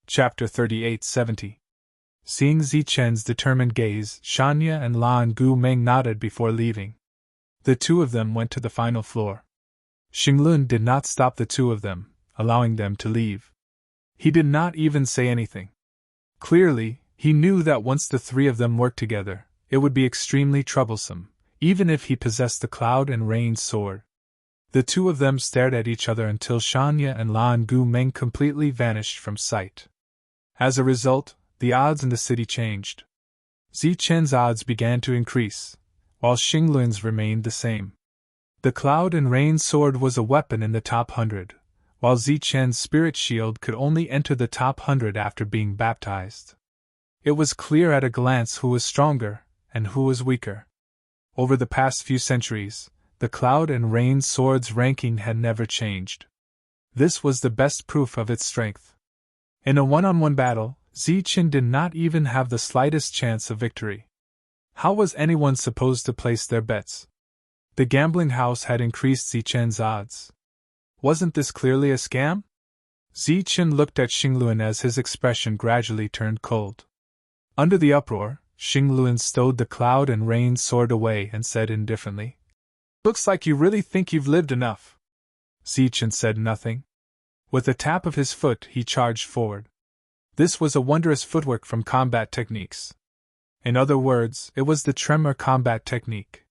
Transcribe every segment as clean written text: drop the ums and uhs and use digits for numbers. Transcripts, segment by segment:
Chapter 38-70. Seeing Zichen's determined gaze, Shanya and Lan Gu-meng nodded before leaving. The two of them went to the final floor. Xinglun did not stop the two of them, allowing them to leave. He did not even say anything. Clearly, he knew that once the three of them worked together, it would be extremely troublesome, even if he possessed the Cloud and Rain sword. The two of them stared at each other until Shanya and Lan Gu-meng completely vanished from sight. As a result, the odds in the city changed. Zichen's odds began to increase, while Xinglun's remained the same. The Cloud and Rain sword was a weapon in the top 100, while Zichen's spirit shield could only enter the top 100 after being baptized. It was clear at a glance who was stronger and who was weaker. Over the past few centuries, the Cloud and Rain sword's ranking had never changed. This was the best proof of its strength. In a one-on-one battle, Zichen did not even have the slightest chance of victory. How was anyone supposed to place their bets? The gambling house had increased Zichen's odds. Wasn't this clearly a scam? Zichen looked at Xinglun as his expression gradually turned cold. Under the uproar, Xinglun stowed the Cloud and Rain sword away and said indifferently, "Looks like you really think you've lived enough." Zichen said nothing. With a tap of his foot, he charged forward. This was a wondrous footwork from combat techniques. In other words, it was the tremor combat technique.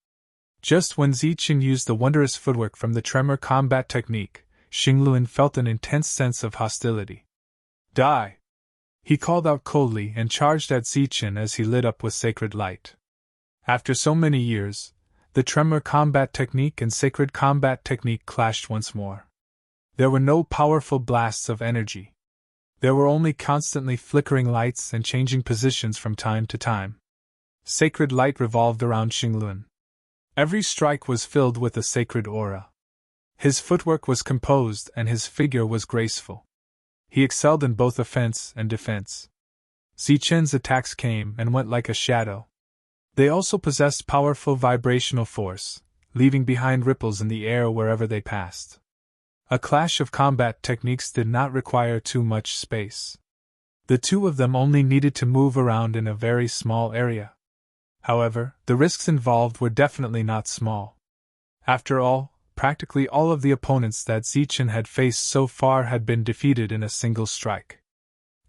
Just when Zichen used the wondrous footwork from the tremor combat technique, Xinglun felt an intense sense of hostility. "Die!" He called out coldly and charged at Zichen as he lit up with sacred light. After so many years, the tremor combat technique and sacred combat technique clashed once more. There were no powerful blasts of energy. There were only constantly flickering lights and changing positions from time to time. Sacred light revolved around Xinglun. Every strike was filled with a sacred aura. His footwork was composed and his figure was graceful. He excelled in both offense and defense. Zichen's attacks came and went like a shadow. They also possessed powerful vibrational force, leaving behind ripples in the air wherever they passed. A clash of combat techniques did not require too much space. The two of them only needed to move around in a very small area. However, the risks involved were definitely not small. After all, practically all of the opponents that Zichen had faced so far had been defeated in a single strike.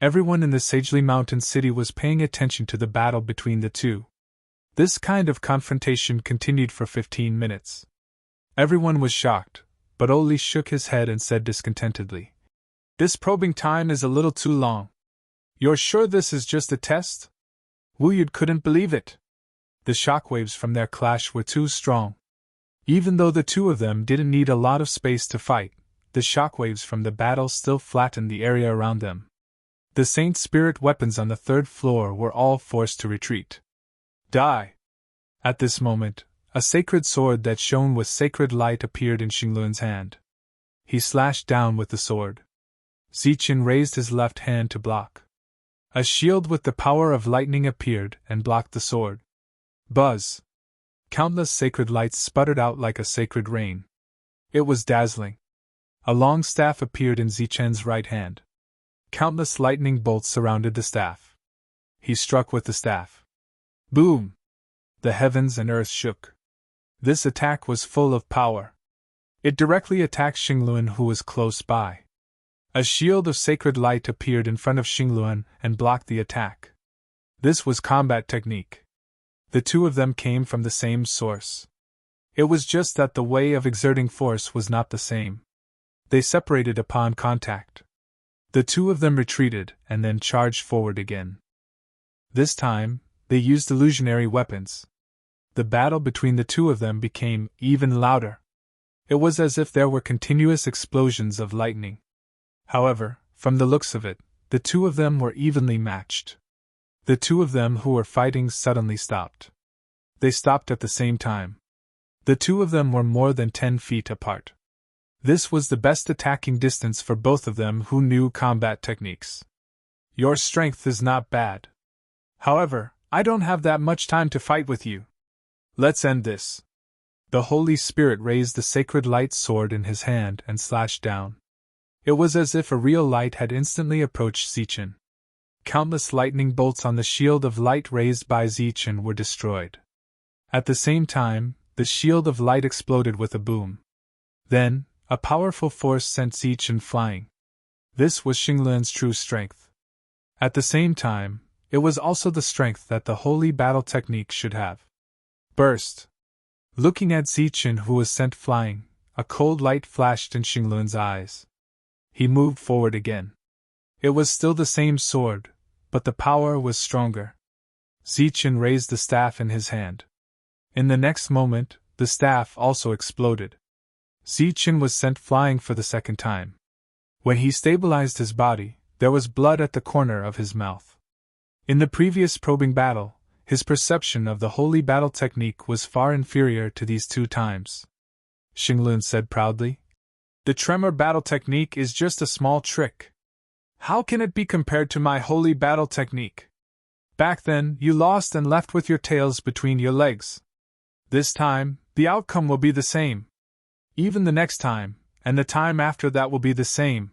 Everyone in the Sagely Mountain City was paying attention to the battle between the two. This kind of confrontation continued for 15 minutes. Everyone was shocked, but Oli shook his head and said discontentedly, "This probing time is a little too long. You're sure this is just a test?" Wu Yud couldn't believe it. The shockwaves from their clash were too strong. Even though the two of them didn't need a lot of space to fight, the shockwaves from the battle still flattened the area around them. The Saint Spirit weapons on the third floor were all forced to retreat. "Die!" At this moment, a sacred sword that shone with sacred light appeared in Xinglun's hand. He slashed down with the sword. Zichen raised his left hand to block. A shield with the power of lightning appeared and blocked the sword. Buzz! Countless sacred lights sputtered out like a sacred rain. It was dazzling. A long staff appeared in Zichen's right hand. Countless lightning bolts surrounded the staff. He struck with the staff. Boom! The heavens and earth shook. This attack was full of power. It directly attacked Xinglun, who was close by. A shield of sacred light appeared in front of Xinglun and blocked the attack. This was combat technique. The two of them came from the same source. It was just that the way of exerting force was not the same. They separated upon contact. The two of them retreated and then charged forward again. This time, they used illusionary weapons. The battle between the two of them became even louder. It was as if there were continuous explosions of lightning. However, from the looks of it, the two of them were evenly matched. The two of them who were fighting suddenly stopped. They stopped at the same time. The two of them were more than 10 feet apart. This was the best attacking distance for both of them who knew combat techniques. "Your strength is not bad. However, I don't have that much time to fight with you. Let's end this." The Holy Spirit raised the sacred light sword in his hand and slashed down. It was as if a real light had instantly approached Zichen. Countless lightning bolts on the shield of light raised by Zichen were destroyed. At the same time, the shield of light exploded with a boom. Then, a powerful force sent Zichen flying. This was Xinglun's true strength. At the same time, it was also the strength that the holy battle technique should have. Burst! Looking at Zichen, who was sent flying, a cold light flashed in Xinglun's eyes. He moved forward again. It was still the same sword, but the power was stronger. Zichen raised the staff in his hand. In the next moment, the staff also exploded. Zichen was sent flying for the second time. When he stabilized his body, there was blood at the corner of his mouth. In the previous probing battle, his perception of the holy battle technique was far inferior to these 2 times. Xinglun said proudly, "The tremor battle technique is just a small trick. How can it be compared to my holy battle technique? Back then, you lost and left with your tails between your legs. This time, the outcome will be the same. Even the next time, and the time after that will be the same.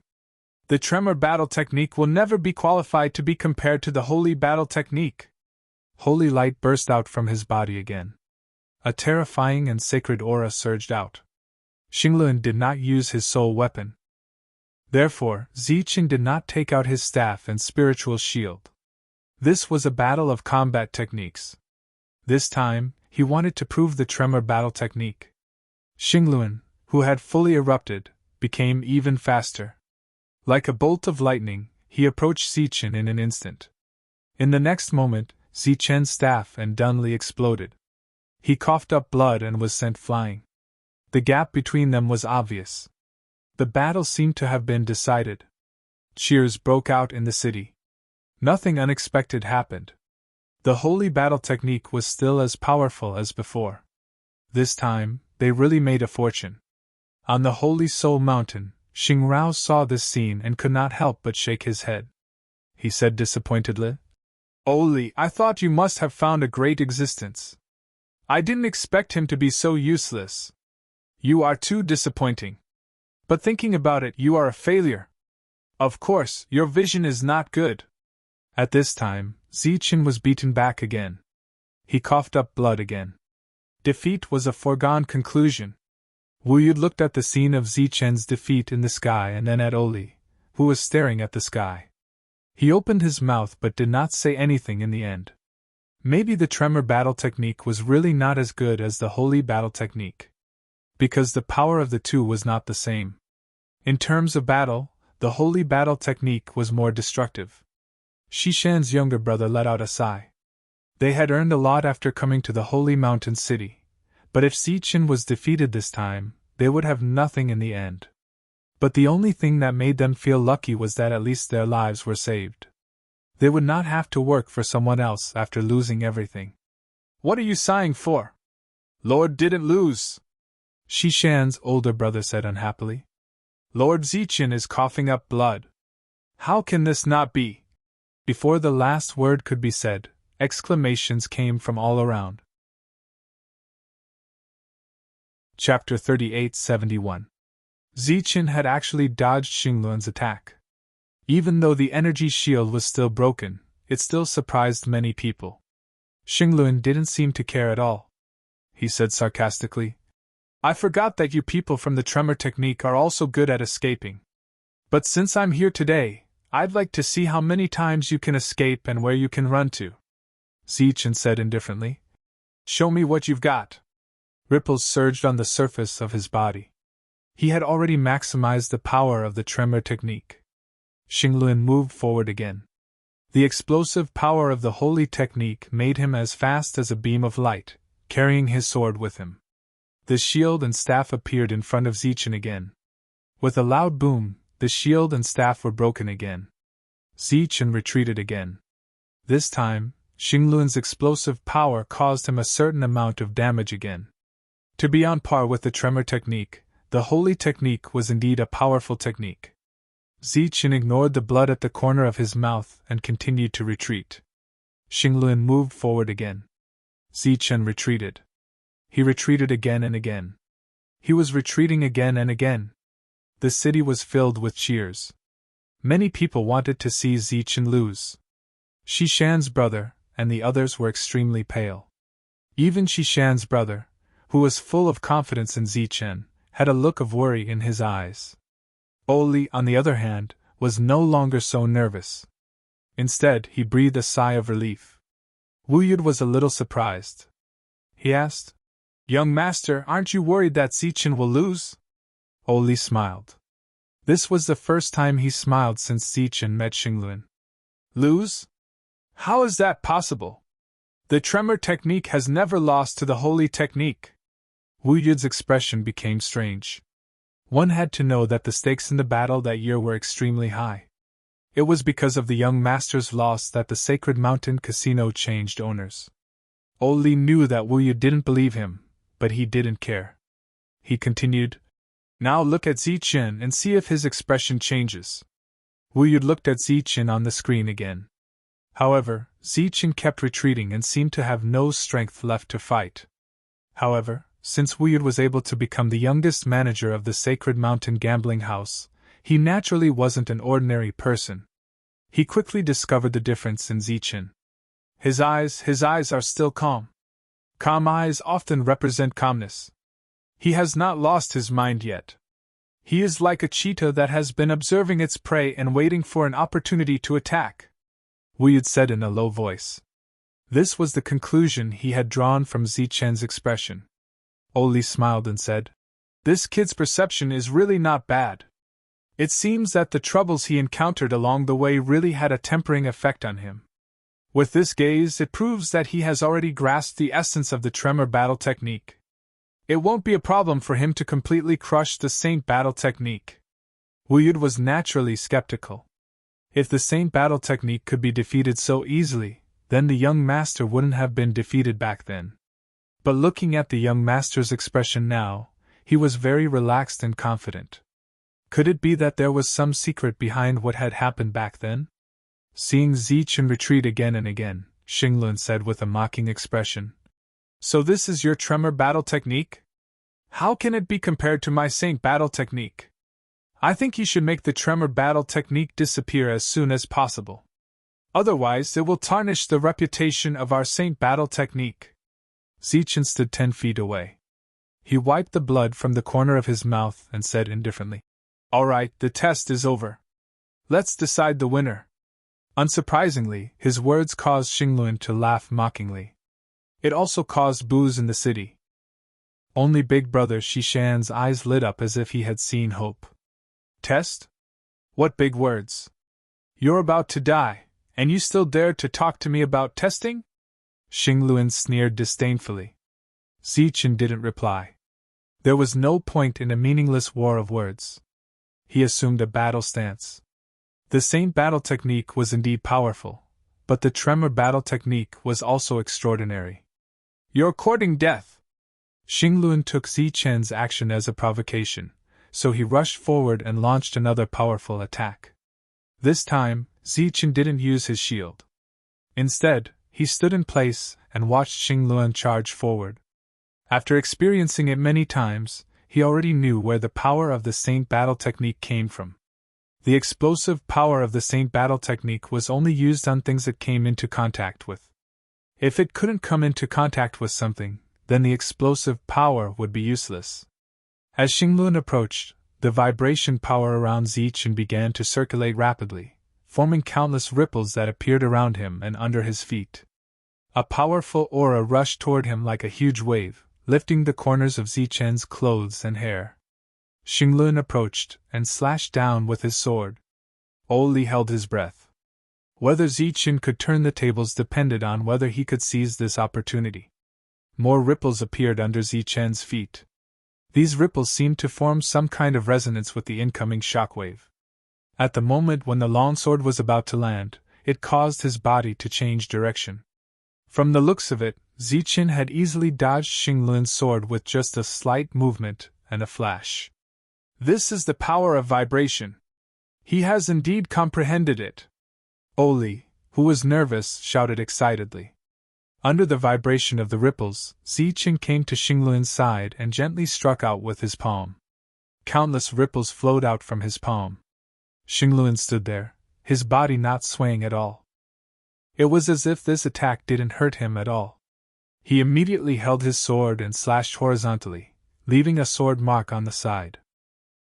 The tremor battle technique will never be qualified to be compared to the holy battle technique." Holy light burst out from his body again. A terrifying and sacred aura surged out. Xinglun did not use his soul weapon. Therefore, Zichen did not take out his staff and spiritual shield. This was a battle of combat techniques. This time, he wanted to prove the tremor battle technique. Xinglun, who had fully erupted, became even faster. Like a bolt of lightning, he approached Zichen in an instant. In the next moment, Zichen's staff and Dunley exploded. He coughed up blood and was sent flying. The gap between them was obvious. The battle seemed to have been decided. Cheers broke out in the city. Nothing unexpected happened. The holy battle technique was still as powerful as before. This time, they really made a fortune. On the Holy Soul Mountain, Xingrao saw this scene and could not help but shake his head. He said disappointedly, "Oli, I thought you must have found a great existence. I didn't expect him to be so useless. You are too disappointing. But thinking about it, you are a failure. Of course, your vision is not good." At this time, Zichen was beaten back again. He coughed up blood again. Defeat was a foregone conclusion. Wu Yu looked at the scene of Zichen's defeat in the sky and then at Oli, who was staring at the sky. He opened his mouth but did not say anything in the end. Maybe the tremor battle technique was really not as good as the holy battle technique. Because the power of the two was not the same. In terms of battle, the holy battle technique was more destructive. Shishan's younger brother let out a sigh. They had earned a lot after coming to the holy mountain city, but if Zichen was defeated this time, they would have nothing in the end. But the only thing that made them feel lucky was that at least their lives were saved. They would not have to work for someone else after losing everything. "What are you sighing for? Lord didn't lose," Shishan's older brother said unhappily. "Lord Zichen is coughing up blood. How can this not be?" Before the last word could be said, exclamations came from all around. Chapter 38-71. Zichen had actually dodged Xinglun's attack. Even though the energy shield was still broken, it still surprised many people. Xinglun didn't seem to care at all. He said sarcastically, "I forgot that you people from the tremor technique are also good at escaping. But since I'm here today, I'd like to see how many times you can escape and where you can run to." Zichen said indifferently, "Show me what you've got." Ripples surged on the surface of his body. He had already maximized the power of the tremor technique. Xinglun moved forward again. The explosive power of the holy technique made him as fast as a beam of light, carrying his sword with him. The shield and staff appeared in front of Zichen again. With a loud boom, the shield and staff were broken again. Zichen retreated again. This time, Xinglun's explosive power caused him a certain amount of damage again. To be on par with the tremor technique, the holy technique was indeed a powerful technique. Zichen ignored the blood at the corner of his mouth and continued to retreat. Xinglun moved forward again. Zichen retreated. He retreated again and again. He was retreating again and again. the city was filled with cheers. Many people wanted to see Zichen lose. Shishan's brother and the others were extremely pale. Even Shishan's brother, who was full of confidence in Zichen, had a look of worry in his eyes. Oli, on the other hand, was no longer so nervous. Instead, he breathed a sigh of relief. Wu Yud was a little surprised. He asked, "Young master, aren't you worried that Zichen will lose?" Oli smiled. This was the first time he smiled since Zichen met Xingluan. Lose? How is that possible? The tremor technique has never lost to the holy technique. Wu Yud's expression became strange. One had to know that the stakes in the battle that year were extremely high. It was because of the young master's loss that the Sacred Mountain Casino changed owners. Oli knew that Wu Yud didn't believe him, but he didn't care. He continued, "Now look at Zichen and see if his expression changes." Wu Yud looked at Zichen on the screen again. However, Zichen kept retreating and seemed to have no strength left to fight. However, since Wu Yud was able to become the youngest manager of the Sacred Mountain Gambling House, he naturally wasn't an ordinary person. He quickly discovered the difference in Zichen. His eyes are still calm. Calm eyes often represent calmness. He has not lost his mind yet. He is like a cheetah that has been observing its prey and waiting for an opportunity to attack, Wu Yud said in a low voice. This was the conclusion he had drawn from Zichen's expression. Oli smiled and said, "This kid's perception is really not bad. It seems that the troubles he encountered along the way really had a tempering effect on him. With this gaze, it proves that he has already grasped the essence of the tremor battle technique. It won't be a problem for him to completely crush the Saint battle technique." Wu Yud was naturally skeptical. If the Saint battle technique could be defeated so easily, then the young master wouldn't have been defeated back then. But looking at the young master's expression now, he was very relaxed and confident. Could it be that there was some secret behind what had happened back then? Seeing Zichen retreat again and again, Xingluan said with a mocking expression, "So this is your tremor battle technique? How can it be compared to my Saint battle technique? I think you should make the tremor battle technique disappear as soon as possible. Otherwise, it will tarnish the reputation of our Saint battle technique." Zichen stood 10 feet away. He wiped the blood from the corner of his mouth and said indifferently, "All right, the test is over. Let's decide the winner." Unsurprisingly, his words caused Xingluan to laugh mockingly. It also caused boos in the city. Only Big Brother Shishan's eyes lit up as if he had seen hope. "Test? What big words! You're about to die, and you still dare to talk to me about testing?" Xingluan sneered disdainfully. Zichen didn't reply. There was no point in a meaningless war of words. He assumed a battle stance. The Saint battle technique was indeed powerful, but the tremor battle technique was also extraordinary. "You're courting death!" Xingluan took Zichen's action as a provocation, so he rushed forward and launched another powerful attack. This time, Zichen didn't use his shield. Instead, he stood in place and watched Xingluan charge forward. After experiencing it many times, he already knew where the power of the Saint battle technique came from. The explosive power of the Saint battle technique was only used on things it came into contact with. If it couldn't come into contact with something, then the explosive power would be useless. As Xingluan approached, the vibration power around Zichen began to circulate rapidly, forming countless ripples that appeared around him and under his feet. A powerful aura rushed toward him like a huge wave, lifting the corners of Zichen's clothes and hair. Xingluan approached and slashed down with his sword. Oli held his breath. Whether Zichen could turn the tables depended on whether he could seize this opportunity. More ripples appeared under Zichen's feet. These ripples seemed to form some kind of resonance with the incoming shockwave. At the moment when the longsword was about to land, it caused his body to change direction. From the looks of it, Zichen had easily dodged Xingluan's sword with just a slight movement and a flash. This is the power of vibration. He has indeed comprehended it. Oli, who was nervous, shouted excitedly. Under the vibration of the ripples, Zichen came to Xingluan's side and gently struck out with his palm. Countless ripples flowed out from his palm. Xingluan stood there, his body not swaying at all. It was as if this attack didn't hurt him at all. He immediately held his sword and slashed horizontally, leaving a sword mark on the side.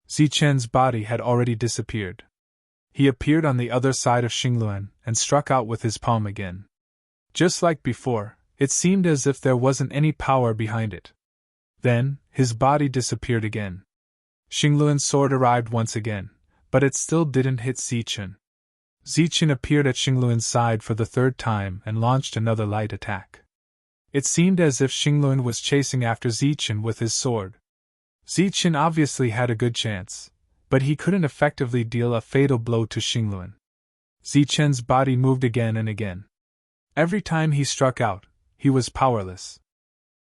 Zichen's body had already disappeared. He appeared on the other side of Xingluan and struck out with his palm again. Just like before, it seemed as if there wasn't any power behind it. Then, his body disappeared again. Xingluan's sword arrived once again, but it still didn't hit Zichen. Zichen appeared at Xingluan's side for the third time and launched another light attack. It seemed as if Xingluan was chasing after Zichen with his sword. Zichen obviously had a good chance, but he couldn't effectively deal a fatal blow to Xingluan. Zichen's body moved again and again. Every time he struck out, he was powerless.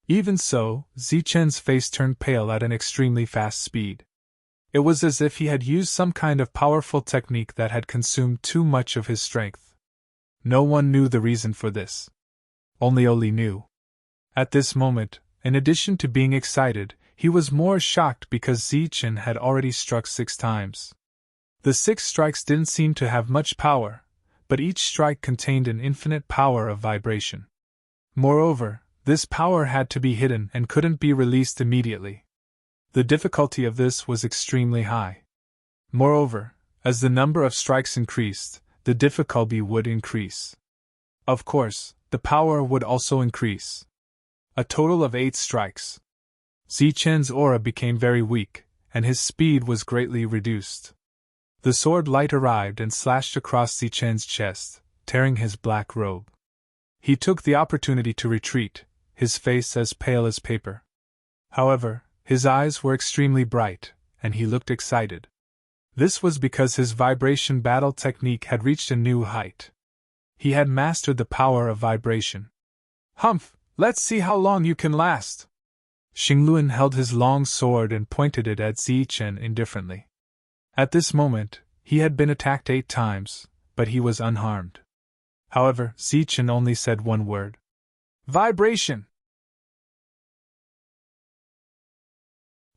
Even so, Zichen's face turned pale at an extremely fast speed. It was as if he had used some kind of powerful technique that had consumed too much of his strength. No one knew the reason for this. Only Oli knew. At this moment, in addition to being excited, he was more shocked because Zichen had already struck 6 times. The 6 strikes didn't seem to have much power, but each strike contained an infinite power of vibration. Moreover, this power had to be hidden and couldn't be released immediately. The difficulty of this was extremely high. Moreover, as the number of strikes increased, the difficulty would increase. Of course, the power would also increase. A total of 8 strikes. Zichen's aura became very weak, and his speed was greatly reduced. The sword light arrived and slashed across Zichen's chest, tearing his black robe. He took the opportunity to retreat, his face as pale as paper. However, his eyes were extremely bright, and he looked excited. This was because his vibration battle technique had reached a new height. He had mastered the power of vibration. "Humph, let's see how long you can last." Xingluan held his long sword and pointed it at Zichen indifferently. At this moment, he had been attacked 8 times, but he was unharmed. However, Zichen only said one word. "Vibration!"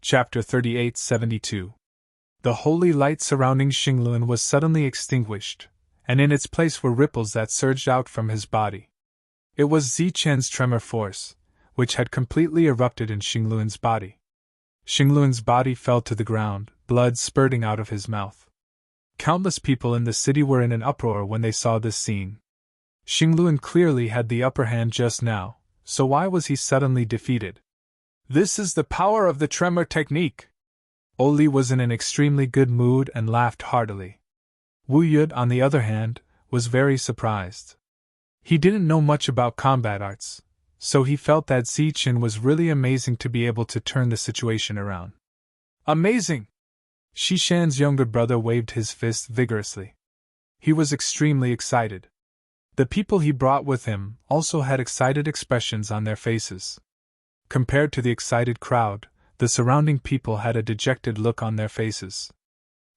Chapter 38-72. The holy light surrounding Xingluan was suddenly extinguished, and in its place were ripples that surged out from his body. It was Zichen's tremor force, which had completely erupted in Xingluan's body. Xingluan's body fell to the ground, blood spurting out of his mouth. Countless people in the city were in an uproar when they saw this scene. Xingluan clearly had the upper hand just now, so why was he suddenly defeated? "This is the power of the tremor technique." Oli was in an extremely good mood and laughed heartily. Wu Yud, on the other hand, was very surprised. He didn't know much about combat arts, so he felt that Zichen was really amazing to be able to turn the situation around. "Amazing!" Shishan's younger brother waved his fist vigorously. He was extremely excited. The people he brought with him also had excited expressions on their faces. Compared to the excited crowd, the surrounding people had a dejected look on their faces.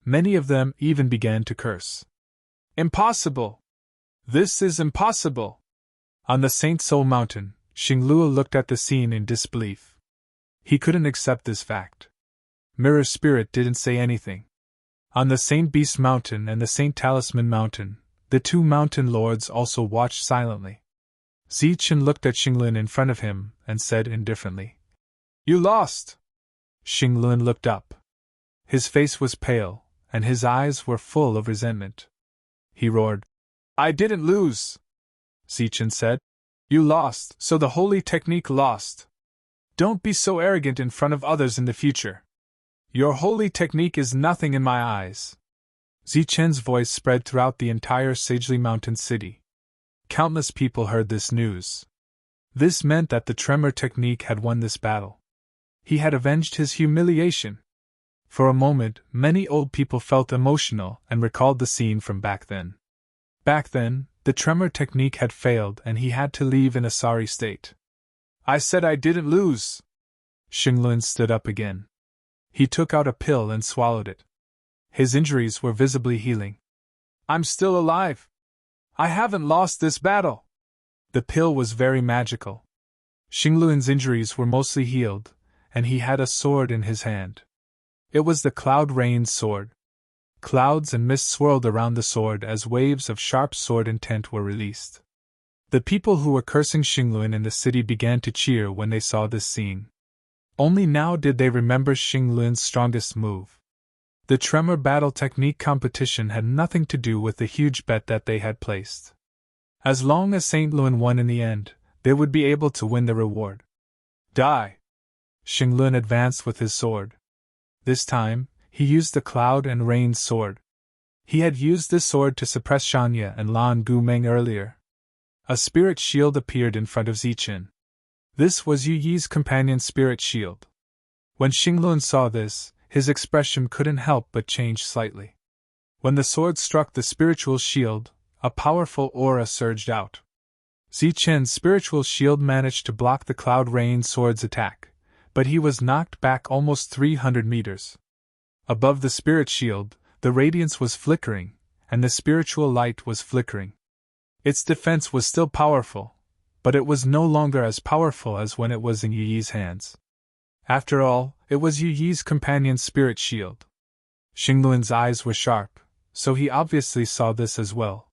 Many of them even began to curse. "Impossible! This is impossible!" On the Saint Soul Mountain, Xinglua looked at the scene in disbelief. He couldn't accept this fact. Mirror Spirit didn't say anything. On the Saint Beast Mountain and the Saint Talisman Mountain, the 2 mountain lords also watched silently. Zichen looked at Xingluan in front of him and said indifferently, "You lost!" Xingluan looked up. His face was pale, and his eyes were full of resentment. He roared, "I didn't lose!" Zichen said, "You lost, so the holy technique lost. Don't be so arrogant in front of others in the future. Your holy technique is nothing in my eyes." Zichen's voice spread throughout the entire Sagely Mountain city. Countless people heard this news. This meant that the tremor technique had won this battle. He had avenged his humiliation. For a moment, many old people felt emotional and recalled the scene from back then. Back then, the tremor technique had failed and he had to leave in a sorry state. "I said I didn't lose!" Xingluan stood up again. He took out a pill and swallowed it. His injuries were visibly healing. "I'm still alive! I haven't lost this battle!" The pill was very magical. Xingluan's injuries were mostly healed, and he had a sword in his hand. It was the Cloud Rain's sword. Clouds and mist swirled around the sword as waves of sharp sword intent were released. The people who were cursing Xingluan in the city began to cheer when they saw this scene. Only now did they remember Xingluan's strongest move. The tremor battle technique competition had nothing to do with the huge bet that they had placed. As long as Saint Luan won in the end, they would be able to win the reward. Die! Xingluan advanced with his sword. This time, he used the Cloud and Rain's sword. He had used this sword to suppress Shanya and Lan Gumeng earlier. A spirit shield appeared in front of Zichen. This was Yu Yi's companion's spirit shield. When Xingluan saw this, his expression couldn't help but change slightly. When the sword struck the spiritual shield, a powerful aura surged out. Zichen's spiritual shield managed to block the Cloud Rain sword's attack, but he was knocked back almost 300 meters. Above the spirit shield, the radiance was flickering, and the spiritual light was flickering. Its defense was still powerful, but it was no longer as powerful as when it was in Yu Yi's hands. After all, it was Yu Yi's companion's spirit shield. Xingluan's eyes were sharp, so he obviously saw this as well.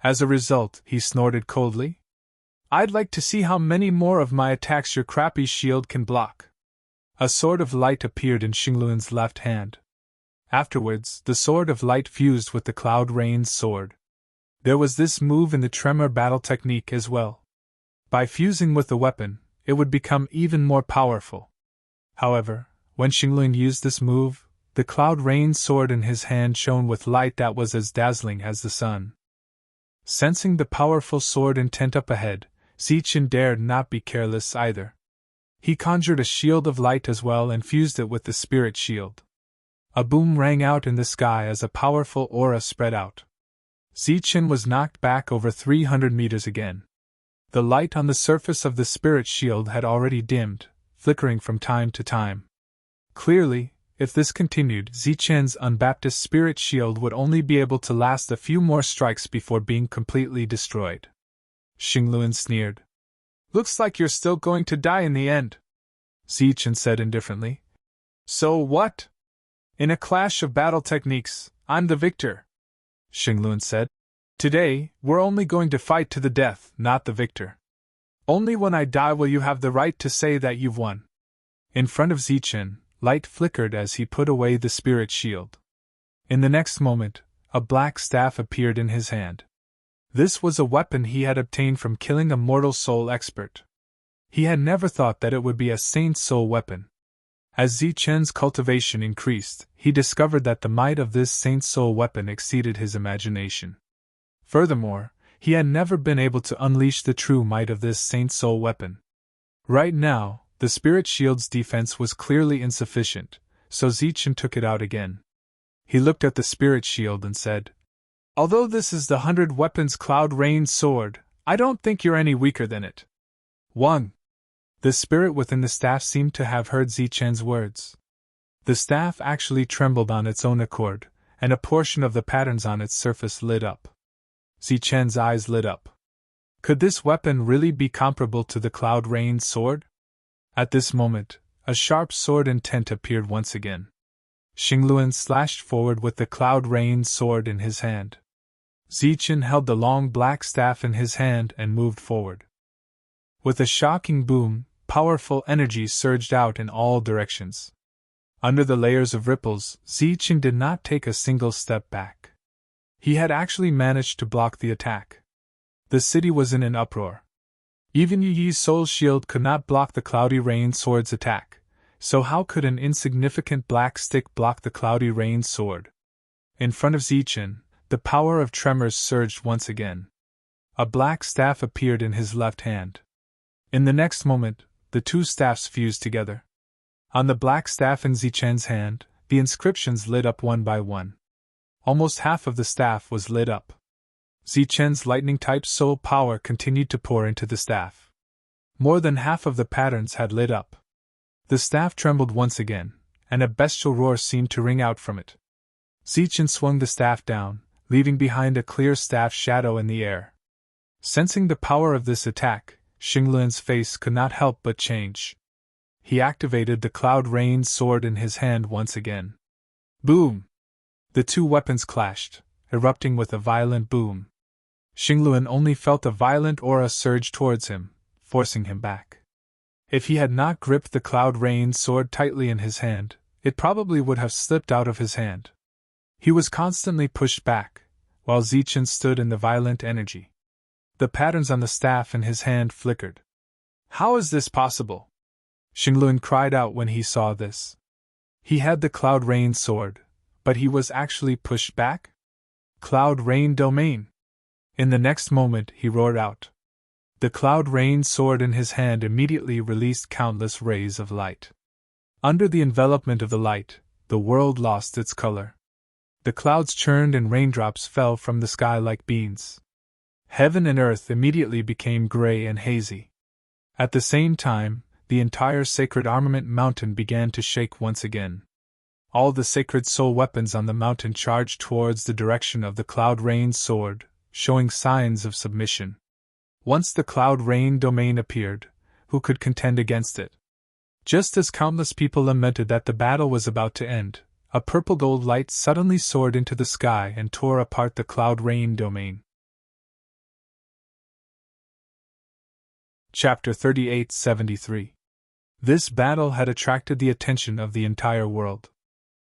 As a result, he snorted coldly. I'd like to see how many more of my attacks your crappy shield can block. A sword of light appeared in Xingluan's left hand. Afterwards, the sword of light fused with the Cloud Rain's sword. There was this move in the tremor battle technique as well. By fusing with the weapon, it would become even more powerful. However, when Xingluan used this move, the Cloud Rain sword in his hand shone with light that was as dazzling as the sun. Sensing the powerful sword intent up ahead, Zichen dared not be careless either. He conjured a shield of light as well and fused it with the spirit shield. A boom rang out in the sky as a powerful aura spread out. Zichen was knocked back over 300 meters again. The light on the surface of the spirit shield had already dimmed, flickering from time to time. Clearly, if this continued, Zichen's unbaptized spirit shield would only be able to last a few more strikes before being completely destroyed. Xingluan sneered. Looks like you're still going to die in the end, Zichen said indifferently. So what? In a clash of battle techniques, I'm the victor, Xingluan said. Today, we're only going to fight to the death, not the victor. Only when I die will you have the right to say that you've won. In front of Zichen, light flickered as he put away the spirit shield. In the next moment, a black staff appeared in his hand. This was a weapon he had obtained from killing a mortal soul expert. He had never thought that it would be a saint's soul weapon. As Zichen's cultivation increased, he discovered that the might of this saint's soul weapon exceeded his imagination. Furthermore, he had never been able to unleash the true might of this saint's soul weapon. Right now, the spirit shield's defense was clearly insufficient, so Zichen took it out again. He looked at the spirit shield and said, Although this is the 100 weapons Cloud Rain sword, I don't think you're any weaker than it. 1. The spirit within the staff seemed to have heard Zichen's words. The staff actually trembled on its own accord, and a portion of the patterns on its surface lit up. Zichen's eyes lit up. Could this weapon really be comparable to the Cloud Rain sword? At this moment, a sharp sword intent appeared once again. Xingluan slashed forward with the Cloud Rain sword in his hand. Zichen held the long black staff in his hand and moved forward. With a shocking boom, powerful energy surged out in all directions. Under the layers of ripples, Zichen did not take a single step back. He had actually managed to block the attack. The city was in an uproar. Even Yu Yi's soul shield could not block the Cloudy Rain sword's attack, so how could an insignificant black stick block the Cloudy Rain sword? In front of Zichen, the power of tremors surged once again. A black staff appeared in his left hand. In the next moment, the two staffs fused together. On the black staff in Zichen's hand, the inscriptions lit up one by one. Almost half of the staff was lit up. Zichen's lightning-type soul power continued to pour into the staff. More than half of the patterns had lit up. The staff trembled once again, and a bestial roar seemed to ring out from it. Zichen swung the staff down, leaving behind a clear staff shadow in the air. Sensing the power of this attack, Xingluan's face could not help but change. He activated the cloud rain sword in his hand once again. Boom! The two weapons clashed, erupting with a violent boom. Xingluan only felt a violent aura surge towards him, forcing him back. If he had not gripped the cloud rain sword tightly in his hand, it probably would have slipped out of his hand. He was constantly pushed back, while Zichen stood in the violent energy. The patterns on the staff in his hand flickered. How is this possible? Xingluan cried out when he saw this. He had the cloud rain sword, but he was actually pushed back? Cloud rain domain! In the next moment he roared out. The cloud rain sword in his hand immediately released countless rays of light. Under the envelopment of the light, the world lost its color. The clouds churned and raindrops fell from the sky like beans. Heaven and earth immediately became gray and hazy. At the same time, the entire sacred armament mountain began to shake once again. All the sacred soul weapons on the mountain charged towards the direction of the cloud rain sword, showing signs of submission. Once the cloud rain domain appeared, who could contend against it? Just as countless people lamented that the battle was about to end, a purple gold light suddenly soared into the sky and tore apart the cloud rain domain. Chapter 3873. This battle had attracted the attention of the entire world.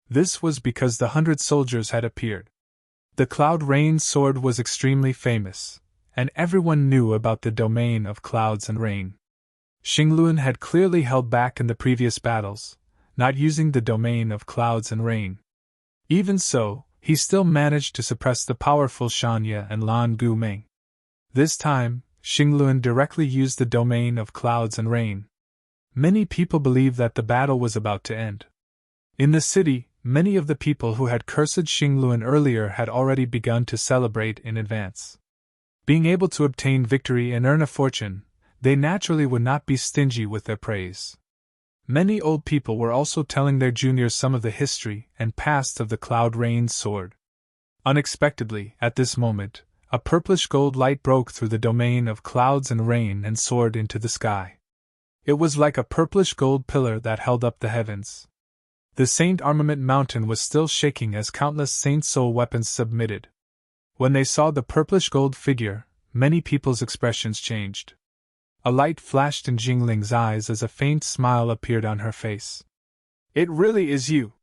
This was because the 100 soldiers had appeared. The cloud rain sword was extremely famous, and everyone knew about the domain of clouds and rain. Xingluan had clearly held back in the previous battles, not using the domain of clouds and rain. Even so, he still managed to suppress the powerful Shanya and Lan Gu Meng. This time, Xingluan directly used the domain of clouds and rain. Many people believed that the battle was about to end. In the city, many of the people who had cursed Xingluan earlier had already begun to celebrate in advance. Being able to obtain victory and earn a fortune, they naturally would not be stingy with their praise. Many old people were also telling their juniors some of the history and past of the cloud rain sword. Unexpectedly, at this moment, a purplish gold light broke through the domain of clouds and rain and soared into the sky. It was like a purplish gold pillar that held up the heavens. The Saint Armament Mountain was still shaking as countless Saint Soul weapons submitted. When they saw the purplish gold figure, many people's expressions changed. A light flashed in Jingling's eyes as a faint smile appeared on her face. It really is you!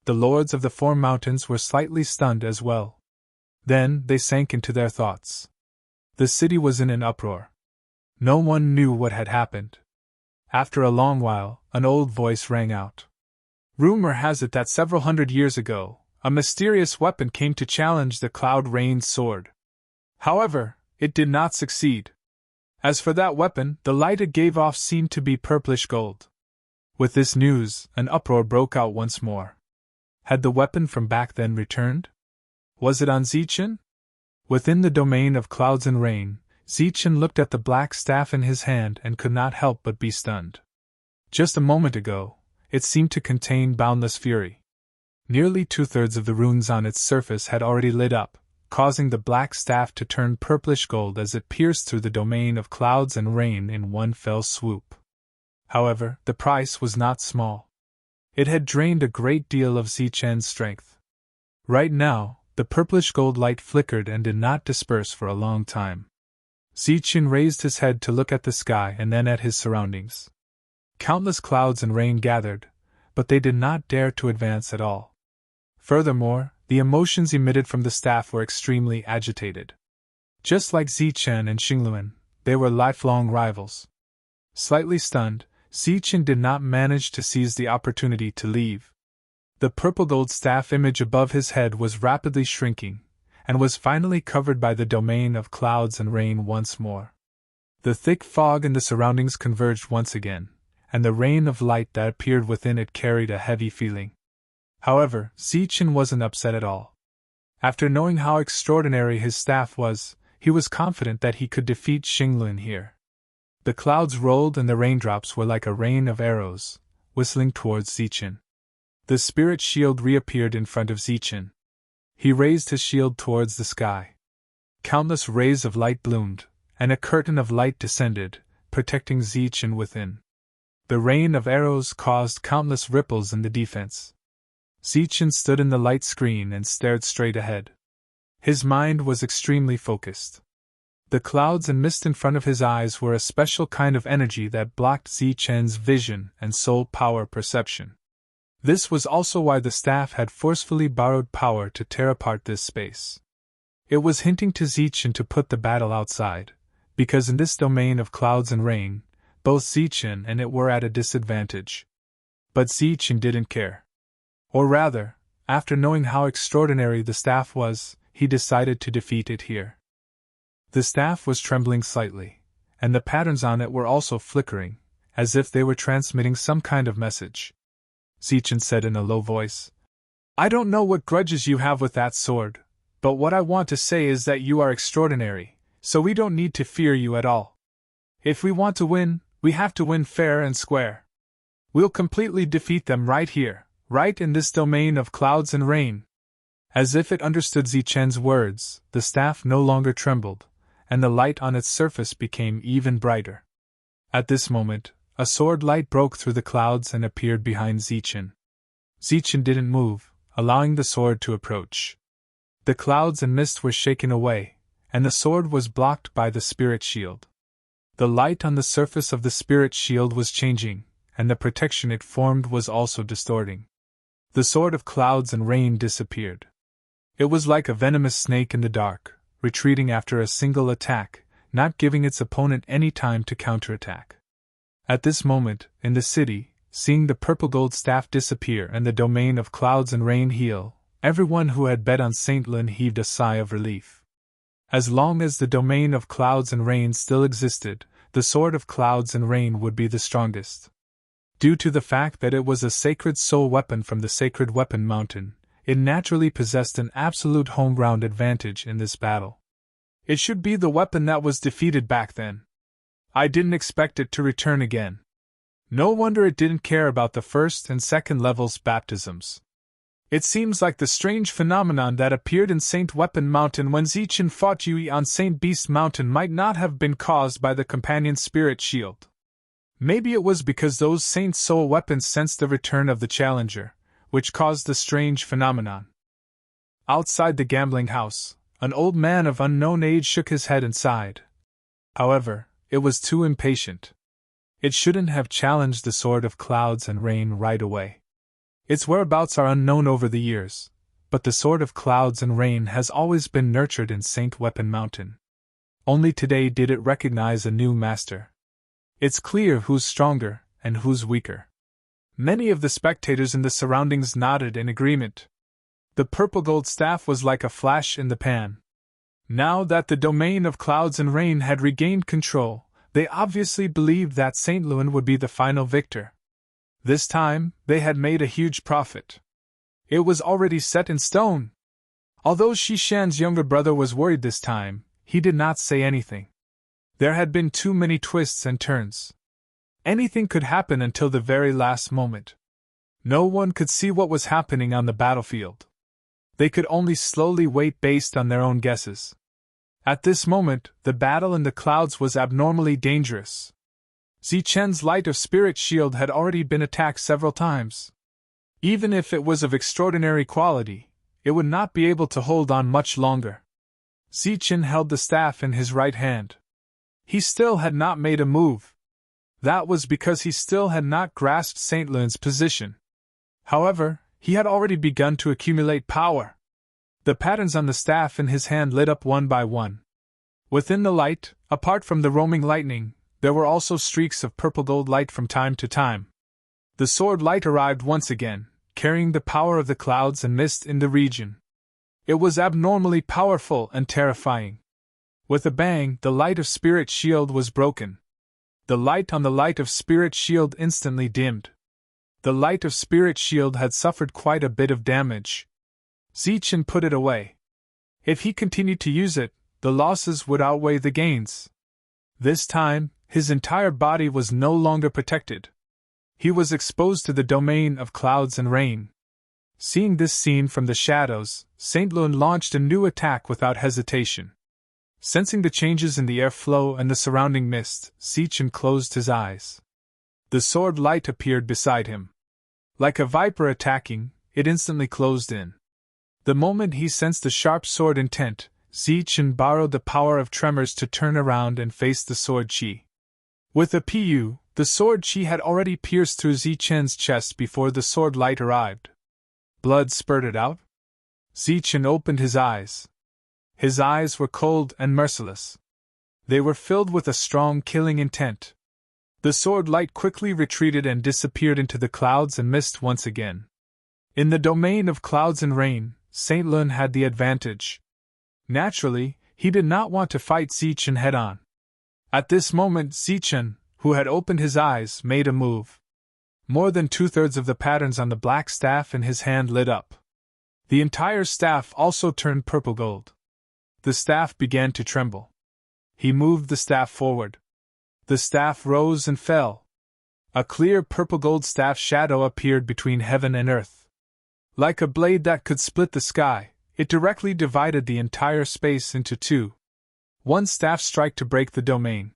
The lords of the Four Mountains were slightly stunned as well. Then they sank into their thoughts. The city was in an uproar. No one knew what had happened. After a long while, an old voice rang out. Rumor has it that several hundred years ago, a mysterious weapon came to challenge the cloud rain sword. However, it did not succeed. As for that weapon, the light it gave off seemed to be purplish gold. With this news, an uproar broke out once more. Had the weapon from back then returned? Was it on Zichen? Within the domain of clouds and rain, Zichen looked at the black staff in his hand and could not help but be stunned. Just a moment ago, it seemed to contain boundless fury. Nearly 2/3 of the runes on its surface had already lit up, causing the black staff to turn purplish gold as it pierced through the domain of clouds and rain in one fell swoop. However, the price was not small. It had drained a great deal of Zichen's strength. Right now, the purplish gold light flickered and did not disperse for a long time. Zichen raised his head to look at the sky and then at his surroundings. Countless clouds and rain gathered, but they did not dare to advance at all. Furthermore, the emotions emitted from the staff were extremely agitated. Just like Zichen and Xingluan, they were lifelong rivals. Slightly stunned, Zichen did not manage to seize the opportunity to leave. The purple gold staff image above his head was rapidly shrinking, and was finally covered by the domain of clouds and rain once more. The thick fog in the surroundings converged once again, and the rain of light that appeared within it carried a heavy feeling. However, Zichen wasn't upset at all. After knowing how extraordinary his staff was, he was confident that he could defeat Xingluan here. The clouds rolled and the raindrops were like a rain of arrows, whistling towards Zichen. The spirit shield reappeared in front of Zichen. He raised his shield towards the sky. Countless rays of light bloomed, and a curtain of light descended, protecting Zichen within. The rain of arrows caused countless ripples in the defense. Zichen stood in the light screen and stared straight ahead. His mind was extremely focused. The clouds and mist in front of his eyes were a special kind of energy that blocked Zichen's vision and soul power perception. This was also why the staff had forcefully borrowed power to tear apart this space. It was hinting to Zichen to put the battle outside, because in this domain of clouds and rain, both Zichen and it were at a disadvantage. But Zichen didn't care. Or rather, after knowing how extraordinary the staff was, he decided to defeat it here. The staff was trembling slightly, and the patterns on it were also flickering, as if they were transmitting some kind of message. Zichen said in a low voice, "I don't know what grudges you have with that sword, but what I want to say is that you are extraordinary, so we don't need to fear you at all. If we want to win, we have to win fair and square. We'll completely defeat them right here, right in this domain of clouds and rain." As if it understood Zichen's words, the staff no longer trembled, and the light on its surface became even brighter. At this moment, a sword light broke through the clouds and appeared behind Zichen. Zichen didn't move, allowing the sword to approach. The clouds and mist were shaken away, and the sword was blocked by the spirit shield. The light on the surface of the spirit shield was changing, and the protection it formed was also distorting. The sword of clouds and rain disappeared. It was like a venomous snake in the dark, retreating after a single attack, not giving its opponent any time to counterattack. At this moment, in the city, seeing the purple gold staff disappear and the domain of clouds and rain heal, everyone who had bet on Saint Lin heaved a sigh of relief. As long as the domain of clouds and rain still existed, the sword of clouds and rain would be the strongest. Due to the fact that it was a sacred soul weapon from the Sacred Weapon Mountain, it naturally possessed an absolute home ground advantage in this battle. It should be the weapon that was defeated back then. I didn't expect it to return again. No wonder it didn't care about the first and second levels baptisms. It seems like the strange phenomenon that appeared in Saint Weapon Mountain when Zichen fought Yui on Saint Beast Mountain might not have been caused by the companion spirit shield. Maybe it was because those Saint Soul weapons sensed the return of the challenger, which caused the strange phenomenon. Outside the gambling house, an old man of unknown age shook his head and sighed. However, it was too impatient. It shouldn't have challenged the sword of clouds and rain right away. Its whereabouts are unknown over the years, but the sword of clouds and rain has always been nurtured in Saint Weapon Mountain. Only today did it recognize a new master. It's clear who's stronger and who's weaker. Many of the spectators in the surroundings nodded in agreement. The purple gold staff was like a flash in the pan. Now that the domain of clouds and rain had regained control, they obviously believed that Saint Luan would be the final victor. This time, they had made a huge profit. It was already set in stone. Although Shishan's younger brother was worried this time, he did not say anything. There had been too many twists and turns. Anything could happen until the very last moment. No one could see what was happening on the battlefield. They could only slowly wait based on their own guesses. At this moment, the battle in the clouds was abnormally dangerous. Zichen's light of spirit shield had already been attacked several times. Even if it was of extraordinary quality, it would not be able to hold on much longer. Zichen held the staff in his right hand. He still had not made a move. That was because he still had not grasped Saint Luan's position. However, he had already begun to accumulate power. The patterns on the staff in his hand lit up one by one. Within the light, apart from the roaming lightning, there were also streaks of purple gold light from time to time. The sword light arrived once again, carrying the power of the clouds and mist in the region. It was abnormally powerful and terrifying. With a bang, the light of Spirit Shield was broken. The light on the light of Spirit Shield instantly dimmed. The light of Spirit Shield had suffered quite a bit of damage. Zichen put it away. If he continued to use it, the losses would outweigh the gains. This time, his entire body was no longer protected. He was exposed to the domain of clouds and rain. Seeing this scene from the shadows, Saint Luan launched a new attack without hesitation. Sensing the changes in the airflow and the surrounding mist, Zichen closed his eyes. The sword light appeared beside him. Like a viper attacking, it instantly closed in. The moment he sensed the sharp sword intent, Zichen borrowed the power of tremors to turn around and face the sword chi. With a pu, the sword chi had already pierced through Zichen's chest before the sword light arrived. Blood spurted out. Zichen opened his eyes. His eyes were cold and merciless. They were filled with a strong killing intent. The sword light quickly retreated and disappeared into the clouds and mist once again. In the domain of clouds and rain, Saint Lun had the advantage. Naturally, he did not want to fight Zichen head-on. At this moment Zichen, who had opened his eyes, made a move. More than 2/3 of the patterns on the black staff in his hand lit up. The entire staff also turned purple gold. The staff began to tremble. He moved the staff forward. The staff rose and fell. A clear purple gold staff shadow appeared between heaven and earth. Like a blade that could split the sky, it directly divided the entire space into two. One staff strike to break the domain.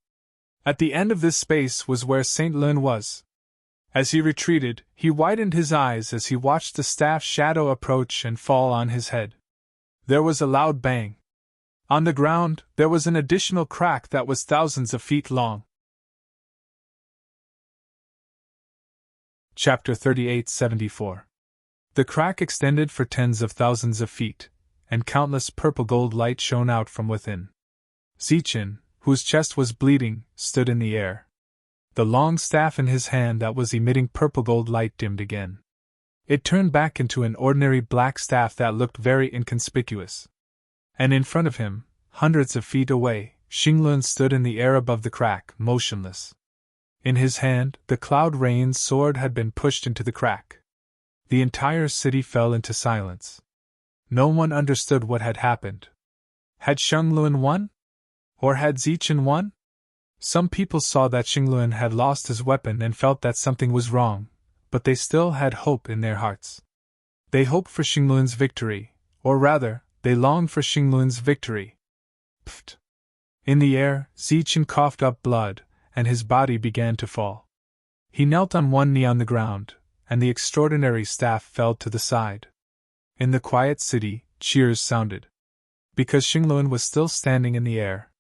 At the end of this space was where Saint Lun was. As he retreated, he widened his eyes as he watched the staff shadow approach and fall on his head. There was a loud bang. On the ground, there was an additional crack that was thousands of feet long. Chapter 3874. The crack extended for tens of thousands of feet, and countless purple gold light shone out from within. Zichen, whose chest was bleeding, stood in the air. The long staff in his hand that was emitting purple gold light dimmed again. It turned back into an ordinary black staff that looked very inconspicuous. And in front of him, hundreds of feet away, Xinglun stood in the air above the crack, motionless. In his hand, the Cloud Rain's sword had been pushed into the crack. The entire city fell into silence. No one understood what had happened. Had Xinglun won? Or had Zichen won? Some people saw that Xinglun had lost his weapon and felt that something was wrong, but they still had hope in their hearts. They hoped for Xinglun's victory, or rather, they longed for Xinglun's victory. Pfft! In the air, Zichen coughed up blood, and his body began to fall. He knelt on one knee on the ground, and the extraordinary staff fell to the side. In the quiet city, cheers sounded. Because Xinglun was still standing in the air.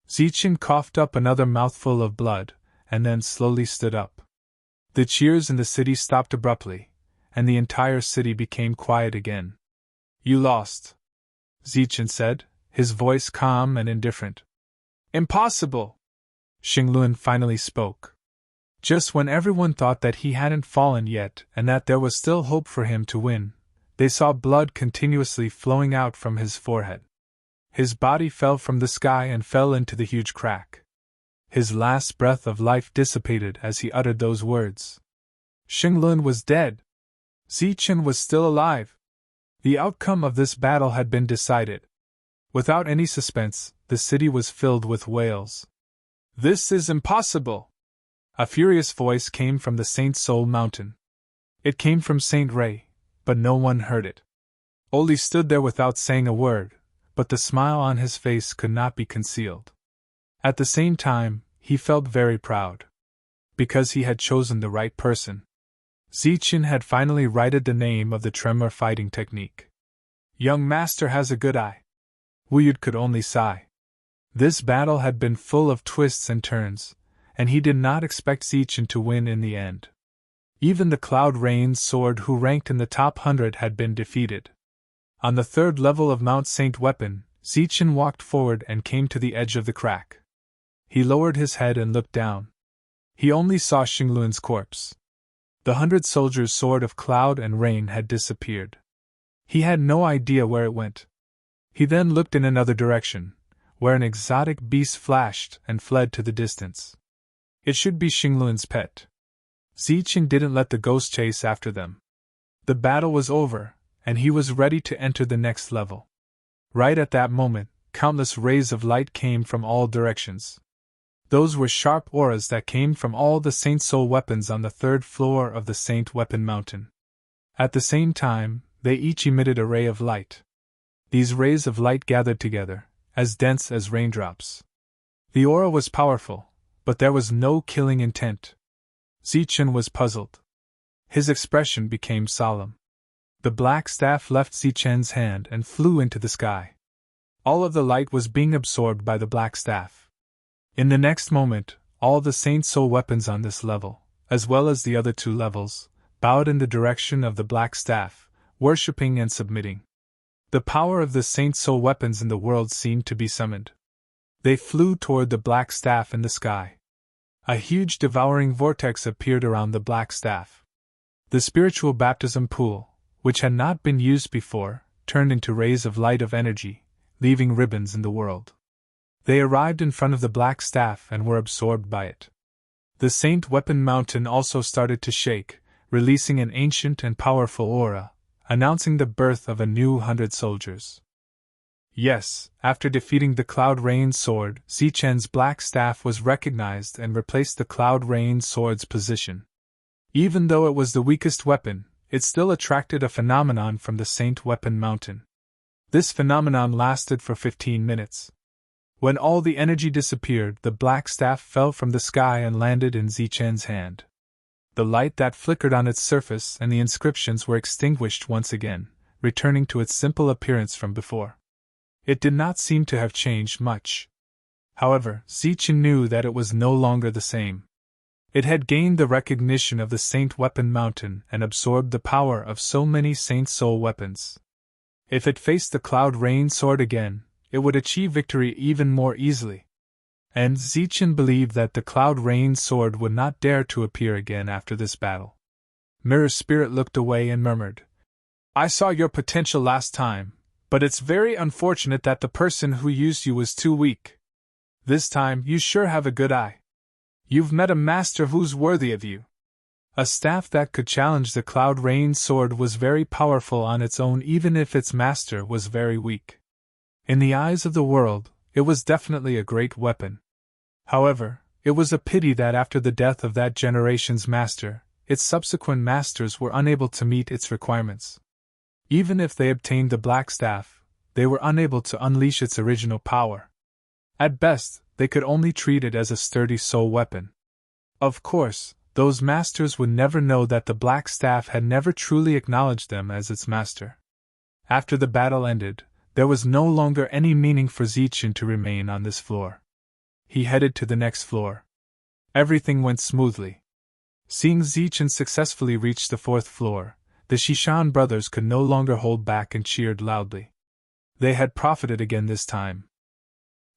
Zichen coughed up another mouthful of blood, and then slowly stood up. The cheers in the city stopped abruptly, and the entire city became quiet again. "You lost," Zichen said, his voice calm and indifferent. "Impossible!" Xinglun finally spoke. Just when everyone thought that he hadn't fallen yet and that there was still hope for him to win, they saw blood continuously flowing out from his forehead. His body fell from the sky and fell into the huge crack. His last breath of life dissipated as he uttered those words. Xinglun was dead. Zichen was still alive. The outcome of this battle had been decided. Without any suspense, the city was filled with wails. "This is impossible!" A furious voice came from the Saint Soul Mountain. It came from Saint Ray, but no one heard it. Oli stood there without saying a word, but the smile on his face could not be concealed. At the same time, he felt very proud. Because he had chosen the right person. Zichen had finally righted the name of the tremor fighting technique. "Young master has a good eye." Wuyud could only sigh. This battle had been full of twists and turns, and he did not expect Zichen to win in the end. Even the Cloud Rain's sword, who ranked in the top 100, had been defeated. On the third level of Mount Saint weapon, Zichen walked forward and came to the edge of the crack. He lowered his head and looked down. He only saw Xinglun's corpse. The 100 soldiers' sword of Cloud and Rain had disappeared. He had no idea where it went. He then looked in another direction, where an exotic beast flashed and fled to the distance. It should be Xinglun's pet. Zichen didn't let the ghost chase after them. The battle was over, and he was ready to enter the next level. Right at that moment, countless rays of light came from all directions. Those were sharp auras that came from all the Saint Soul weapons on the third floor of the Saint Weapon Mountain. At the same time, they each emitted a ray of light. These rays of light gathered together, as dense as raindrops. The aura was powerful, but there was no killing intent. Zichen was puzzled. His expression became solemn. The black staff left Zichen's hand and flew into the sky. All of the light was being absorbed by the black staff. In the next moment, all the Saint Soul weapons on this level, as well as the other two levels, bowed in the direction of the black staff, worshipping and submitting. The power of the Saint Soul weapons in the world seemed to be summoned. They flew toward the black staff in the sky. A huge devouring vortex appeared around the black staff. The spiritual baptism pool, which had not been used before, turned into rays of light of energy, leaving ribbons in the world. They arrived in front of the black staff and were absorbed by it. The Saint Weapon Mountain also started to shake, releasing an ancient and powerful aura, announcing the birth of a new 100 soldiers. Yes, after defeating the Cloud Rain Sword, Zichen's black staff was recognized and replaced the Cloud Rain Sword's position. Even though it was the weakest weapon, it still attracted a phenomenon from the Saint Weapon Mountain. This phenomenon lasted for 15 minutes. When all the energy disappeared, the black staff fell from the sky and landed in Zichen's hand. The light that flickered on its surface and the inscriptions were extinguished once again, returning to its simple appearance from before. It did not seem to have changed much. However, Zichen knew that it was no longer the same. It had gained the recognition of the Saint Weapon Mountain and absorbed the power of so many Saint Soul weapons. If it faced the Cloud Rain Sword again, it would achieve victory even more easily. And Zichen believed that the Cloud Rain Sword would not dare to appear again after this battle. Mirror Spirit looked away and murmured, "I saw your potential last time, but it's very unfortunate that the person who used you was too weak. This time you sure have a good eye. You've met a master who's worthy of you." A staff that could challenge the Cloud Rain Sword was very powerful on its own, even if its master was very weak. In the eyes of the world, it was definitely a great weapon. However, it was a pity that after the death of that generation's master, its subsequent masters were unable to meet its requirements. Even if they obtained the black staff, they were unable to unleash its original power. At best, they could only treat it as a sturdy soul weapon. Of course, those masters would never know that the black staff had never truly acknowledged them as its master. After the battle ended, there was no longer any meaning for Zichen to remain on this floor. He headed to the next floor. Everything went smoothly. Seeing Zichen successfully reach the 4th floor, the Shishan brothers could no longer hold back and cheered loudly. They had profited again this time.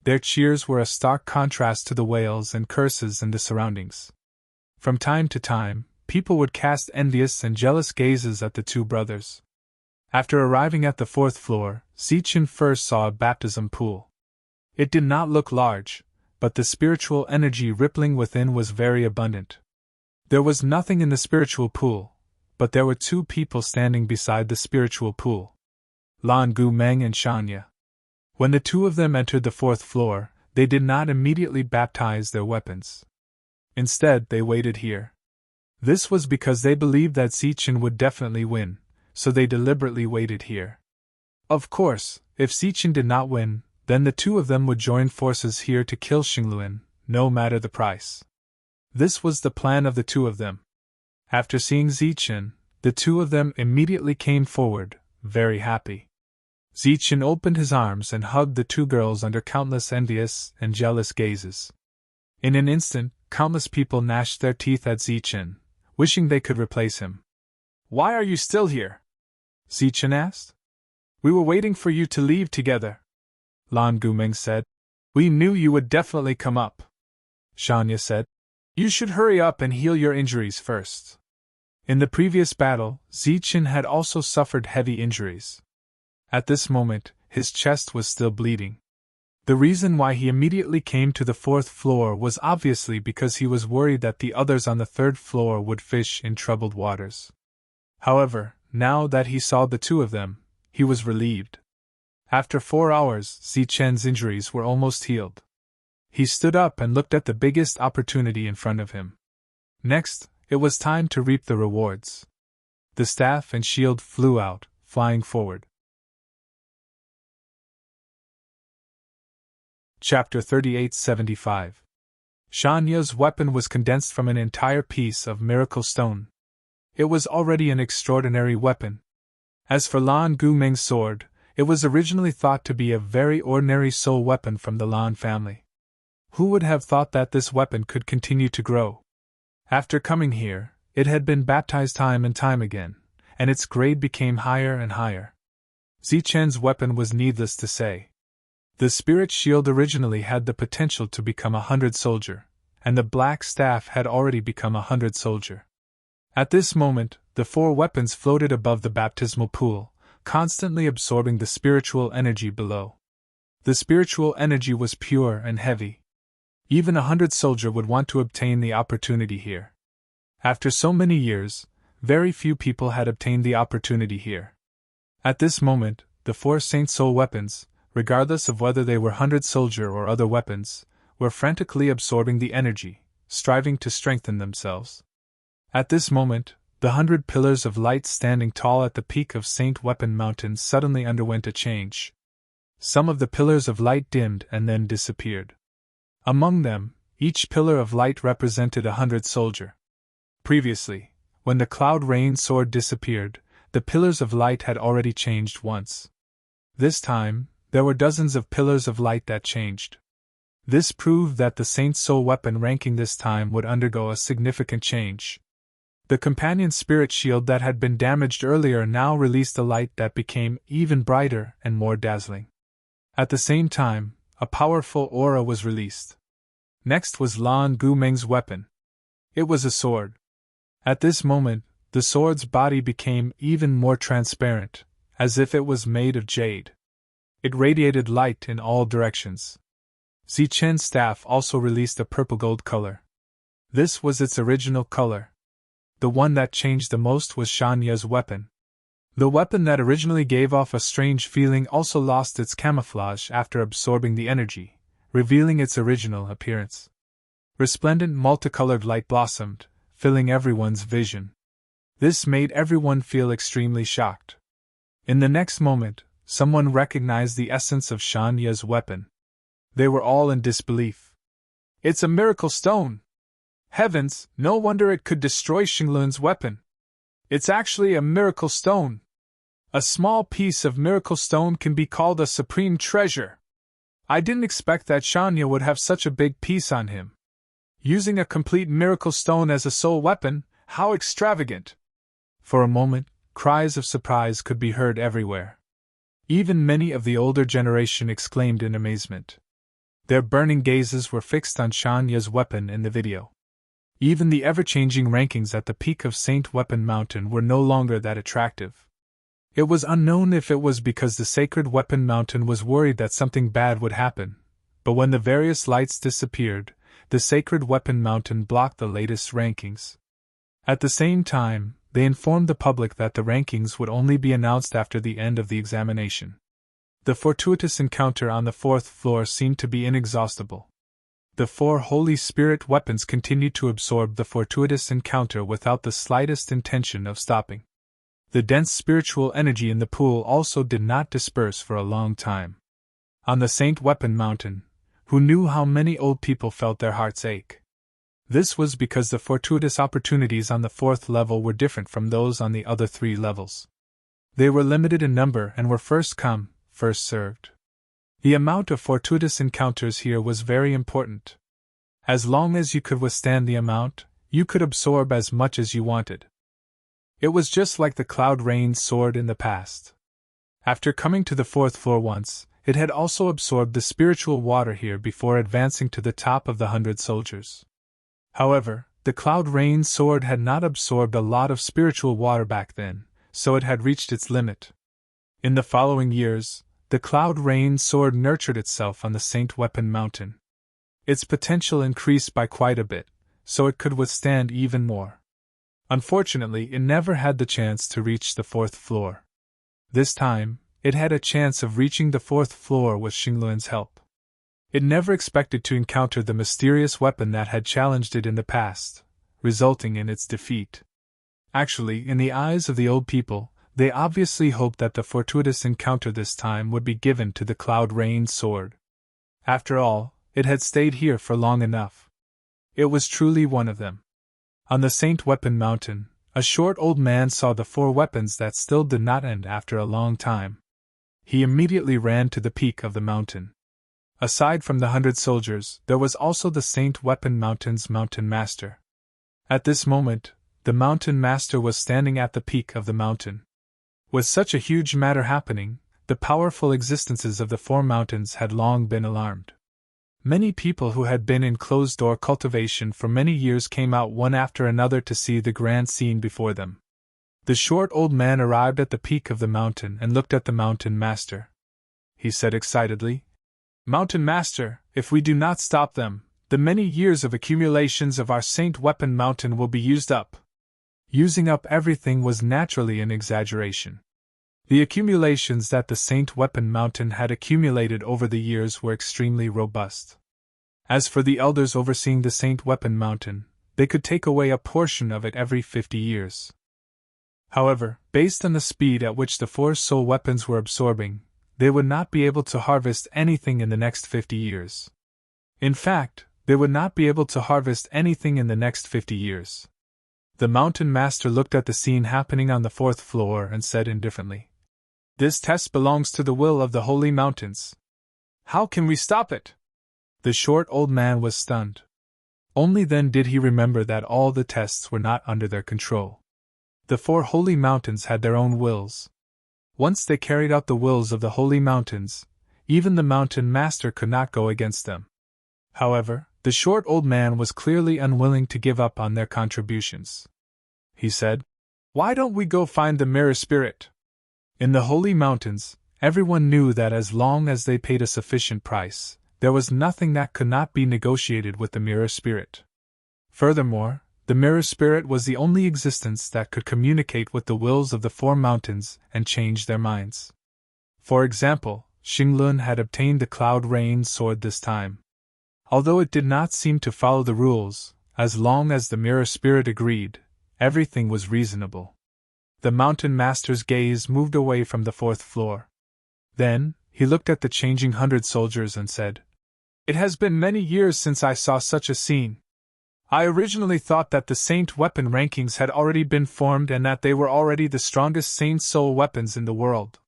Their cheers were a stark contrast to the wails and curses in the surroundings. From time to time, people would cast envious and jealous gazes at the two brothers. After arriving at the 4th floor, Zichen first saw a baptism pool. It did not look large, but the spiritual energy rippling within was very abundant. There was nothing in the spiritual pool, but there were two people standing beside the spiritual pool. Lan Gu Meng and Shanya. When the two of them entered the 4th floor, they did not immediately baptize their weapons. Instead, they waited here. This was because they believed that Zichen would definitely win, so they deliberately waited here. Of course, if Zichen did not win, then the two of them would join forces here to kill Xingluan, no matter the price. This was the plan of the two of them. After seeing Zichen, the two of them immediately came forward, very happy. Zichen opened his arms and hugged the two girls under countless envious and jealous gazes. In an instant, countless people gnashed their teeth at Zichen, wishing they could replace him. "Why are you still here?" Zichen asked. "We were waiting for you to leave together," Lan Guming said. "We knew you would definitely come up," Shanya said. "You should hurry up and heal your injuries first." In the previous battle, Zichen had also suffered heavy injuries. At this moment, his chest was still bleeding. The reason why he immediately came to the 4th floor was obviously because he was worried that the others on the 3rd floor would fish in troubled waters. However, now that he saw the two of them, he was relieved. After 4 hours, Zichen's injuries were almost healed. He stood up and looked at the biggest opportunity in front of him. Next, it was time to reap the rewards. The staff and shield flew out, flying forward. Chapter 3875. Shanya's weapon was condensed from an entire piece of miracle stone. It was already an extraordinary weapon. As for Lan Gumeng's sword, it was originally thought to be a very ordinary soul weapon from the Lan family. Who would have thought that this weapon could continue to grow? After coming here, it had been baptized time and time again, and its grade became higher and higher. Zichen's weapon was needless to say. The spirit shield originally had the potential to become 100 soldier, and the black staff had already become 100 soldier. At this moment, the 4 weapons floated above the baptismal pool, constantly absorbing the spiritual energy below. The spiritual energy was pure and heavy. Even 100 soldier would want to obtain the opportunity here. After so many years, very few people had obtained the opportunity here. At this moment, the 4 Saint Soul weapons, regardless of whether they were 100 soldier or other weapons, were frantically absorbing the energy, striving to strengthen themselves. At this moment, the 100 pillars of light standing tall at the peak of Saint Weapon Mountain suddenly underwent a change. Some of the pillars of light dimmed and then disappeared. Among them, each pillar of light represented 100 soldier. Previously, when the Cloud Rain sword disappeared, the pillars of light had already changed once. This time, there were dozens of pillars of light that changed. This proved that the Saint Soul weapon ranking this time would undergo a significant change. The companion spirit shield that had been damaged earlier now released a light that became even brighter and more dazzling. At the same time, a powerful aura was released. Next was Lan Gumeng's weapon. It was a sword. At this moment, the sword's body became even more transparent, as if it was made of jade. It radiated light in all directions. Zichen's staff also released a purple-gold color. This was its original color. The one that changed the most was Shanya's weapon. The weapon that originally gave off a strange feeling also lost its camouflage after absorbing the energy, revealing its original appearance. Resplendent multicolored light blossomed, filling everyone's vision. This made everyone feel extremely shocked. In the next moment, someone recognized the essence of Shanya's weapon. They were all in disbelief. "It's a miracle stone! Heavens, no wonder it could destroy Xinglun's weapon! It's actually a miracle stone! A small piece of miracle stone can be called a supreme treasure! I didn't expect that Shanya would have such a big piece on him. Using a complete miracle stone as a soul weapon, how extravagant!" For a moment, cries of surprise could be heard everywhere. Even many of the older generation exclaimed in amazement. Their burning gazes were fixed on Shanya's weapon in the video. Even the ever-changing rankings at the peak of Saint Weapon Mountain were no longer that attractive. It was unknown if it was because the Sacred Weapon Mountain was worried that something bad would happen, but when the various lights disappeared, the Sacred Weapon Mountain blocked the latest rankings. At the same time, they informed the public that the rankings would only be announced after the end of the examination. The fortuitous encounter on the 4th floor seemed to be inexhaustible. The 4 Holy Spirit weapons continued to absorb the fortuitous encounter without the slightest intention of stopping. The dense spiritual energy in the pool also did not disperse for a long time. On the Saint Weapon Mountain, who knew how many old people felt their hearts ache? This was because the fortuitous opportunities on the 4th level were different from those on the other 3 levels. They were limited in number and were first come, first served. The amount of fortuitous encounters here was very important. As long as you could withstand the amount, you could absorb as much as you wanted. It was just like the Cloud Rain sword in the past. After coming to the 4th floor once, it had also absorbed the spiritual water here before advancing to the top of the 100 soldiers. However, the Cloud Rain sword had not absorbed a lot of spiritual water back then, so it had reached its limit. In the following years, the Cloud Rain sword nurtured itself on the Saint Weapon Mountain. Its potential increased by quite a bit, so it could withstand even more. Unfortunately, it never had the chance to reach the 4th floor. This time, it had a chance of reaching the 4th floor with Xinglun's help. It never expected to encounter the mysterious weapon that had challenged it in the past, resulting in its defeat. Actually, in the eyes of the old people, they obviously hoped that the fortuitous encounter this time would be given to the Cloud Rain sword. After all, it had stayed here for long enough. It was truly one of them. On the Saint Weapon Mountain, a short old man saw the 4 weapons that still did not end after a long time. He immediately ran to the peak of the mountain. Aside from the 100 soldiers, there was also the Saint Weapon Mountain's Mountain Master. At this moment, the Mountain Master was standing at the peak of the mountain. With such a huge matter happening, the powerful existences of the 4 mountains had long been alarmed. Many people who had been in closed-door cultivation for many years came out one after another to see the grand scene before them. The short old man arrived at the peak of the mountain and looked at the Mountain Master. He said excitedly, "Mountain Master, if we do not stop them, the many years of accumulations of our Saint Weapon Mountain will be used up." Using up everything was naturally an exaggeration. The accumulations that the Saint Weapon Mountain had accumulated over the years were extremely robust. As for the elders overseeing the Saint Weapon Mountain, they could take away a portion of it every 50 years. However, based on the speed at which the 4 soul weapons were absorbing, they would not be able to harvest anything in the next 50 years. In fact, they would not be able to harvest anything in the next 50 years. The Mountain Master looked at the scene happening on the 4th floor and said indifferently, "This test belongs to the will of the Holy Mountains. How can we stop it?" The short old man was stunned. Only then did he remember that all the tests were not under their control. The 4 holy mountains had their own wills. Once they carried out the wills of the holy mountains, even the Mountain Master could not go against them. However, the short old man was clearly unwilling to give up on their contributions. He said, "Why don't we go find the Mirror Spirit?" In the holy mountains, everyone knew that as long as they paid a sufficient price, there was nothing that could not be negotiated with the Mirror Spirit. Furthermore, the Mirror Spirit was the only existence that could communicate with the wills of the 4 mountains and change their minds. For example, Xinglun had obtained the Cloud Rain sword this time. Although it did not seem to follow the rules, as long as the Mirror Spirit agreed, everything was reasonable. The Mountain Master's gaze moved away from the 4th floor. Then, he looked at the changing 100 soldiers and said, "It has been many years since I saw such a scene. I originally thought that the Saint Weapon rankings had already been formed and that they were already the strongest Saint Soul weapons in the world.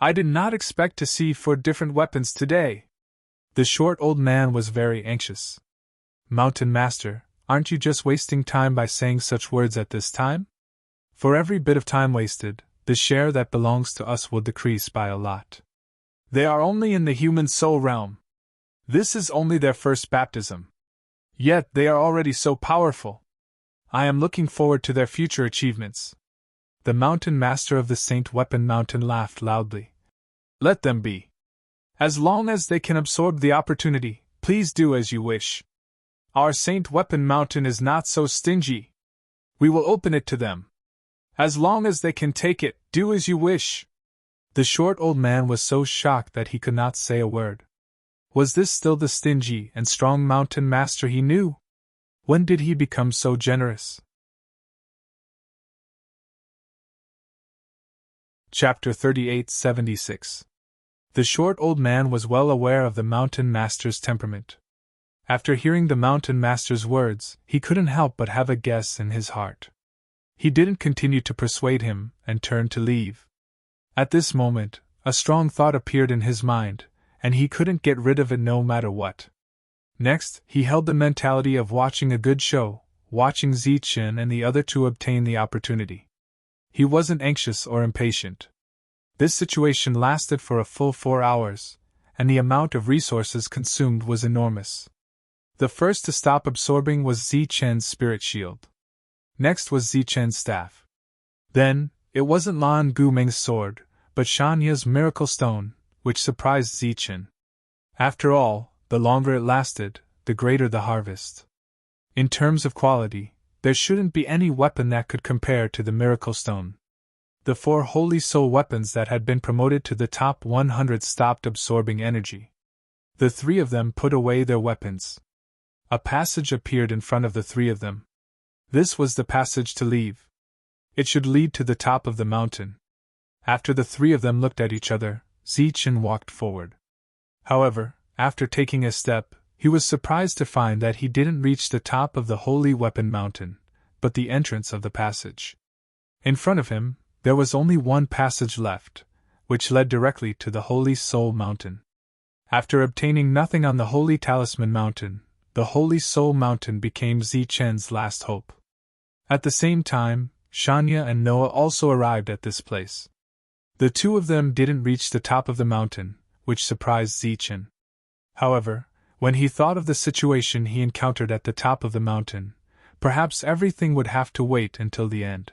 I did not expect to see 4 different weapons today." The short old man was very anxious. "Mountain Master, aren't you just wasting time by saying such words at this time? For every bit of time wasted, the share that belongs to us will decrease by a lot. They are only in the human soul realm. This is only their first baptism. Yet they are already so powerful. I am looking forward to their future achievements." The Mountain Master of the Saint Weapon Mountain laughed loudly. "Let them be. As long as they can absorb the opportunity, please do as you wish. Our Saint Weapon Mountain is not so stingy. We will open it to them. As long as they can take it, do as you wish." The short old man was so shocked that he could not say a word. Was this still the stingy and strong Mountain Master he knew? When did he become so generous? Chapter 3876. The short old man was well aware of the Mountain Master's temperament. After hearing the Mountain Master's words, he couldn't help but have a guess in his heart. He didn't continue to persuade him and turned to leave. At this moment, a strong thought appeared in his mind, and he couldn't get rid of it no matter what. Next, he held the mentality of watching a good show, watching Zichen and the other to obtain the opportunity. He wasn't anxious or impatient. This situation lasted for a full 4 hours, and the amount of resources consumed was enormous. The first to stop absorbing was Zichen's spirit shield. Next was Zichen's staff. Then, it wasn't Lan Gumeng's sword, but Shanya's miracle stone, which surprised Zichen. After all, the longer it lasted, the greater the harvest. In terms of quality, there shouldn't be any weapon that could compare to the miracle stone. The 4 holy soul weapons that had been promoted to the top 100 stopped absorbing energy. The 3 of them put away their weapons. A passage appeared in front of the 3 of them. This was the passage to leave. It should lead to the top of the mountain. After the 3 of them looked at each other, Zichen walked forward. However, after taking a step, he was surprised to find that he didn't reach the top of the Holy Weapon Mountain, but the entrance of the passage. In front of him, there was only one passage left, which led directly to the Holy Soul Mountain. After obtaining nothing on the Holy Talisman Mountain, the Holy Soul Mountain became Zichen's last hope. At the same time, Shania and Noah also arrived at this place. The two of them didn't reach the top of the mountain, which surprised Zichen. However, when he thought of the situation he encountered at the top of the mountain, perhaps everything would have to wait until the end.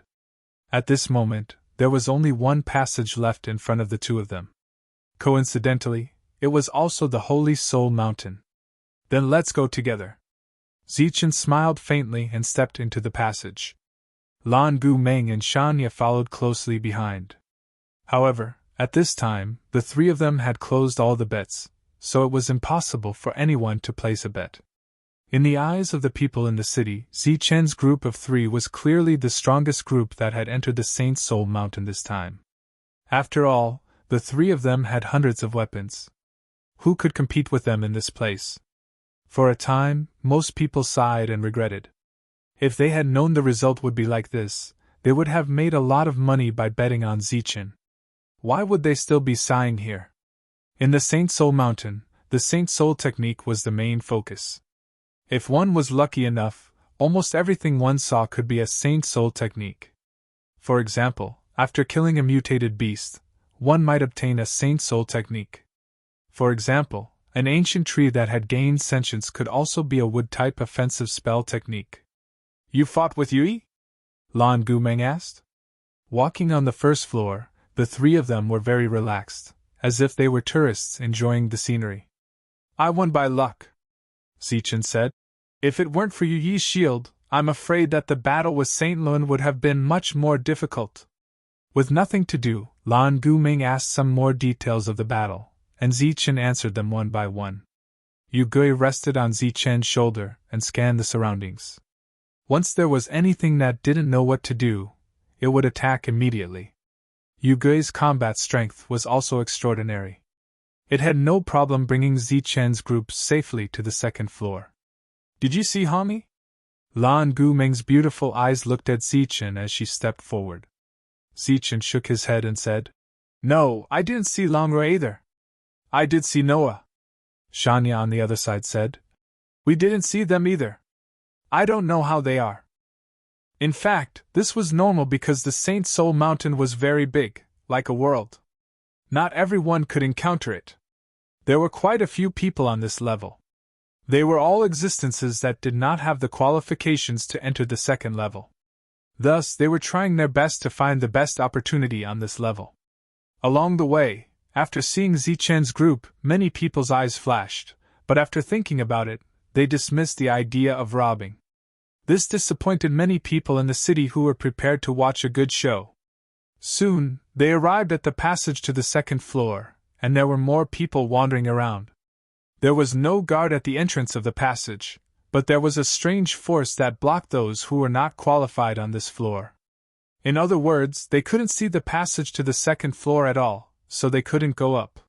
At this moment, there was only one passage left in front of the two of them. Coincidentally, it was also the Holy Soul Mountain. Then let's go together. Zichen smiled faintly and stepped into the passage. Lan Gu Meng and Shanya followed closely behind. However, at this time, the three of them had closed all the bets, so it was impossible for anyone to place a bet. In the eyes of the people in the city, Zichen's group of three was clearly the strongest group that had entered the Saint Soul Mountain this time. After all, the three of them had hundreds of weapons. Who could compete with them in this place? For a time, most people sighed and regretted. If they had known the result would be like this, they would have made a lot of money by betting on Zichen. Why would they still be sighing here? In the Saint Soul Mountain, the Saint Soul technique was the main focus. If one was lucky enough, almost everything one saw could be a Saint Soul technique. For example, after killing a mutated beast, one might obtain a Saint Soul technique. For example, an ancient tree that had gained sentience could also be a wood-type offensive spell technique. You fought with Yui? Lan Gu Meng asked. Walking on the first floor, the three of them were very relaxed, as if they were tourists enjoying the scenery. I won by luck, Zichen said. If it weren't for Yuyi's shield, I'm afraid that the battle with Saint Lun would have been much more difficult. With nothing to do, Lan Gu Meng asked some more details of the battle, and Zichen answered them one by one. Yu Gui rested on Zichen's shoulder and scanned the surroundings. Once there was anything that didn't know what to do, it would attack immediately. Yu Gui's combat strength was also extraordinary. It had no problem bringing Zichen's group safely to the second floor. Did you see Hami? Lan Gu Meng's beautiful eyes looked at Zichen as she stepped forward. Zichen shook his head and said, No, I didn't see Longrui either. I did see Noah. Shanya on the other side said, We didn't see them either. I don't know how they are. In fact, this was normal because the Saint Soul Mountain was very big, like a world. Not everyone could encounter it. There were quite a few people on this level. They were all existences that did not have the qualifications to enter the second level. Thus, they were trying their best to find the best opportunity on this level. Along the way, after seeing Zichen's group, many people's eyes flashed, but after thinking about it, they dismissed the idea of robbing. This disappointed many people in the city who were prepared to watch a good show. Soon, they arrived at the passage to the second floor, and there were more people wandering around. There was no guard at the entrance of the passage, but there was a strange force that blocked those who were not qualified on this floor. In other words, they couldn't see the passage to the second floor at all, so they couldn't go up.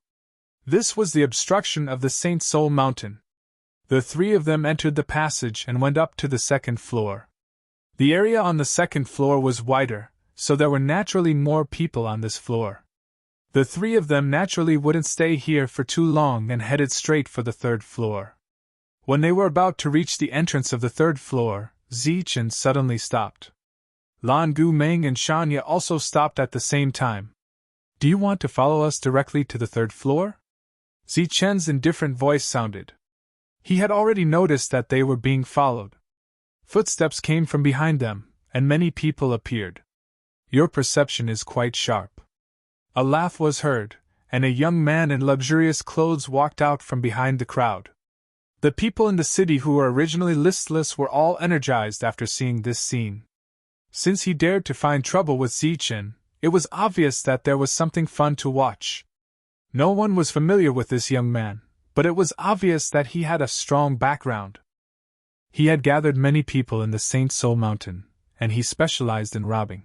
This was the obstruction of the Saint Soul Mountain. The three of them entered the passage and went up to the second floor. The area on the second floor was wider, so there were naturally more people on this floor. The three of them naturally wouldn't stay here for too long and headed straight for the third floor. When they were about to reach the entrance of the third floor, Zichen suddenly stopped. Lan Gu Meng and Shanya also stopped at the same time. Do you want to follow us directly to the third floor? Zichen's indifferent voice sounded. He had already noticed that they were being followed. Footsteps came from behind them, and many people appeared. Your perception is quite sharp. A laugh was heard, and a young man in luxurious clothes walked out from behind the crowd. The people in the city who were originally listless were all energized after seeing this scene. Since he dared to find trouble with Zichen, it was obvious that there was something fun to watch. No one was familiar with this young man, but it was obvious that he had a strong background. He had gathered many people in the Saint Soul Mountain, and he specialized in robbing.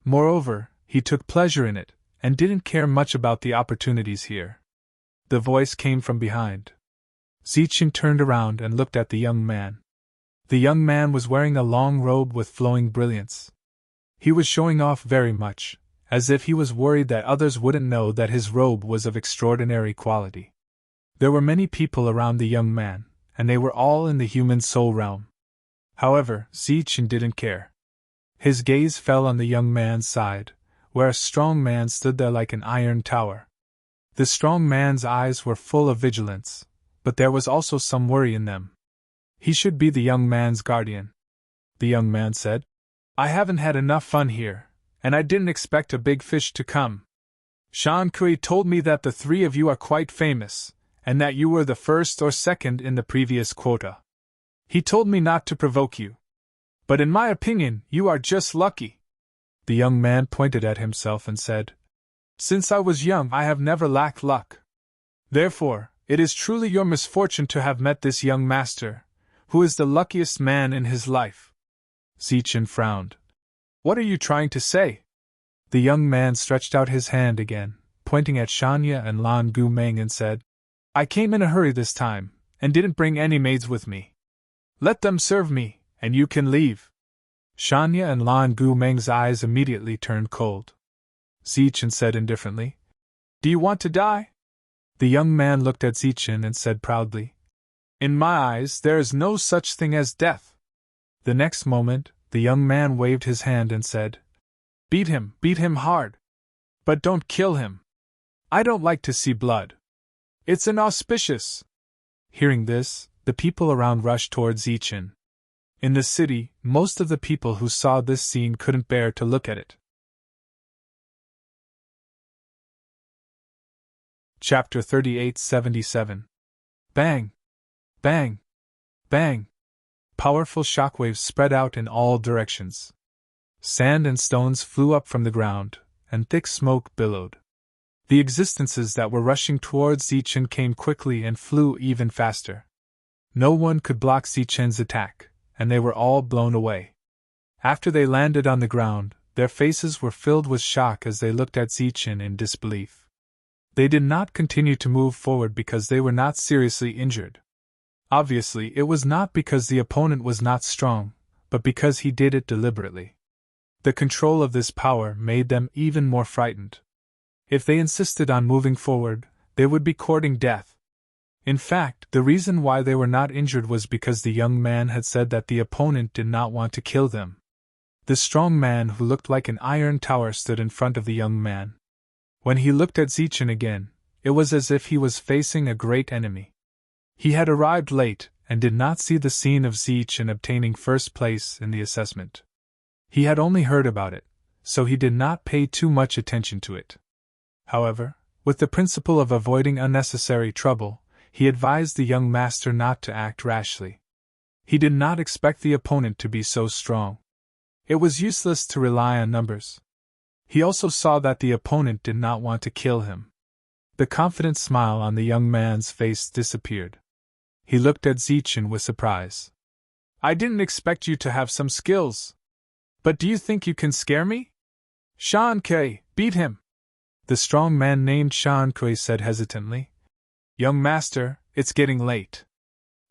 Moreover, he took pleasure in it, and didn't care much about the opportunities here. The voice came from behind. Zichen turned around and looked at the young man. The young man was wearing a long robe with flowing brilliance. He was showing off very much, as if he was worried that others wouldn't know that his robe was of extraordinary quality. There were many people around the young man, and they were all in the human soul realm. However, Zichen didn't care. His gaze fell on the young man's side, where a strong man stood there like an iron tower. The strong man's eyes were full of vigilance, but there was also some worry in them. He should be the young man's guardian. The young man said, "I haven't had enough fun here, and I didn't expect a big fish to come. Shan Kui told me that the three of you are quite famous, and that you were the first or second in the previous quota. He told me not to provoke you. But in my opinion, you are just lucky." The young man pointed at himself and said, "Since I was young, I have never lacked luck. Therefore, it is truly your misfortune to have met this young master, who is the luckiest man in his life." Zichen frowned. "What are you trying to say?" The young man stretched out his hand again, pointing at Shanya and Lan Gu Meng, and said, "I came in a hurry this time, and didn't bring any maids with me. Let them serve me, and you can leave." Shanya and Lan Gu Meng's eyes immediately turned cold. Zichen said indifferently, "Do you want to die?" The young man looked at Zichen and said proudly, "In my eyes there is no such thing as death." The next moment, the young man waved his hand and said, beat him hard. But don't kill him. I don't like to see blood. It's inauspicious." Hearing this, the people around rushed towards Zichen. In the city, most of the people who saw this scene couldn't bear to look at it. Chapter 3877. Bang! Bang! Bang! Powerful shockwaves spread out in all directions. Sand and stones flew up from the ground, and thick smoke billowed. The existences that were rushing towards Zichen came quickly and flew even faster. No one could block Zichen's attack, and they were all blown away. After they landed on the ground, their faces were filled with shock as they looked at Zichen in disbelief. They did not continue to move forward because they were not seriously injured. Obviously, it was not because the opponent was not strong, but because he did it deliberately. The control of this power made them even more frightened. If they insisted on moving forward, they would be courting death. In fact, the reason why they were not injured was because the young man had said that the opponent did not want to kill them. The strong man who looked like an iron tower stood in front of the young man. When he looked at Zichen again, it was as if he was facing a great enemy. He had arrived late and did not see the scene of Zichen obtaining first place in the assessment. He had only heard about it, so he did not pay too much attention to it. However, with the principle of avoiding unnecessary trouble, he advised the young master not to act rashly. He did not expect the opponent to be so strong. It was useless to rely on numbers. He also saw that the opponent did not want to kill him. The confident smile on the young man's face disappeared. He looked at Zichen with surprise. "I didn't expect you to have some skills. But do you think you can scare me?" "Shan Kui, beat him!" The strong man named Shan Kui said hesitantly. "Young master, it's getting late.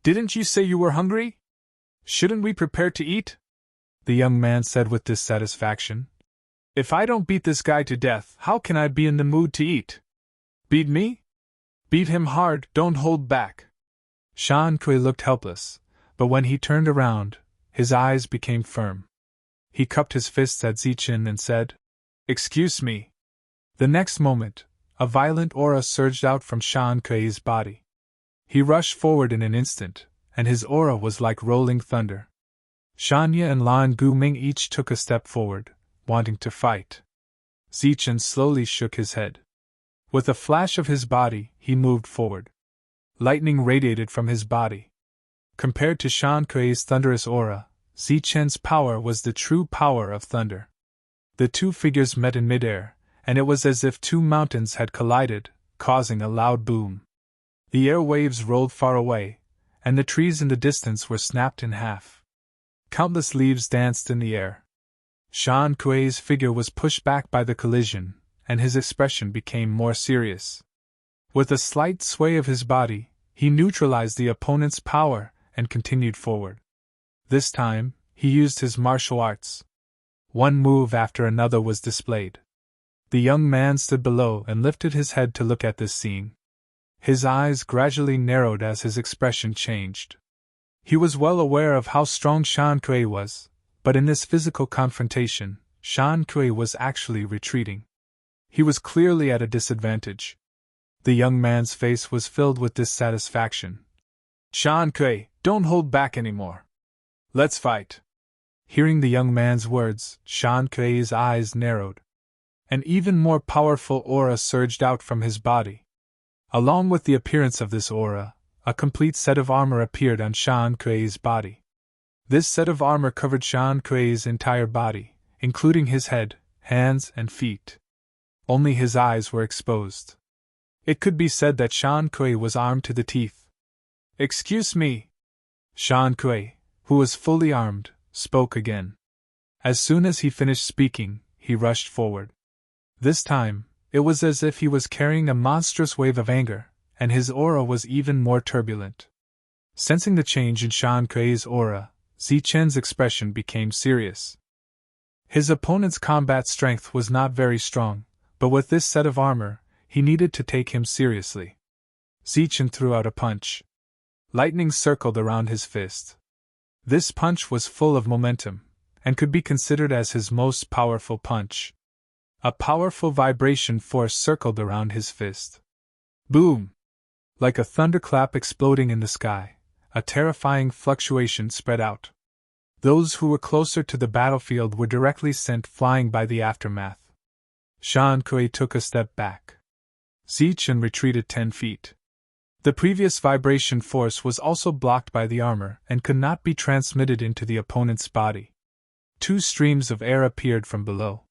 Didn't you say you were hungry? Shouldn't we prepare to eat?" The young man said with dissatisfaction. "If I don't beat this guy to death, how can I be in the mood to eat?" "Beat me? Beat him hard, don't hold back." Shan Kui looked helpless, but when he turned around, his eyes became firm. He cupped his fists at Zichen and said, "Excuse me." The next moment, a violent aura surged out from Shan Kui's body. He rushed forward in an instant, and his aura was like rolling thunder. Shanya and Lan Gu Ming each took a step forward, wanting to fight. Zichen slowly shook his head. With a flash of his body, he moved forward. Lightning radiated from his body. Compared to Shan Kui's thunderous aura, Zichen's power was the true power of thunder. The two figures met in midair, and it was as if two mountains had collided, causing a loud boom. The air waves rolled far away, and the trees in the distance were snapped in half. Countless leaves danced in the air. Shan Kui's figure was pushed back by the collision, and his expression became more serious. With a slight sway of his body, he neutralized the opponent's power and continued forward. This time, he used his martial arts. One move after another was displayed. The young man stood below and lifted his head to look at this scene. His eyes gradually narrowed as his expression changed. He was well aware of how strong Shan Kuei was, but in this physical confrontation, Shan Kuei was actually retreating. He was clearly at a disadvantage. The young man's face was filled with dissatisfaction. Shan Kuei, don't hold back anymore. Let's fight. Hearing the young man's words, Shan Kuei's eyes narrowed. An even more powerful aura surged out from his body. Along with the appearance of this aura, a complete set of armor appeared on Shan Kuei's body. This set of armor covered Shan Kuei's entire body, including his head, hands, and feet. Only his eyes were exposed. It could be said that Shan Kuei was armed to the teeth. Excuse me. Shan Kuei, who was fully armed, spoke again. As soon as he finished speaking, he rushed forward. This time, it was as if he was carrying a monstrous wave of anger, and his aura was even more turbulent. Sensing the change in Shan Kuei's aura, Zichen's expression became serious. His opponent's combat strength was not very strong, but with this set of armor, he needed to take him seriously. Zichen threw out a punch. Lightning circled around his fist. This punch was full of momentum, and could be considered as his most powerful punch. A powerful vibration force circled around his fist. Boom! Like a thunderclap exploding in the sky, a terrifying fluctuation spread out. Those who were closer to the battlefield were directly sent flying by the aftermath. Shan Kuei took a step back. Zichen retreated 10 feet. The previous vibration force was also blocked by the armor and could not be transmitted into the opponent's body. 2 streams of air appeared from below.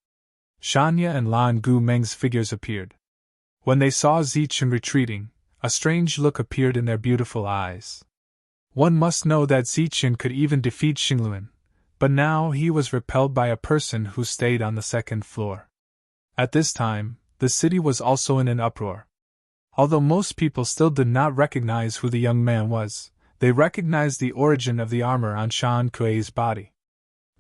Shanya and Lan Gu Meng's figures appeared. When they saw Zichen retreating, a strange look appeared in their beautiful eyes. One must know that Zichen could even defeat Xingluan, but now he was repelled by a person who stayed on the 2nd floor. At this time, the city was also in an uproar. Although most people still did not recognize who the young man was, they recognized the origin of the armor on Shan Kuei's body.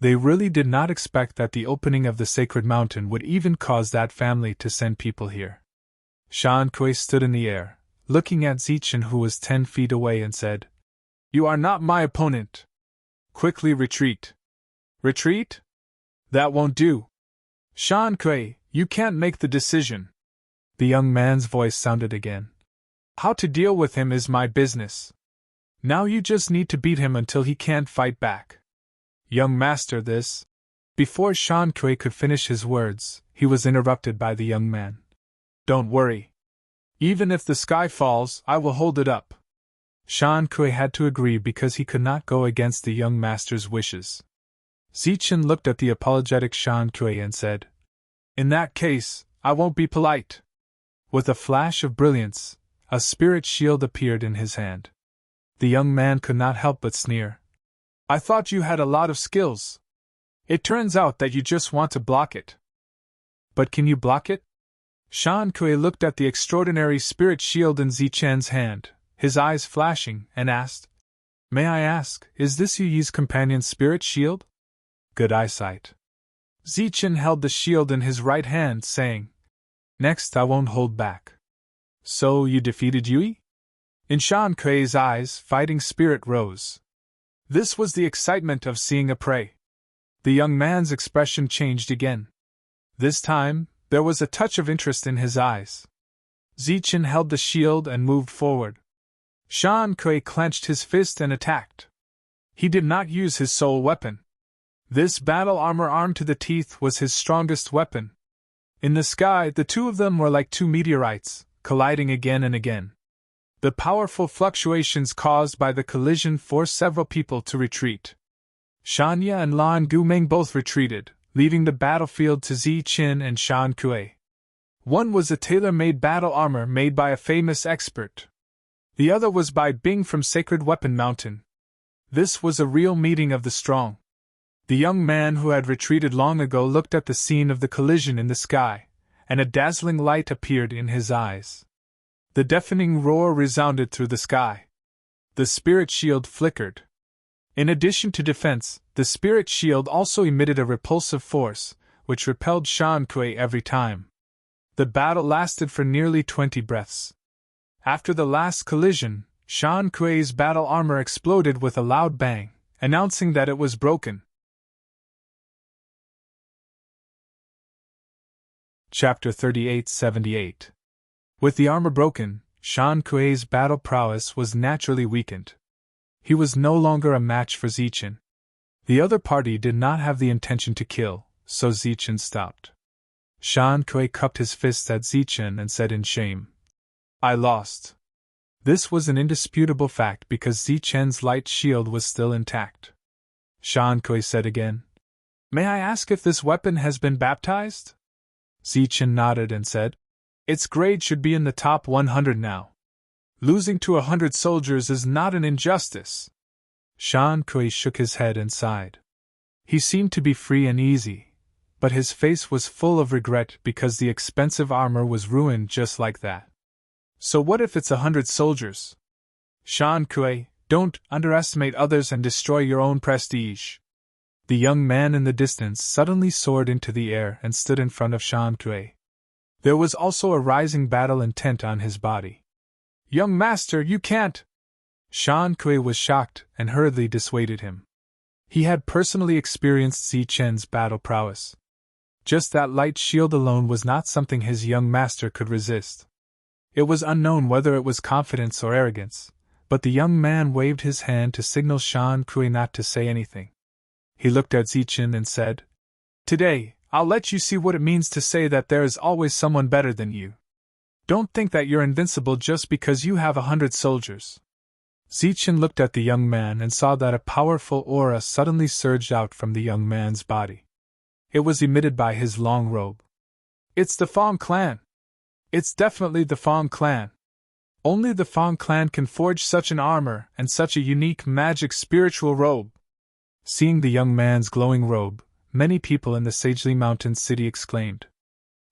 They really did not expect that the opening of the sacred mountain would even cause that family to send people here. Shan Kuei stood in the air, looking at Zichen, who was 10 feet away, and said, "You are not my opponent. Quickly retreat." "Retreat? That won't do. Shan Kuei, you can't make the decision." The young man's voice sounded again. "How to deal with him is my business. Now you just need to beat him until he can't fight back." "Young master, this..." Before Shan Kuei could finish his words, he was interrupted by the young man. "Don't worry. Even if the sky falls, I will hold it up." Shan Kuei had to agree because he could not go against the young master's wishes. Zichen looked at the apologetic Shan Kuei and said, "In that case, I won't be polite." With a flash of brilliance, a spirit shield appeared in his hand. The young man could not help but sneer. "I thought you had a lot of skills. It turns out that you just want to block it." "But can you block it?" Shan Kuei looked at the extraordinary spirit shield in Zichen's hand, his eyes flashing, and asked, "May I ask, is this Yu Yi's companion's spirit shield?" "Good eyesight." Zichen held the shield in his right hand, saying, "Next I won't hold back." "So you defeated Yui?" In Shan Kuei's eyes, fighting spirit rose. This was the excitement of seeing a prey. The young man's expression changed again. This time, there was a touch of interest in his eyes. Zichen held the shield and moved forward. Shan Kuei clenched his fist and attacked. He did not use his sole weapon. This battle armor armed to the teeth was his strongest weapon. In the sky, the two of them were like 2 meteorites, colliding again and again. The powerful fluctuations caused by the collision forced several people to retreat. Shanya and Lan Gumeng both retreated, leaving the battlefield to Zichen and Shan Kuei. One was a tailor-made battle armor made by a famous expert. The other was by Bing from Sacred Weapon Mountain. This was a real meeting of the strong. The young man who had retreated long ago looked at the scene of the collision in the sky, and a dazzling light appeared in his eyes. The deafening roar resounded through the sky. The spirit shield flickered. In addition to defense, the spirit shield also emitted a repulsive force, which repelled Shan Kuei every time. The battle lasted for nearly 20 breaths. After the last collision, Shan Kuei's battle armor exploded with a loud bang, announcing that it was broken. Chapter 3878. With the armor broken, Shan Kuei's battle prowess was naturally weakened. He was no longer a match for Zichen. The other party did not have the intention to kill, so Zichen stopped. Shan Kuei cupped his fists at Zichen and said in shame, "I lost." This was an indisputable fact because Zichen's light shield was still intact. Shan Kuei said again, "May I ask if this weapon has been baptized?" Zichen nodded and said, "Its grade should be in the top 100 now. Losing to 100 soldiers is not an injustice." Shan Kuei shook his head and sighed. He seemed to be free and easy, but his face was full of regret because the expensive armor was ruined just like that. "So what if it's 100 soldiers? Shan Kuei, don't underestimate others and destroy your own prestige." The young man in the distance suddenly soared into the air and stood in front of Shan Kuei. There was also a rising battle intent on his body. "Young master, you can't!" Shan Kuei was shocked and hurriedly dissuaded him. He had personally experienced Zichen's battle prowess. Just that light shield alone was not something his young master could resist. It was unknown whether it was confidence or arrogance, but the young man waved his hand to signal Shan Kuei not to say anything. He looked at Zichen and said, "Today, I'll let you see what it means to say that there is always someone better than you. Don't think that you're invincible just because you have 100 soldiers." Zichen looked at the young man and saw that a powerful aura suddenly surged out from the young man's body. It was emitted by his long robe. "It's the Fang clan! It's definitely the Fang clan! Only the Fang clan can forge such an armor and such a unique magic spiritual robe." Seeing the young man's glowing robe, many people in the Sagely Mountain city exclaimed.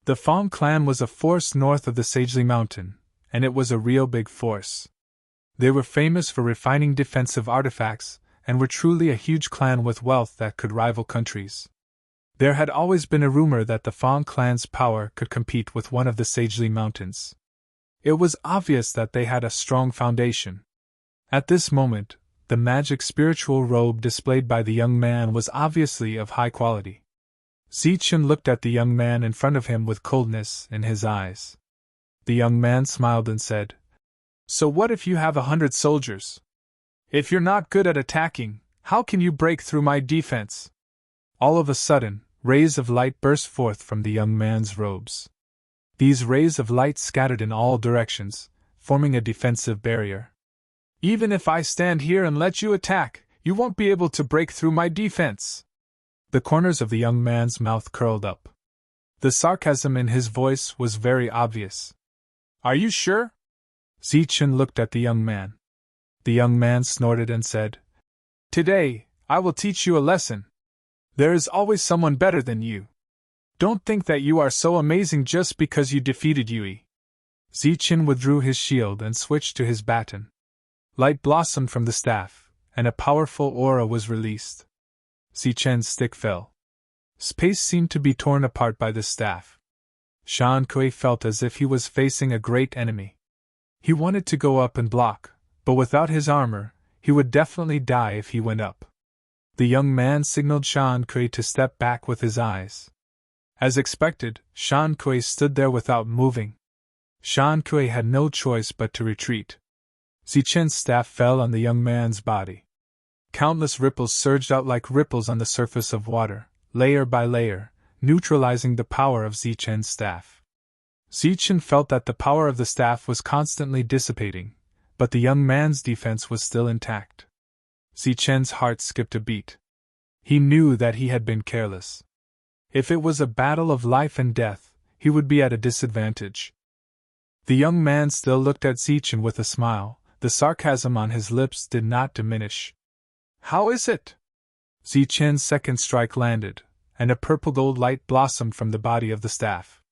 The Fang clan was a force north of the Sagely Mountain, and it was a real big force. They were famous for refining defensive artifacts, and were truly a huge clan with wealth that could rival countries. There had always been a rumor that the Fang clan's power could compete with one of the Sagely Mountains. It was obvious that they had a strong foundation. At this moment, the magic spiritual robe displayed by the young man was obviously of high quality. Zichen looked at the young man in front of him with coldness in his eyes. The young man smiled and said, "So what if you have 100 soldiers? If you're not good at attacking, how can you break through my defense?" All of a sudden, rays of light burst forth from the young man's robes. These rays of light scattered in all directions, forming a defensive barrier. "Even if I stand here and let you attack, you won't be able to break through my defense." The corners of the young man's mouth curled up. The sarcasm in his voice was very obvious. "Are you sure?" Zichen looked at the young man. The young man snorted and said, "Today, I will teach you a lesson. There is always someone better than you. Don't think that you are so amazing just because you defeated Yui." Zichen withdrew his shield and switched to his baton. Light blossomed from the staff, and a powerful aura was released. Zichen's stick fell. Space seemed to be torn apart by the staff. Shan Kuei felt as if he was facing a great enemy. He wanted to go up and block, but without his armor, he would definitely die if he went up. The young man signaled Shan Kuei to step back with his eyes. As expected, Shan Kuei stood there without moving. Shan Kuei had no choice but to retreat. Zichen's staff fell on the young man's body. Countless ripples surged out like ripples on the surface of water, layer by layer, neutralizing the power of Zichen's staff. Zichen felt that the power of the staff was constantly dissipating, but the young man's defense was still intact. Zichen's heart skipped a beat. He knew that he had been careless. If it was a battle of life and death, he would be at a disadvantage. The young man still looked at Zichen with a smile. The sarcasm on his lips did not diminish. "How is it?" Zichen's second strike landed, and a purple-gold light blossomed from the body of the staff.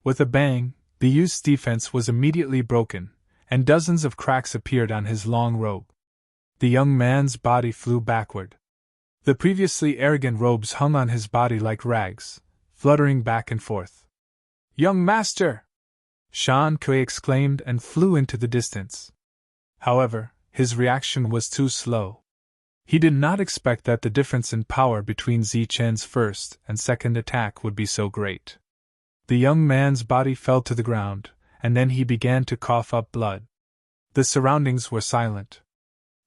With a bang, The youth's defense was immediately broken, and dozens of cracks appeared on his long robe. The young man's body flew backward. The previously arrogant robes hung on his body like rags, fluttering back and forth. "Young master!" Shan Kui exclaimed and flew into the distance. However, his reaction was too slow. He did not expect that the difference in power between Zichen's first and second attack would be so great. The young man's body fell to the ground, and then he began to cough up blood. The surroundings were silent.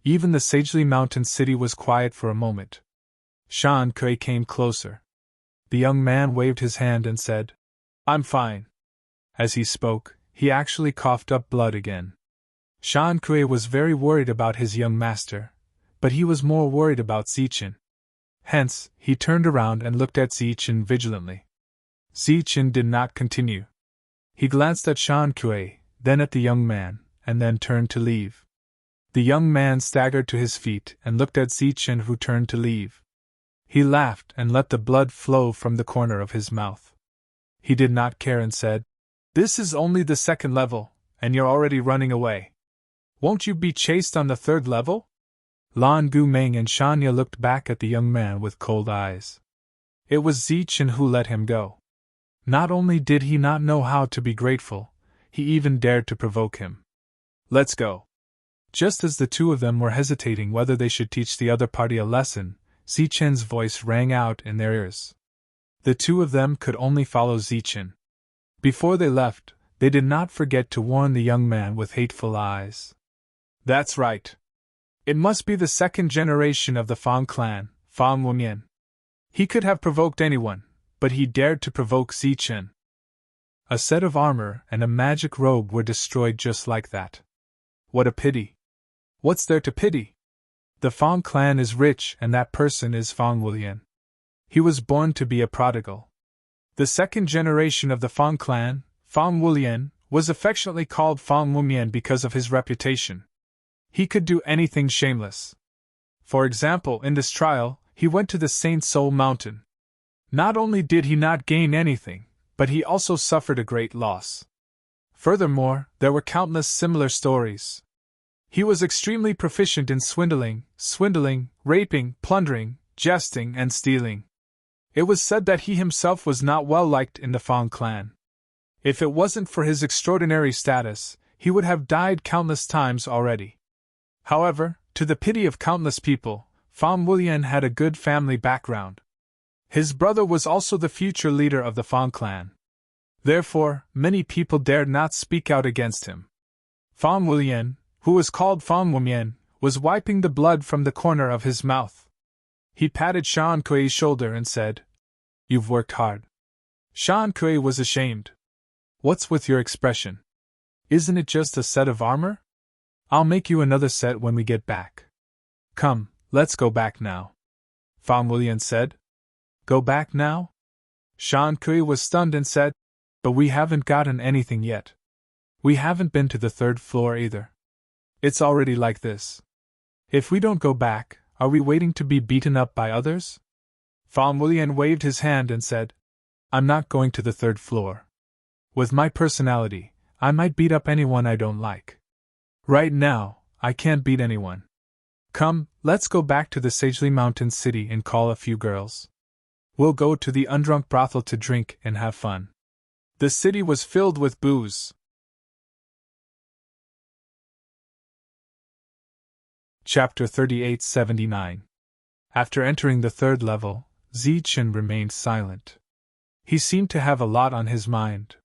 Even the sagely mountain city was quiet for a moment. Shan Kui came closer. The young man waved his hand and said, "I'm fine." As he spoke, he actually coughed up blood again. Shan Kui was very worried about his young master, but he was more worried about Zichen. Hence, he turned around and looked at Zichen vigilantly. Zichen did not continue. He glanced at Shan Kui, then at the young man, and then turned to leave. The young man staggered to his feet and looked at Zichen, who turned to leave. He laughed and let the blood flow from the corner of his mouth. He did not care and said, "This is only the second level, and you're already running away. Won't you be chased on the third level?" Lan Gumeng and Shanya looked back at the young man with cold eyes. It was Zichen who let him go. Not only did he not know how to be grateful, he even dared to provoke him. "Let's go." Just as the two of them were hesitating whether they should teach the other party a lesson, Zichen's voice rang out in their ears. The two of them could only follow Zichen. Before they left, they did not forget to warn the young man with hateful eyes. "That's right. It must be the second generation of the Fang clan, Fang Wenyan. He could have provoked anyone, but he dared to provoke Zichen." A set of armor and a magic robe were destroyed just like that. What a pity. What's there to pity? The Fang clan is rich, and that person is Fang Wenyan. He was born to be a prodigal. The second generation of the Fang clan, Fang Wenyan, was affectionately called Fang Wenyan because of his reputation. He could do anything shameless. For example, in this trial, he went to the Saint Soul Mountain. Not only did he not gain anything, but he also suffered a great loss. Furthermore, there were countless similar stories. He was extremely proficient in swindling, raping, plundering, jesting, and stealing. It was said that he himself was not well liked in the Fang clan. If it wasn't for his extraordinary status, he would have died countless times already. However, to the pity of countless people, Fang Wenyan had a good family background. His brother was also the future leader of the Fang clan. Therefore, many people dared not speak out against him. Fang Wenyan, who was called Fang Wenyan, was wiping the blood from the corner of his mouth. He patted Shan Kui's shoulder and said, "You've worked hard." Shan Kui was ashamed. "What's with your expression? Isn't it just a set of armor? I'll make you another set when we get back." "Come, let's go back now," Fang Wenyan said. "Go back now?" Shan Kui was stunned and said, "But we haven't gotten anything yet. We haven't been to the third floor either. It's already like this. If we don't go back, are we waiting to be beaten up by others?" Fang Wenyan waved his hand and said, "I'm not going to the third floor. With my personality, I might beat up anyone I don't like. Right now, I can't beat anyone. Come, let's go back to the Sagely Mountain City and call a few girls. We'll go to the undrunk brothel to drink and have fun." The city was filled with booze. Chapter 3879. After entering the third level, Zichen remained silent. He seemed to have a lot on his mind.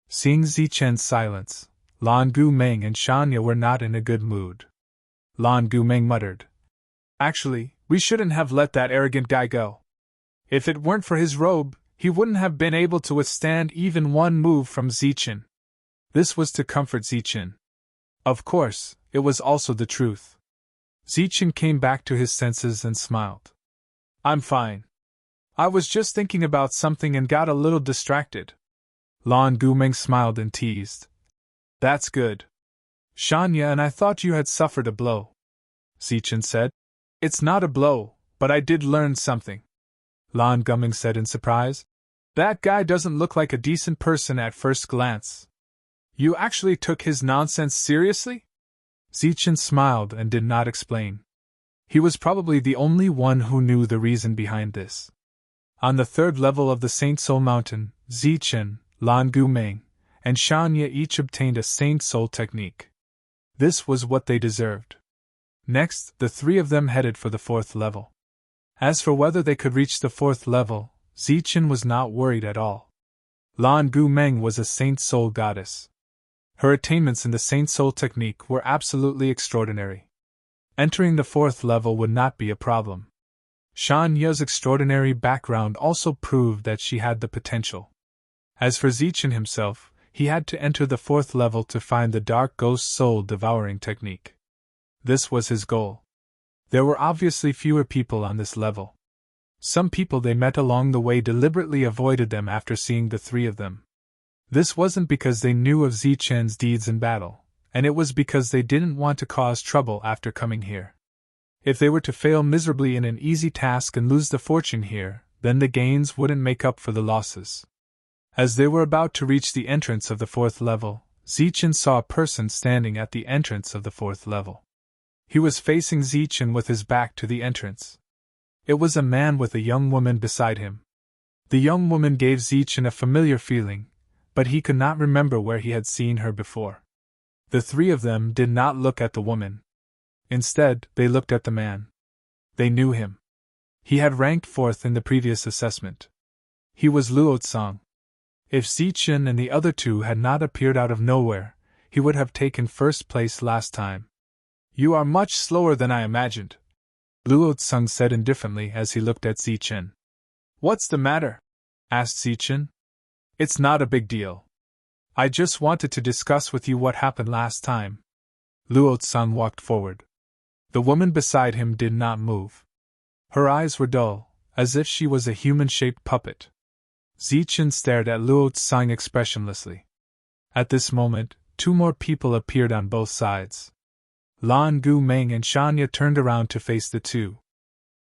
Seeing Zichen's silence, Lan Gumeng and Shanya were not in a good mood. Lan Gumeng muttered, "Actually, we shouldn't have let that arrogant guy go. If it weren't for his robe, he wouldn't have been able to withstand even one move from Zichen." This was to comfort Zichen. Of course, it was also the truth. Zichen came back to his senses and smiled. "I'm fine. I was just thinking about something and got a little distracted." Lan Gumeng smiled and teased, "That's good. Shanya and I thought you had suffered a blow." Zichen said, "It's not a blow, but I did learn something." Lan Gumeng said in surprise, "That guy doesn't look like a decent person at first glance." You actually took his nonsense seriously? Zichen smiled and did not explain. He was probably the only one who knew the reason behind this. On the third level of the Saint Soul Mountain, Zichen, Lan Gumeng, and Shanya each obtained a Saint Soul technique. This was what they deserved. Next, the three of them headed for the fourth level. As for whether they could reach the fourth level, Zichen was not worried at all. Lan Gumeng was a Saint Soul goddess. Her attainments in the Saint Soul technique were absolutely extraordinary. Entering the fourth level would not be a problem. Shanya's extraordinary background also proved that she had the potential. As for Zichen himself, he had to enter the fourth level to find the Dark Ghost Soul Devouring technique. This was his goal. There were obviously fewer people on this level. Some people they met along the way deliberately avoided them after seeing the three of them. This wasn't because they knew of Zichen's deeds in battle, and it was because they didn't want to cause trouble after coming here. If they were to fail miserably in an easy task and lose the fortune here, then the gains wouldn't make up for the losses. As they were about to reach the entrance of the fourth level, Zichen saw a person standing at the entrance of the fourth level. He was facing Zichen with his back to the entrance. It was a man with a young woman beside him. The young woman gave Zichen a familiar feeling, but he could not remember where he had seen her before. The three of them did not look at the woman. Instead, they looked at the man. They knew him. He had ranked fourth in the previous assessment. He was Luo Tsang. If Zichen and the other two had not appeared out of nowhere, he would have taken first place last time. You are much slower than I imagined, Luo Tsang said indifferently as he looked at Zichen. What's the matter? Asked Zichen. It's not a big deal. I just wanted to discuss with you what happened last time. Luo Tsang walked forward. The woman beside him did not move. Her eyes were dull, as if she was a human-shaped puppet. Zichen stared at Luo Tsang expressionlessly. At this moment, two more people appeared on both sides. Lan Gumeng and Shanya turned around to face the two.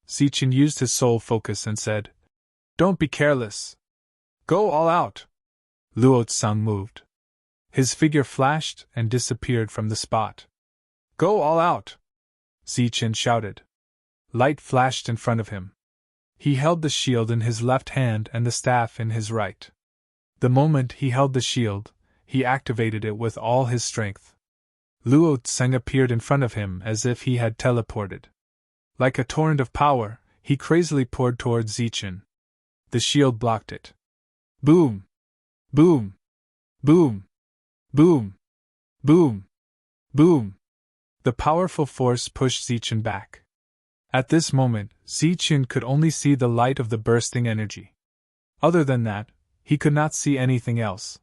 Zichen used his soul focus and said, Don't be careless. Go all out. Luo Tsang moved. His figure flashed and disappeared from the spot. Go all out. Zichen shouted. Light flashed in front of him. He held the shield in his left hand and the staff in his right. The moment he held the shield, he activated it with all his strength. Luo Tsang appeared in front of him as if he had teleported. Like a torrent of power, he crazily poured towards Zichen. The shield blocked it. Boom! Boom! Boom! Boom! Boom! Boom! The powerful force pushed Zichen back. At this moment, Zichen could only see the light of the bursting energy. Other than that, he could not see anything else.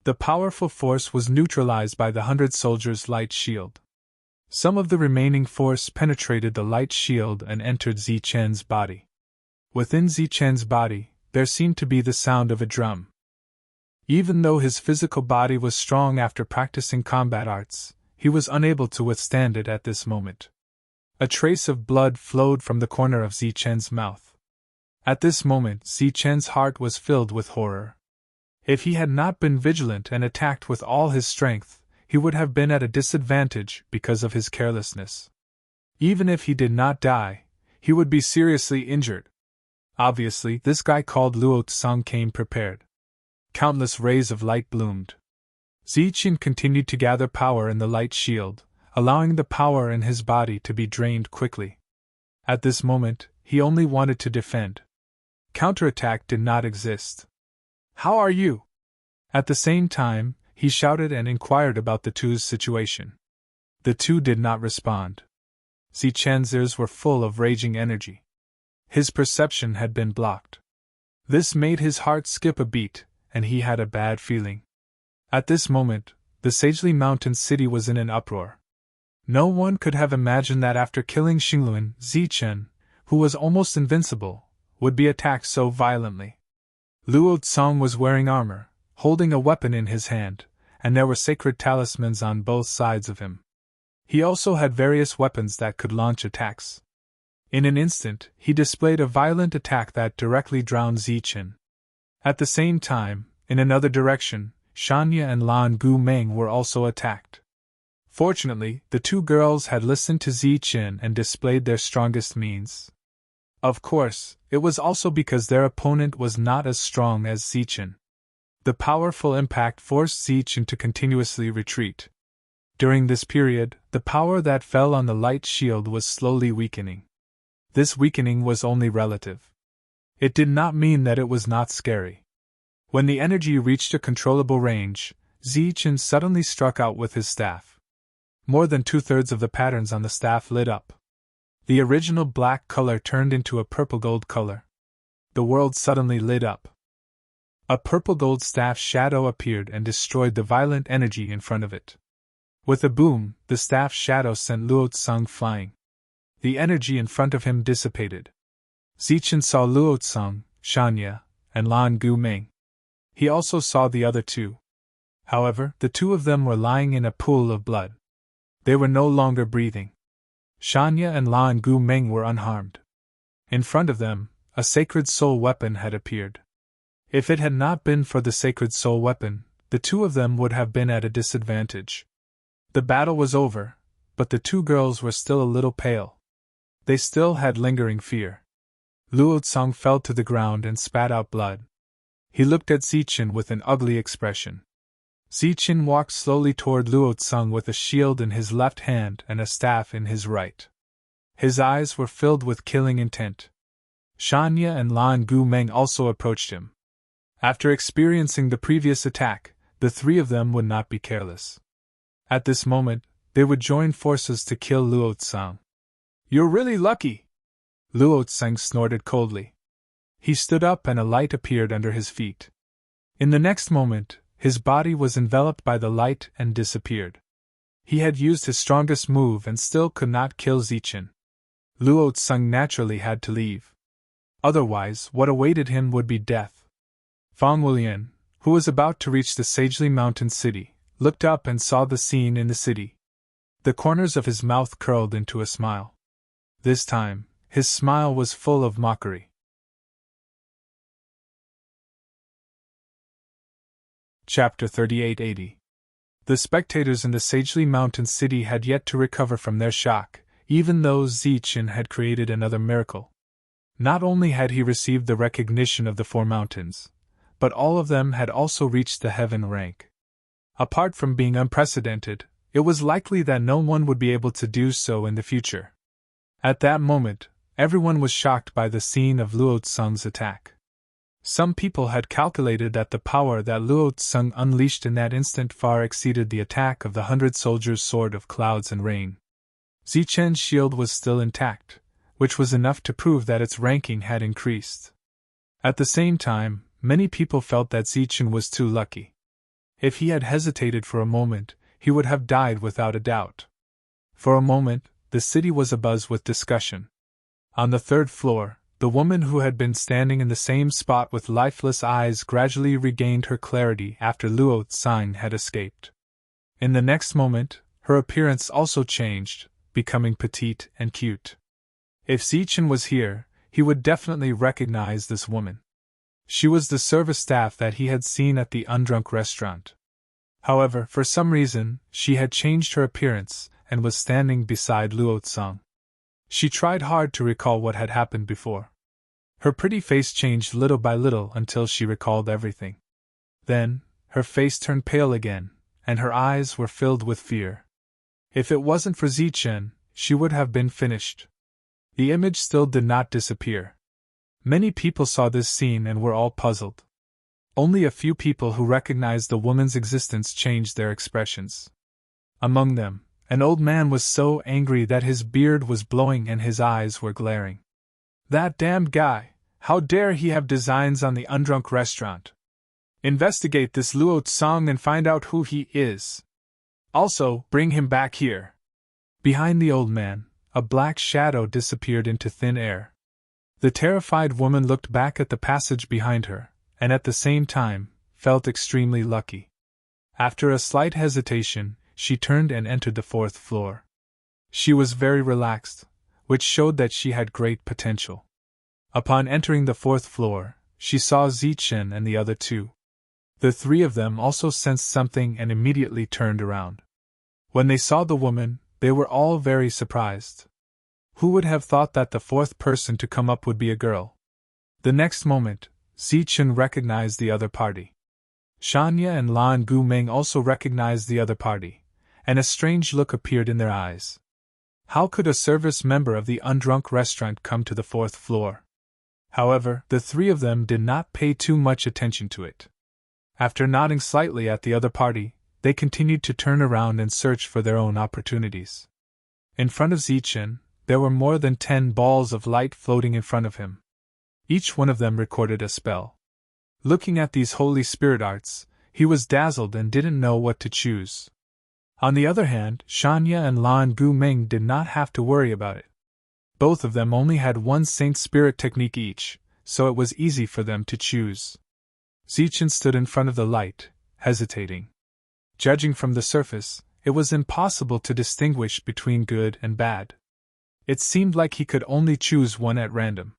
The powerful force was neutralized by the 100 soldiers' light shield. Some of the remaining force penetrated the light shield and entered Zichen's body. Within Zichen's body, there seemed to be the sound of a drum. Even though his physical body was strong after practicing combat arts, he was unable to withstand it at this moment. A trace of blood flowed from the corner of Zichen's mouth. At this moment, Zichen's heart was filled with horror. If he had not been vigilant and attacked with all his strength, he would have been at a disadvantage because of his carelessness. Even if he did not die, he would be seriously injured. Obviously, this guy called Luo Tsang came prepared. Countless rays of light bloomed. Zichen continued to gather power in the light shield, allowing the power in his body to be drained quickly. At this moment, he only wanted to defend. Counterattack did not exist. How are you? At the same time, he shouted and inquired about the two's situation. The two did not respond. Zichen's ears were full of raging energy. His perception had been blocked. This made his heart skip a beat, and he had a bad feeling. At this moment, the Sagely Mountain city was in an uproar. No one could have imagined that after killing Xingluan, Zichen, who was almost invincible, would be attacked so violently. Luo Tsang was wearing armor, holding a weapon in his hand, and there were sacred talismans on both sides of him. He also had various weapons that could launch attacks. In an instant, he displayed a violent attack that directly drowned Zichen. At the same time, in another direction, Shanya and Lan Gu Meng were also attacked. Fortunately, the two girls had listened to Zichen and displayed their strongest means. Of course, it was also because their opponent was not as strong as Zichen. The powerful impact forced Zichen to continuously retreat. During this period, the power that fell on the light shield was slowly weakening. This weakening was only relative. It did not mean that it was not scary. When the energy reached a controllable range, Zichen suddenly struck out with his staff. More than 2/3 of the patterns on the staff lit up. The original black color turned into a purple-gold color. The world suddenly lit up. A purple-gold staff shadow appeared and destroyed the violent energy in front of it. With a boom, the staff shadow sent Luo Tsang flying. The energy in front of him dissipated. Zichen saw Luo Tsang, Shanya, and Lan Gu Meng. He also saw the other two. However, the two of them were lying in a pool of blood. They were no longer breathing. Shanya and Lan Gu Meng were unharmed. In front of them, a sacred soul weapon had appeared. If it had not been for the sacred soul weapon, the two of them would have been at a disadvantage. The battle was over, but the two girls were still a little pale. They still had lingering fear. Luo Tsang fell to the ground and spat out blood. He looked at Zichen with an ugly expression. Zichen walked slowly toward Luo Tsang with a shield in his left hand and a staff in his right. His eyes were filled with killing intent. Shanya and Lan Gu Meng also approached him. After experiencing the previous attack, the three of them would not be careless. At this moment, they would join forces to kill Luo Tsang. "You're really lucky!" Luo Tsang snorted coldly. He stood up and a light appeared under his feet. In the next moment, his body was enveloped by the light and disappeared. He had used his strongest move and still could not kill Zichen. Luo Tsang naturally had to leave. Otherwise, what awaited him would be death. Fang Wulian, who was about to reach the Sagely Mountain City, looked up and saw the scene in the city. The corners of his mouth curled into a smile. This time, his smile was full of mockery. Chapter 3880. The spectators in the Sagely Mountain City had yet to recover from their shock, even though Zichen had created another miracle. Not only had he received the recognition of the Four Mountains, but all of them had also reached the heaven rank. Apart from being unprecedented, it was likely that no one would be able to do so in the future. At that moment, everyone was shocked by the scene of Luo Tsang's attack. Some people had calculated that the power that Luo Tsang unleashed in that instant far exceeded the attack of the 100 soldiers' sword of clouds and rain. Zichen's shield was still intact, which was enough to prove that its ranking had increased. At the same time, many people felt that Zichen was too lucky. If he had hesitated for a moment, he would have died without a doubt. For a moment, the city was abuzz with discussion. On the third floor, the woman who had been standing in the same spot with lifeless eyes gradually regained her clarity after Luo Tsang had escaped. In the next moment, her appearance also changed, becoming petite and cute. If Zichen was here, he would definitely recognize this woman. She was the service staff that he had seen at the Undrunk restaurant. However, for some reason, she had changed her appearance and was standing beside Luo Tsang. She tried hard to recall what had happened before. Her pretty face changed little by little until she recalled everything. Then, her face turned pale again, and her eyes were filled with fear. If it wasn't for Zichen, she would have been finished. The image still did not disappear. Many people saw this scene and were all puzzled. Only a few people who recognized the woman's existence changed their expressions. Among them, an old man was so angry that his beard was blowing and his eyes were glaring. "That damned guy! How dare he have designs on the Undrunk restaurant? Investigate this Luo Tsang and find out who he is. Also, bring him back here." Behind the old man, a black shadow disappeared into thin air. The terrified woman looked back at the passage behind her, and at the same time, felt extremely lucky. After a slight hesitation, she turned and entered the 4th floor. She was very relaxed, which showed that she had great potential. Upon entering the 4th floor, she saw Zichen and the other two. The three of them also sensed something and immediately turned around. When they saw the woman, they were all very surprised. Who would have thought that the fourth person to come up would be a girl? The next moment, Zichen recognized the other party. Shanya and Lan Guming also recognized the other party, and a strange look appeared in their eyes. How could a service member of the Undrunk restaurant come to the fourth floor? However, the three of them did not pay too much attention to it. After nodding slightly at the other party, they continued to turn around and search for their own opportunities. In front of Zichen, there were more than 10 balls of light floating in front of him. Each one of them recorded a spell. Looking at these holy spirit arts, he was dazzled and didn't know what to choose. On the other hand, Shanya and Lan Guming did not have to worry about it. Both of them only had one Saint Spirit technique each, so it was easy for them to choose. Zichen stood in front of the light, hesitating. Judging from the surface, it was impossible to distinguish between good and bad. It seemed like he could only choose one at random.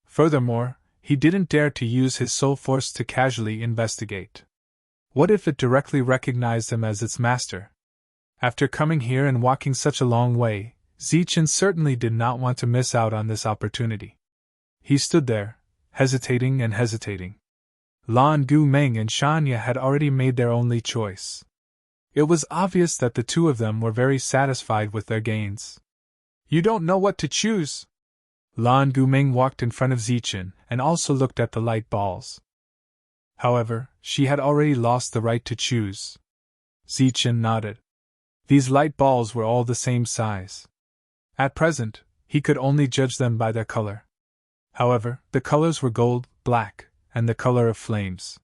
Furthermore, he didn't dare to use his soul force to casually investigate. What if it directly recognized him as its master? After coming here and walking such a long way, Zichen certainly did not want to miss out on this opportunity. He stood there, hesitating and hesitating. Lan Guming and Shanya had already made their only choice. It was obvious that the two of them were very satisfied with their gains. You don't know what to choose? Lan Guming walked in front of Zichen and also looked at the light balls. However, she had already lost the right to choose. Zichen nodded. These light balls were all the same size. At present, he could only judge them by their color. However, the colors were gold, black, and the color of flames.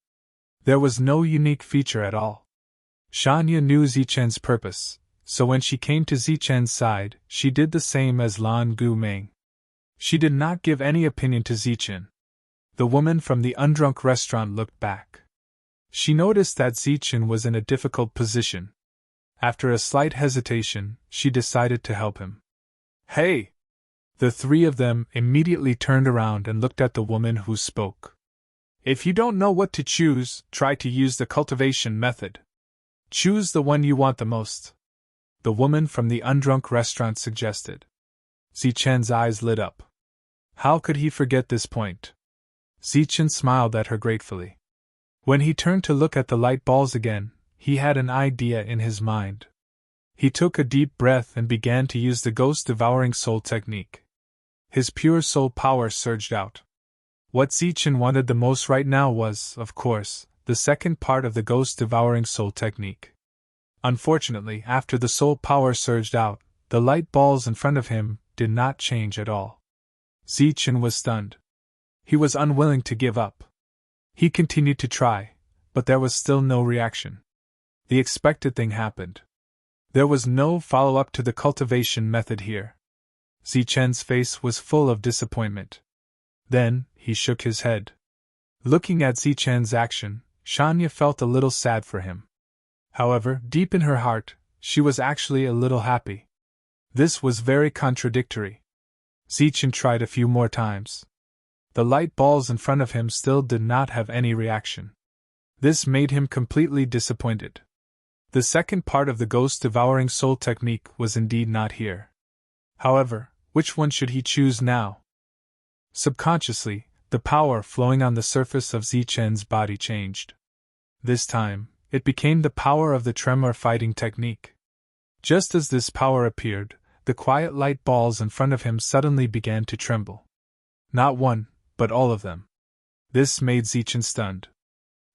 There was no unique feature at all. Shanya knew Zichen's purpose, so when she came to Zichen's side, she did the same as Lan Guming. She did not give any opinion to Zichen. The woman from the Undrunk restaurant looked back. She noticed that Zichen was in a difficult position. After a slight hesitation, she decided to help him. Hey! The three of them immediately turned around and looked at the woman who spoke. If you don't know what to choose, try to use the cultivation method. Choose the one you want the most. The woman from the Undrunk restaurant suggested. Zichen's eyes lit up. How could he forget this point? Zichen smiled at her gratefully. When he turned to look at the light balls again, he had an idea in his mind. He took a deep breath and began to use the ghost-devouring soul technique. His pure soul power surged out. What Zichen wanted the most right now was, of course, the second part of the ghost-devouring soul technique. Unfortunately, after the soul power surged out, the light balls in front of him did not change at all. Zichen was stunned. He was unwilling to give up. He continued to try, but there was still no reaction. The expected thing happened. There was no follow-up to the cultivation method here. Zichen's face was full of disappointment. Then, he shook his head. Looking at Zichen's action, Shanya felt a little sad for him. However, deep in her heart, she was actually a little happy. This was very contradictory. Zichen tried a few more times. The light balls in front of him still did not have any reaction. This made him completely disappointed. The second part of the ghost-devouring soul technique was indeed not here. However, which one should he choose now? Subconsciously, the power flowing on the surface of Zichen's body changed. This time, it became the power of the tremor fighting technique. Just as this power appeared, the quiet light balls in front of him suddenly began to tremble. Not one, but all of them. This made Zichen stunned.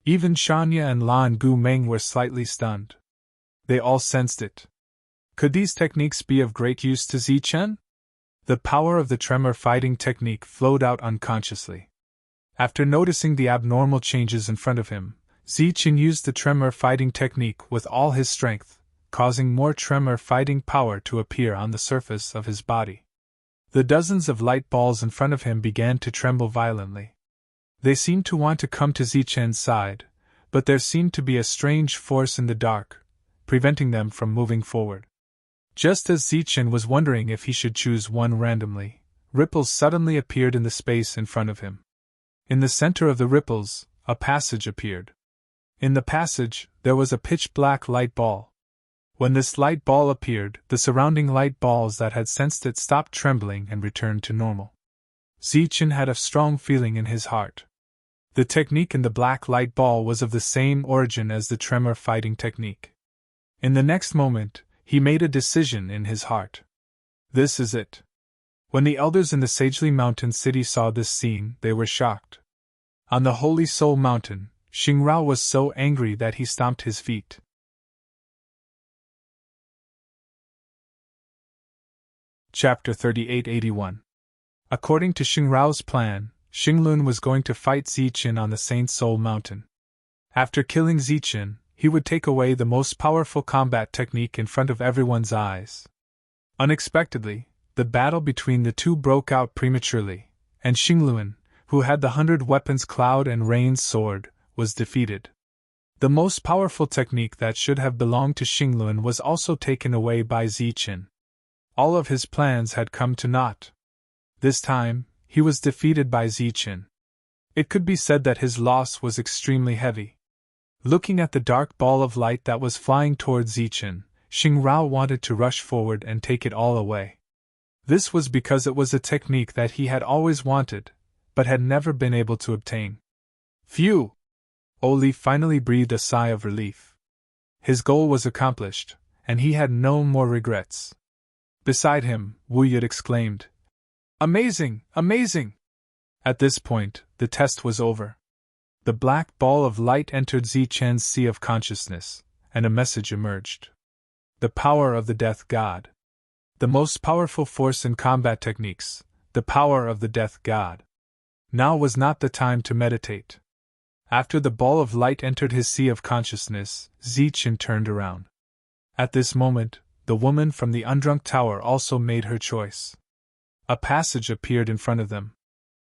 Even Shanya and Lan Guming were slightly stunned. They all sensed it. Could these techniques be of great use to Zichen? The power of the tremor fighting technique flowed out unconsciously. After noticing the abnormal changes in front of him, Zichen used the tremor fighting technique with all his strength, causing more tremor fighting power to appear on the surface of his body. The dozens of light balls in front of him began to tremble violently. They seemed to want to come to Zichen's side, but there seemed to be a strange force in the dark, preventing them from moving forward. Just as Zichen was wondering if he should choose one randomly, ripples suddenly appeared in the space in front of him. In the center of the ripples, a passage appeared. In the passage, there was a pitch-black light ball. When this light ball appeared, the surrounding light balls that had sensed it stopped trembling and returned to normal. Zichen had a strong feeling in his heart. The technique in the black light ball was of the same origin as the tremor fighting technique. In the next moment, he made a decision in his heart. This is it. When the elders in the Sagely Mountain city saw this scene, they were shocked. On the Holy Soul Mountain, Xingrao was so angry that he stomped his feet. Chapter 3881. According to Xingrao's plan, Xinglun was going to fight Zichen on the Saint Soul Mountain. After killing Zichen, he would take away the most powerful combat technique in front of everyone's eyes. Unexpectedly, the battle between the two broke out prematurely, and Xinglun, who had the 100 weapons Cloud and Rain's sword, was defeated. The most powerful technique that should have belonged to Xinglun was also taken away by Zichen. All of his plans had come to naught. This time, he was defeated by Zichen. It could be said that his loss was extremely heavy. Looking at the dark ball of light that was flying towards Zichen, Xingrao wanted to rush forward and take it all away. This was because it was a technique that he had always wanted, but had never been able to obtain. Phew! Oli finally breathed a sigh of relief. His goal was accomplished, and he had no more regrets. Beside him, Wu Yud exclaimed, "Amazing! Amazing!" At this point, the test was over. The black ball of light entered Zichen's sea of consciousness, and a message emerged. The power of the Death God. The most powerful force in combat techniques, the power of the Death God. Now was not the time to meditate. After the ball of light entered his sea of consciousness, Zichen turned around. At this moment, the woman from the Undrunk Tower also made her choice. A passage appeared in front of them.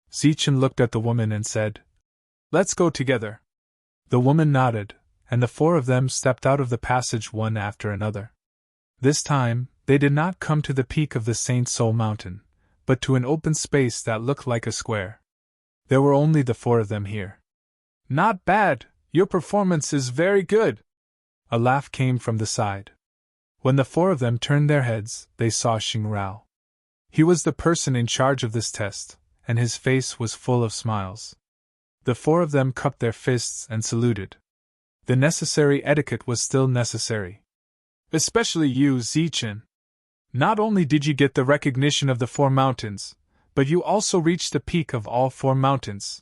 Zichen looked at the woman and said, "Let's go together." The woman nodded, and the four of them stepped out of the passage one after another. This time, they did not come to the peak of the Saint Soul Mountain, but to an open space that looked like a square. There were only the four of them here. "Not bad, your performance is very good." A laugh came from the side. When the four of them turned their heads, they saw Xingrao. He was the person in charge of this test, and his face was full of smiles. The four of them cupped their fists and saluted. The necessary etiquette was still necessary. "Especially you, Zichen. Not only did you get the recognition of the 4 mountains, but you also reached the peak of all 4 mountains.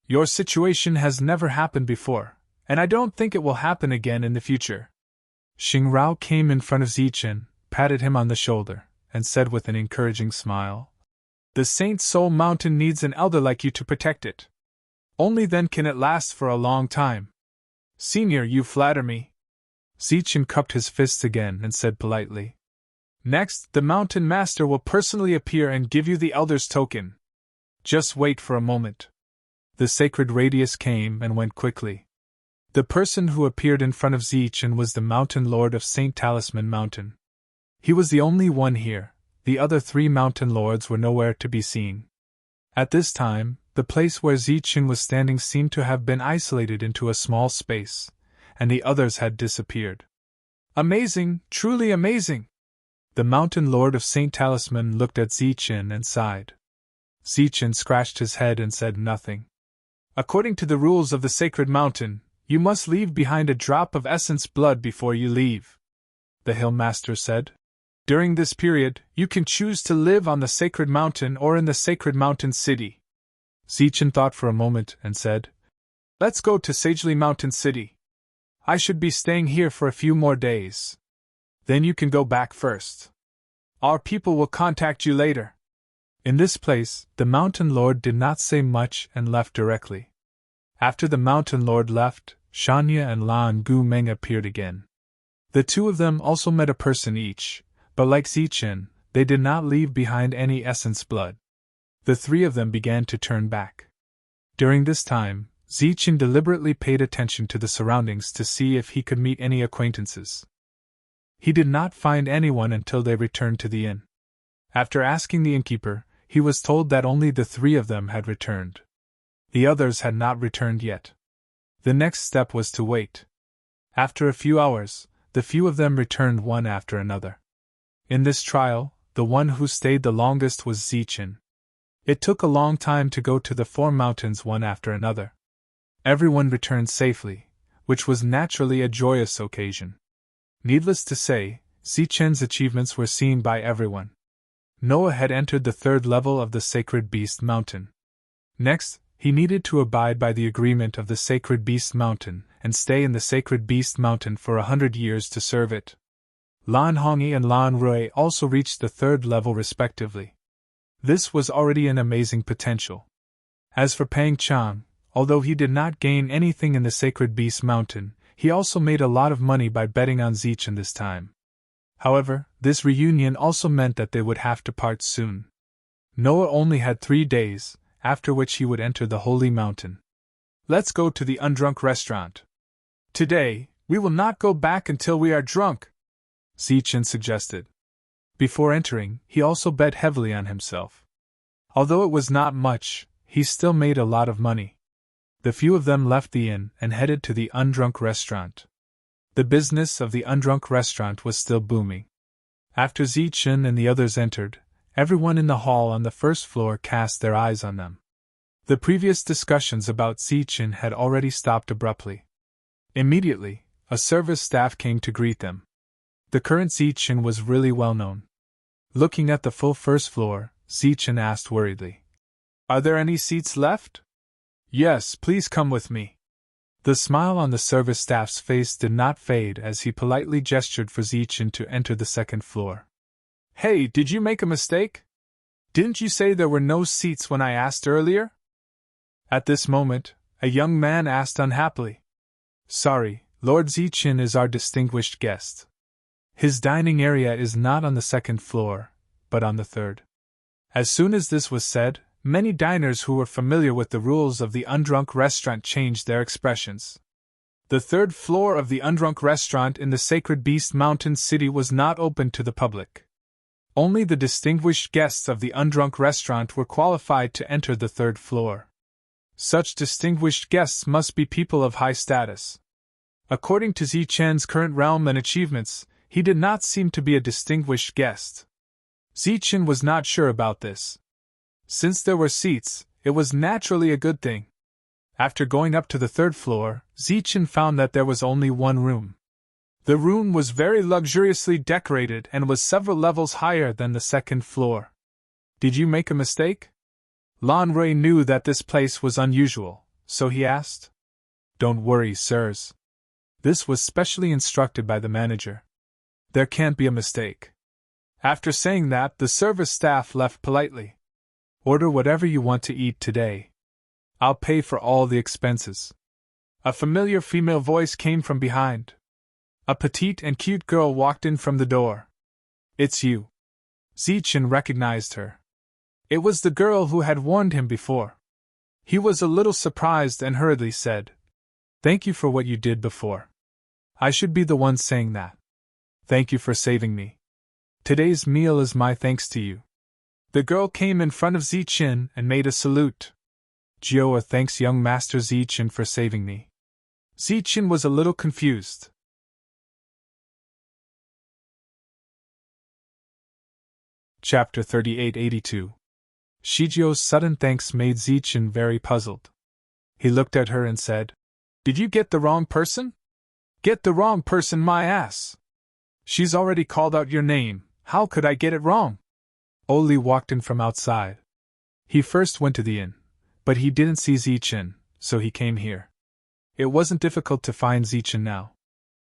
Your situation has never happened before, and I don't think it will happen again in the future." Xingrao came in front of Zichen, patted him on the shoulder, and said with an encouraging smile, "The Saint Soul Mountain needs an elder like you to protect it. Only then can it last for a long time. Senior, you flatter me." Zichen cupped his fists again and said politely, "Next, the Mountain Master will personally appear and give you the Elder's token. Just wait for a moment." The sacred radius came and went quickly. The person who appeared in front of Zichen was the Mountain Lord of St. Talisman Mountain. He was the only one here, the other 3 mountain lords were nowhere to be seen. At this time, the place where Zichen was standing seemed to have been isolated into a small space, and the others had disappeared. "Amazing, truly amazing!" The Mountain Lord of St. Talisman looked at Zichen and sighed. Zichen scratched his head and said nothing. "According to the rules of the sacred mountain, you must leave behind a drop of essence blood before you leave," the Hill Master said. "During this period, you can choose to live on the sacred mountain or in the sacred mountain city." Zichen thought for a moment and said, "Let's go to Sagely Mountain City. I should be staying here for a few more days. Then you can go back first. Our people will contact you later." In this place, the Mountain Lord did not say much and left directly. After the Mountain Lord left, Shanya and Lan Gu Meng appeared again. The 2 of them also met a person each, but like Zichen, they did not leave behind any essence blood. The 3 of them began to turn back. During this time, Zichen deliberately paid attention to the surroundings to see if he could meet any acquaintances. He did not find anyone until they returned to the inn. After asking the innkeeper, he was told that only the 3 of them had returned. The others had not returned yet. The next step was to wait. After a few hours, the few of them returned one after another. In this trial, the one who stayed the longest was Zichen. It took a long time to go to the 4 mountains one after another. Everyone returned safely, which was naturally a joyous occasion. Needless to say, Zichen's achievements were seen by everyone. Noah had entered the 3rd level of the Sacred Beast Mountain. Next, he needed to abide by the agreement of the Sacred Beast Mountain and stay in the Sacred Beast Mountain for 100 years to serve it. Lan Hongyi and Lan Rui also reached the 3rd level respectively. This was already an amazing potential. As for Pang Chang, although he did not gain anything in the Sacred Beast Mountain, he also made a lot of money by betting on Zichen this time. However, this reunion also meant that they would have to part soon. Noah only had 3 days, after which he would enter the Holy Mountain. Let's go to the Undrunk restaurant. Today, we will not go back until we are drunk, Zichen suggested. Before entering, he also bet heavily on himself. Although it was not much, he still made a lot of money. The few of them left the inn and headed to the Undrunk restaurant. The business of the Undrunk restaurant was still booming. After Zichen and the others entered, everyone in the hall on the 1st floor cast their eyes on them. The previous discussions about Zichen had already stopped abruptly. Immediately, a service staff came to greet them. The current Zichen was really well known. Looking at the full 1st floor, Zichen asked worriedly, "Are there any seats left?" "Yes, please come with me." The smile on the service staff's face did not fade as he politely gestured for Zichen to enter the 2nd floor. "Hey, did you make a mistake? Didn't you say there were no seats when I asked earlier?" At this moment, a young man asked unhappily. "Sorry, Lord Zichen is our distinguished guest. His dining area is not on the 2nd floor, but on the 3rd. As soon as this was said, many diners who were familiar with the rules of the Undrunk restaurant changed their expressions. The 3rd floor of the Undrunk restaurant in the Sacred Beast Mountain City was not open to the public. Only the distinguished guests of the Undrunk restaurant were qualified to enter the 3rd floor. Such distinguished guests must be people of high status. According to Zichen's current realm and achievements, he did not seem to be a distinguished guest. Zichen was not sure about this. Since there were seats, it was naturally a good thing. After going up to the 3rd floor, Zichen found that there was only one room. The room was very luxuriously decorated and was several levels higher than the 2nd floor. "Did you make a mistake?" Lan Rui knew that this place was unusual, so he asked. "Don't worry, sirs." This was specially instructed by the manager. "There can't be a mistake." After saying that, the service staff left politely. "Order whatever you want to eat today. I'll pay for all the expenses." A familiar female voice came from behind. A petite and cute girl walked in from the door. "It's you." Zichen recognized her. It was the girl who had warned him before. He was a little surprised and hurriedly said, "Thank you for what you did before. I should be the one saying that. Thank you for saving me. Today's meal is my thanks to you." The girl came in front of Zichen and made a salute. "Jioa thanks young Master Zichen for saving me." Zichen was a little confused. Chapter 3882. Shijio's sudden thanks made Zichen very puzzled. He looked at her and said, "Did you get the wrong person?" "Get the wrong person, my ass! She's already called out your name, how could I get it wrong?" Oli walked in from outside. He first went to the inn, but he didn't see Zichen, so he came here. It wasn't difficult to find Zichen now.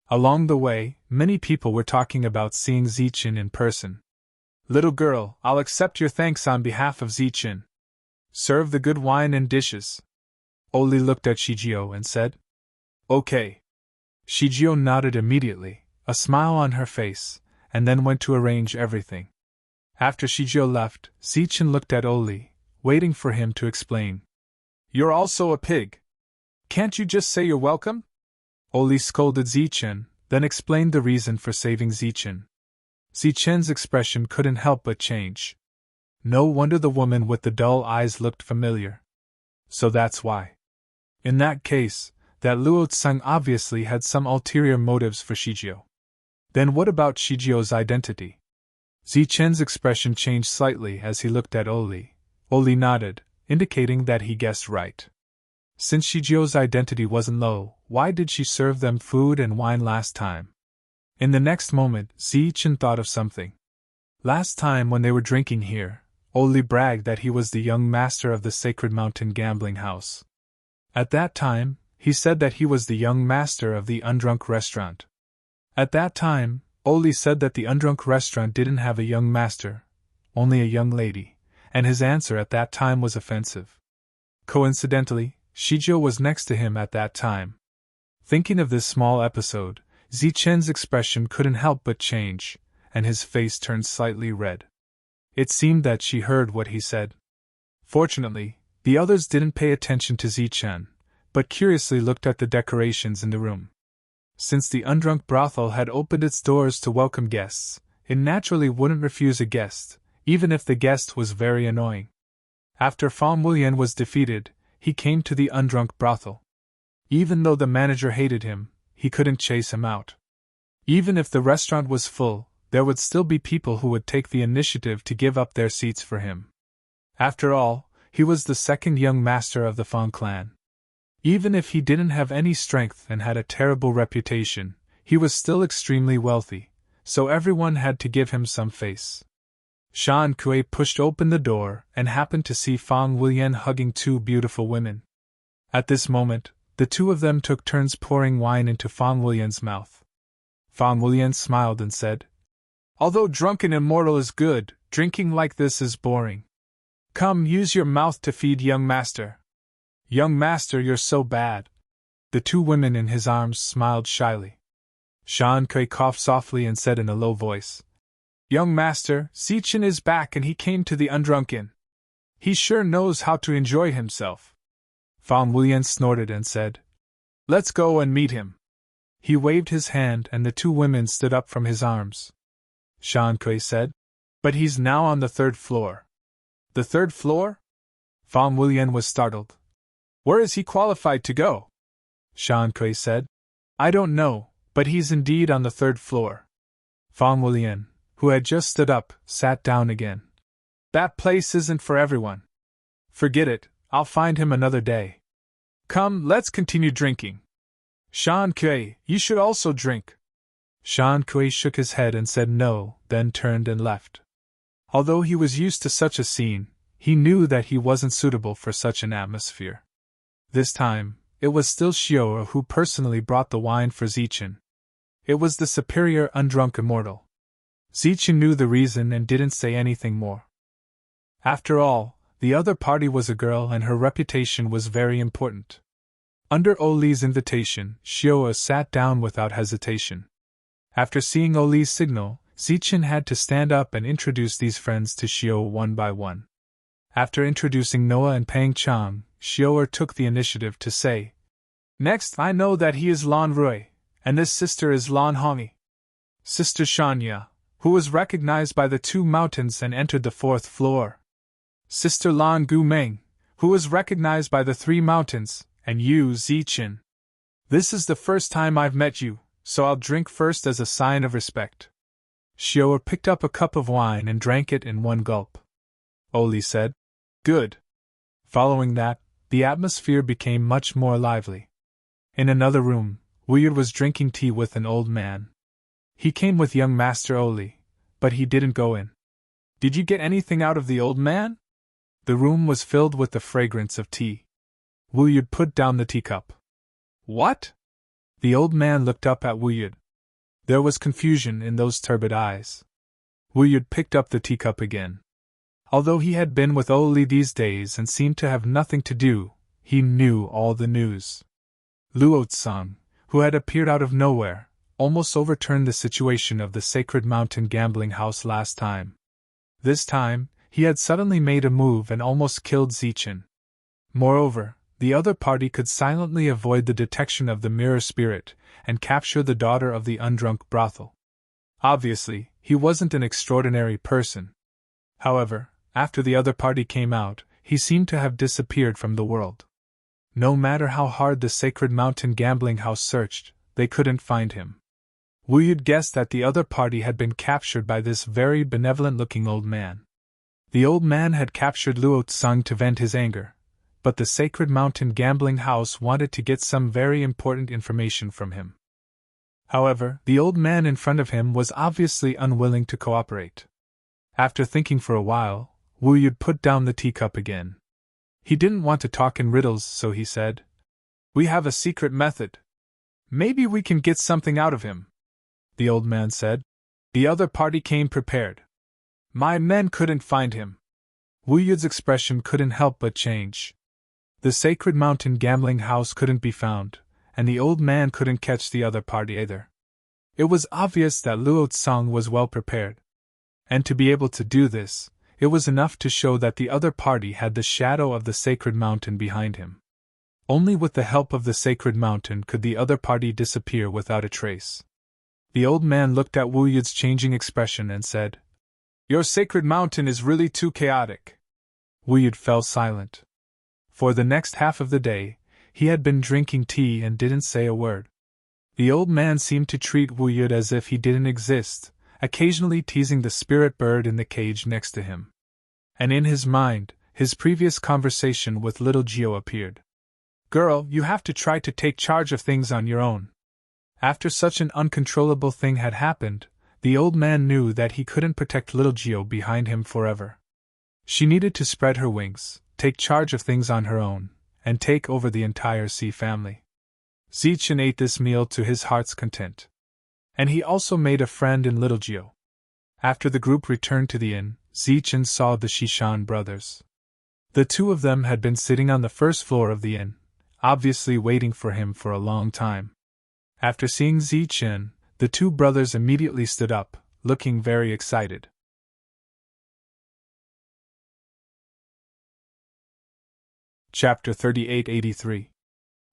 Along the way, many people were talking about seeing Zichen in person. "Little girl, I'll accept your thanks on behalf of Zichen. Serve the good wine and dishes." Oli looked at Shijio and said, "Okay." Shijio nodded immediately, a smile on her face, and then went to arrange everything. After Shijio left, Zichen looked at Oli, waiting for him to explain. "You're also a pig. Can't you just say you're welcome?" Oli scolded Zichen, then explained the reason for saving Zichen. Zichen's expression couldn't help but change. No wonder the woman with the dull eyes looked familiar. So that's why. In that case, that Luo Tsang obviously had some ulterior motives for Shijio. Then what about Shijio's identity? Zichen's expression changed slightly as he looked at Oli. Oli nodded, indicating that he guessed right. Since Shijio's identity wasn't Luo, why did she serve them food and wine last time? In the next moment, Zichen thought of something. Last time when they were drinking here, Oli bragged that he was the young master of the Sacred Mountain gambling house. At that time, he said that he was the young master of the Undrunk restaurant. At that time, Oli said that the Undrunk restaurant didn't have a young master, only a young lady, and his answer at that time was offensive. Coincidentally, Shijio was next to him at that time. Thinking of this small episode, Zichen's expression couldn't help but change, and his face turned slightly red. It seemed that she heard what he said. Fortunately, the others didn't pay attention to Zichen, but curiously looked at the decorations in the room. Since the Undrunk brothel had opened its doors to welcome guests, it naturally wouldn't refuse a guest, even if the guest was very annoying. After Fang Wulian was defeated, he came to the Undrunk brothel. Even though the manager hated him, he couldn't chase him out. Even if the restaurant was full, there would still be people who would take the initiative to give up their seats for him. After all, he was the second young master of the Fang clan. Even if he didn't have any strength and had a terrible reputation, he was still extremely wealthy, so everyone had to give him some face. Shan Kuei pushed open the door and happened to see Fang Wulian hugging two beautiful women. At this moment, the two of them took turns pouring wine into Fang Wulian's mouth. Fang Wulian smiled and said, "Although drunken immortal is good, drinking like this is boring. Come, use your mouth to feed young master." "Young master, you're so bad." The two women in his arms smiled shyly. Shan Kuei coughed softly and said in a low voice, "Young master, Zichen is back and he came to the Undrunk Inn. He sure knows how to enjoy himself." Fang Wulian snorted and said, "Let's go and meet him." He waved his hand and the two women stood up from his arms. Shan Kuei said, "But he's now on the 3rd floor." "The 3rd floor?" Fang Wulian was startled. "Where is he qualified to go?" Shan Kuei said, "I don't know, but he's indeed on the 3rd floor." Fang Wulian, who had just stood up, sat down again. "That place isn't for everyone. Forget it, I'll find him another day. Come, let's continue drinking. Shan Kuei, you should also drink." Shan Kuei shook his head and said no, then turned and left. Although he was used to such a scene, he knew that he wasn't suitable for such an atmosphere. This time, it was still Xiao who personally brought the wine for Zichen. It was the superior undrunk immortal. Zichen knew the reason and didn't say anything more. After all, the other party was a girl and her reputation was very important. Under Oli's invitation, Xiao sat down without hesitation. After seeing Oli's signal, Zichen had to stand up and introduce these friends to Xiao one by one. After introducing Noah and Pang Chang, Xiao took the initiative to say, "Next, I know that he is Lan Rui, and this sister is Lan Hongyi. Sister Shanya, who was recognized by the 2 mountains and entered the 4th floor. Sister Lan Gu Meng, who was recognized by the 3 mountains, and you, Zichen. This is the first time I've met you, so I'll drink first as a sign of respect." Xiao picked up a cup of wine and drank it in one gulp. Oli said, "Good." Following that, the atmosphere became much more lively. In another room, Wuyud was drinking tea with an old man. He came with young Master Oli, but he didn't go in. "Did you get anything out of the old man?" The room was filled with the fragrance of tea. Wuyud put down the teacup. "What?" The old man looked up at Wuyud. There was confusion in those turbid eyes. Wuyud picked up the teacup again. Although he had been with Oli these days and seemed to have nothing to do, he knew all the news. Luo Tsang, who had appeared out of nowhere, almost overturned the situation of the Sacred Mountain gambling house last time. This time, he had suddenly made a move and almost killed Zichen. Moreover, the other party could silently avoid the detection of the mirror spirit and capture the daughter of the undrunk brothel. Obviously, he wasn't an extraordinary person. However, after the other party came out, he seemed to have disappeared from the world. No matter how hard the Sacred Mountain gambling house searched, they couldn't find him. Wu Yud guessed that the other party had been captured by this very benevolent-looking old man. The old man had captured Luo Tsang to vent his anger, but the Sacred Mountain gambling house wanted to get some very important information from him. However, the old man in front of him was obviously unwilling to cooperate. After thinking for a while, Wu Yud put down the teacup again. He didn't want to talk in riddles, so he said, "We have a secret method. Maybe we can get something out of him," the old man said. "The other party came prepared. My men couldn't find him." Wu Yud's expression couldn't help but change. The Sacred Mountain gambling house couldn't be found, and the old man couldn't catch the other party either. It was obvious that Luo Tsang was well prepared. And to be able to do this, it was enough to show that the other party had the shadow of the Sacred Mountain behind him. Only with the help of the Sacred Mountain could the other party disappear without a trace. The old man looked at Wu Yud's changing expression and said, "Your Sacred Mountain is really too chaotic." Wu Yud fell silent. For the next half of the day, he had been drinking tea and didn't say a word. The old man seemed to treat Wu Yud as if he didn't exist, occasionally teasing the spirit bird in the cage next to him. And in his mind, his previous conversation with little Gio appeared. "Girl, you have to try to take charge of things on your own." After such an uncontrollable thing had happened, the old man knew that he couldn't protect little Gio behind him forever. She needed to spread her wings, take charge of things on her own, and take over the entire Sea family. Zichen ate this meal to his heart's content. And he also made a friend in little Gio. After the group returned to the inn, Zichen saw the Shishan brothers. The two of them had been sitting on the first floor of the inn, obviously waiting for him for a long time. After seeing Zichen, the two brothers immediately stood up, looking very excited. Chapter 3883.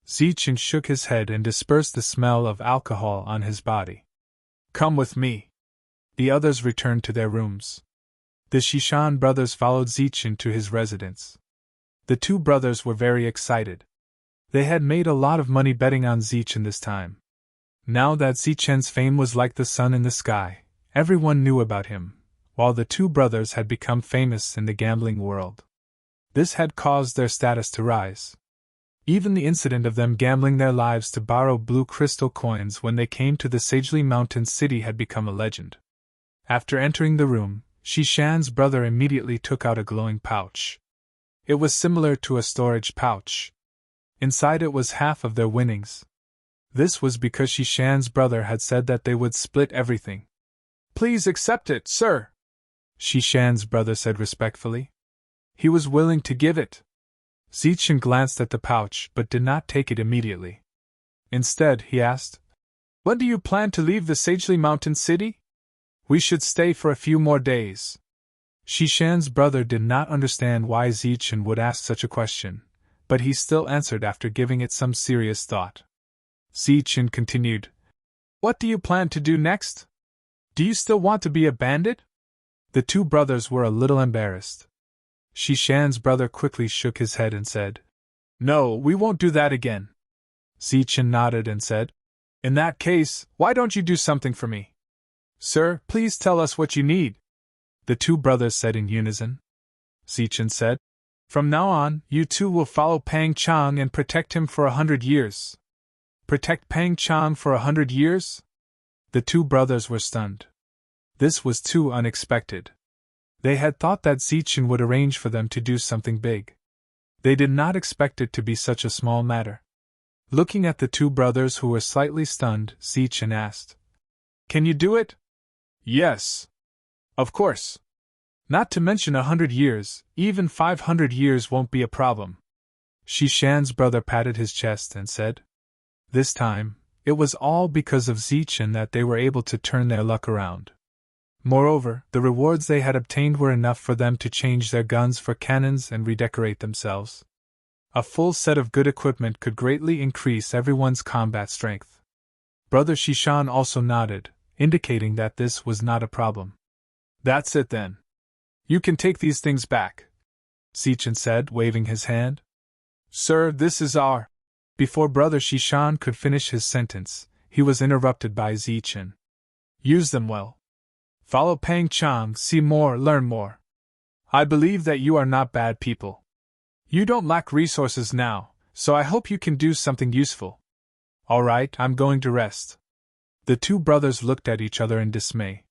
Zichen shook his head and dispersed the smell of alcohol on his body. "Come with me." The others returned to their rooms. The Shishan brothers followed Zichen to his residence. The two brothers were very excited. They had made a lot of money betting on Zichen this time. Now that Zichen's fame was like the sun in the sky, everyone knew about him, while the two brothers had become famous in the gambling world. This had caused their status to rise. Even the incident of them gambling their lives to borrow blue crystal coins when they came to the Sagely Mountain city had become a legend. After entering the room, Shishan's brother immediately took out a glowing pouch. It was similar to a storage pouch. Inside it was half of their winnings. This was because Shishan's brother had said that they would split everything. "Please accept it, sir," Shishan's brother said respectfully. He was willing to give it. Zichen glanced at the pouch but did not take it immediately. Instead, he asked, "When do you plan to leave the Sagely Mountain City?" "We should stay for a few more days." Shishan's brother did not understand why Zichen would ask such a question, but he still answered after giving it some serious thought. Zichen continued, "What do you plan to do next? Do you still want to be a bandit?" The two brothers were a little embarrassed. Shishan's brother quickly shook his head and said, "No, we won't do that again." Zichen nodded and said, "In that case, why don't you do something for me?" "Sir, please tell us what you need," the two brothers said in unison. Zichen said, "From now on, you two will follow Pang Chang and protect him for 100 years. "Protect Pang Chang for 100 years? The two brothers were stunned. This was too unexpected. They had thought that Zichen would arrange for them to do something big. They did not expect it to be such a small matter. Looking at the two brothers who were slightly stunned, Zichen asked, "Can you do it?" "Yes. Of course. Not to mention 100 years, even 500 years won't be a problem." Shishan's brother patted his chest and said, This time, it was all because of Zichen that they were able to turn their luck around. Moreover, the rewards they had obtained were enough for them to change their guns for cannons and redecorate themselves. A full set of good equipment could greatly increase everyone's combat strength. Brother Shishan also nodded, indicating that this was not a problem. "That's it then. You can take these things back," Zichen said, waving his hand. Sir, this is our. Before Brother Shishan could finish his sentence, he was interrupted by Zichen. Use them well. Follow Pang Chang, see more, learn more. I believe that you are not bad people. You don't lack resources now, so I hope you can do something useful. All right, I'm going to rest. The two brothers looked at each other in dismay.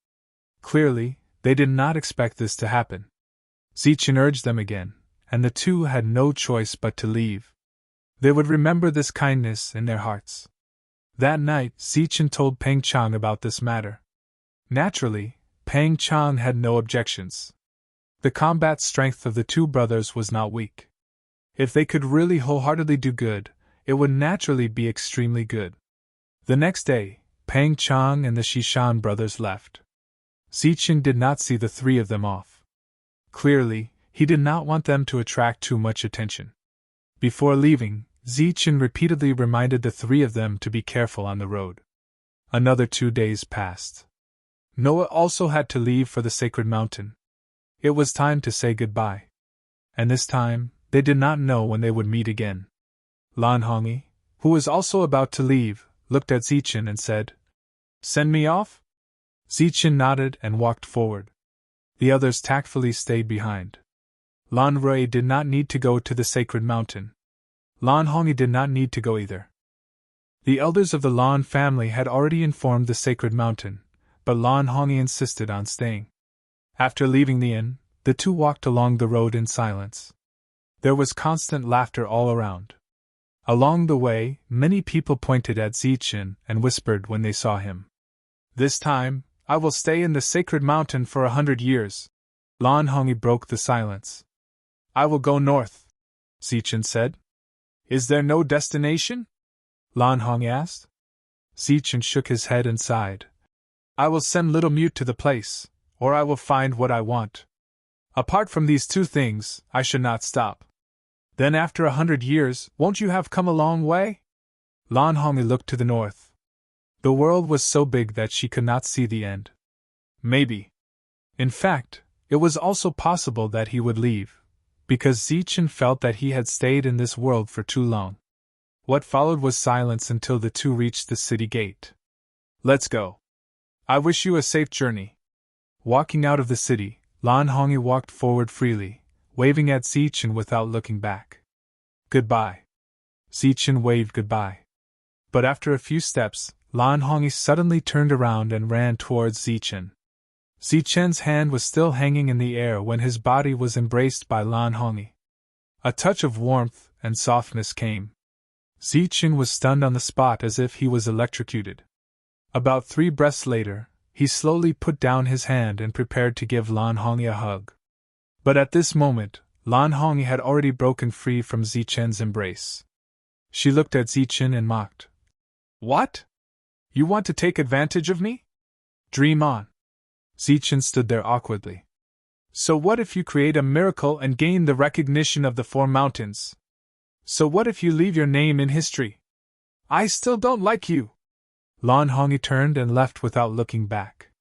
Clearly, they did not expect this to happen. Zichen urged them again, and the two had no choice but to leave. They would remember this kindness in their hearts. That night, Zichen told Pang Chang about this matter. Naturally, Pang Chang had no objections. The combat strength of the two brothers was not weak. If they could really wholeheartedly do good, it would naturally be extremely good. The next day, Pang Chang and the Shishan brothers left. Zichen did not see the three of them off. Clearly, he did not want them to attract too much attention. Before leaving, Zichen repeatedly reminded the three of them to be careful on the road. Another 2 days passed. Noah also had to leave for the sacred mountain. It was time to say goodbye. And this time, they did not know when they would meet again. Lan Hongyi, who was also about to leave, looked at Zichen and said, "Send me off?" Zichen nodded and walked forward. The others tactfully stayed behind. Lan Rui did not need to go to the sacred mountain. Lan Hongyi did not need to go either. The elders of the Lan family had already informed the sacred mountain, but Lan Hongyi insisted on staying. After leaving the inn, the two walked along the road in silence. There was constant laughter all around. Along the way, many people pointed at Zichen and whispered when they saw him. "This time, I will stay in the sacred mountain for 100 years. Lan Hongyi broke the silence. "I will go north," Zichen said. "Is there no destination?" Lan Hongyi asked. Zichen shook his head and sighed. "I will send Little Mute to the place, or I will find what I want. Apart from these two things, I should not stop." "Then after 100 years, won't you have come a long way?" Lan Hongyi looked to the north. The world was so big that she could not see the end. Maybe. In fact, it was also possible that he would leave, because Zichen felt that he had stayed in this world for too long. What followed was silence until the two reached the city gate. "Let's go. I wish you a safe journey." Walking out of the city, Lan Hongyi walked forward freely, waving at Zichen without looking back. "Goodbye." Zichen waved goodbye. But after a few steps, Lan Hongyi suddenly turned around and ran towards Zichen. Zichen's hand was still hanging in the air when his body was embraced by Lan Hongyi. A touch of warmth and softness came. Zichen was stunned on the spot as if he was electrocuted. About 3 breaths later, he slowly put down his hand and prepared to give Lan Hongyi a hug. But at this moment, Lan Hongyi had already broken free from Zichen's embrace. She looked at Zichen and mocked. "What? You want to take advantage of me? Dream on." Zichen stood there awkwardly. "So what if you create a miracle and gain the recognition of the 4 mountains? So what if you leave your name in history? I still don't like you." Lan Hongyi turned and left without looking back.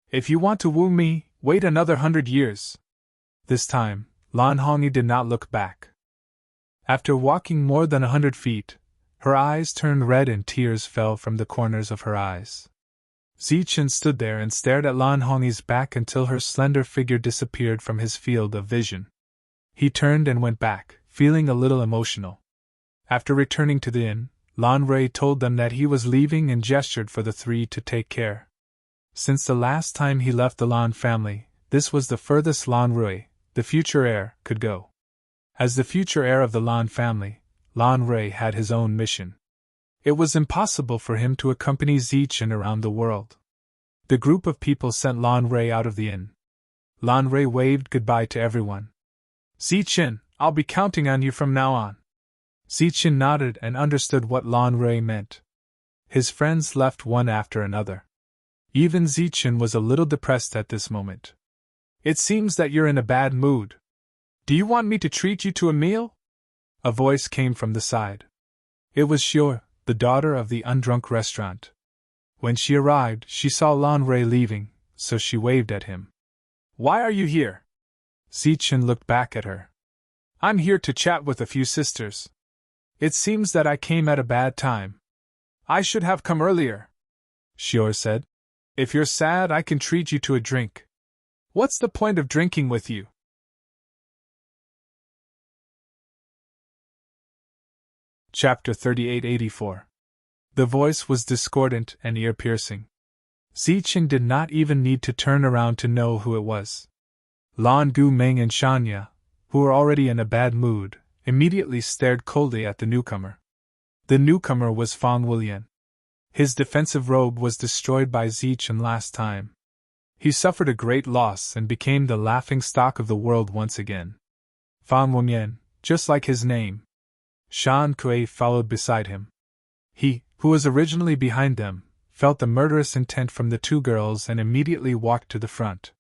"If you want to woo me, wait another 100 years. This time, Lan Hongyi did not look back. After walking more than 100 feet, her eyes turned red and tears fell from the corners of her eyes. Zichen stood there and stared at Lan Hongyi's back until her slender figure disappeared from his field of vision. He turned and went back, feeling a little emotional. After returning to the inn, Lan Rui told them that he was leaving and gestured for the 3 to take care. Since the last time he left the Lan family, this was the furthest Lan Rui, the future heir, could go. As the future heir of the Lan family, Lan Rui had his own mission. It was impossible for him to accompany Zichen around the world. The group of people sent Lan Rui out of the inn. Lan Rui waved goodbye to everyone. "Zichen, I'll be counting on you from now on." Zichen nodded and understood what Lan Rui meant. His friends left one after another. Even Zichen was a little depressed at this moment. "It seems that you're in a bad mood. Do you want me to treat you to a meal?" A voice came from the side. It was Xiu, the daughter of the Undrunk restaurant. When she arrived, she saw Lan Rui leaving, so she waved at him. "Why are you here?" Zichen looked back at her. "I'm here to chat with a few sisters," It seems that I came at a bad time. I should have come earlier, Xior said. If you're sad, I can treat you to a drink. What's the point of drinking with you? Chapter 3884. The voice was discordant and ear-piercing. Ziqin did not even need to turn around to know who it was. Lan Gu Meng and Shanya, who were already in a bad mood, immediately stared coldly at the newcomer. The newcomer was Fang Wulian. His defensive robe was destroyed by Ziqin last time. He suffered a great loss and became the laughingstock of the world once again. Fang Wulian, just like his name. Shan Kuei followed beside him. He, who was originally behind them, felt the murderous intent from the two girls and immediately walked to the front.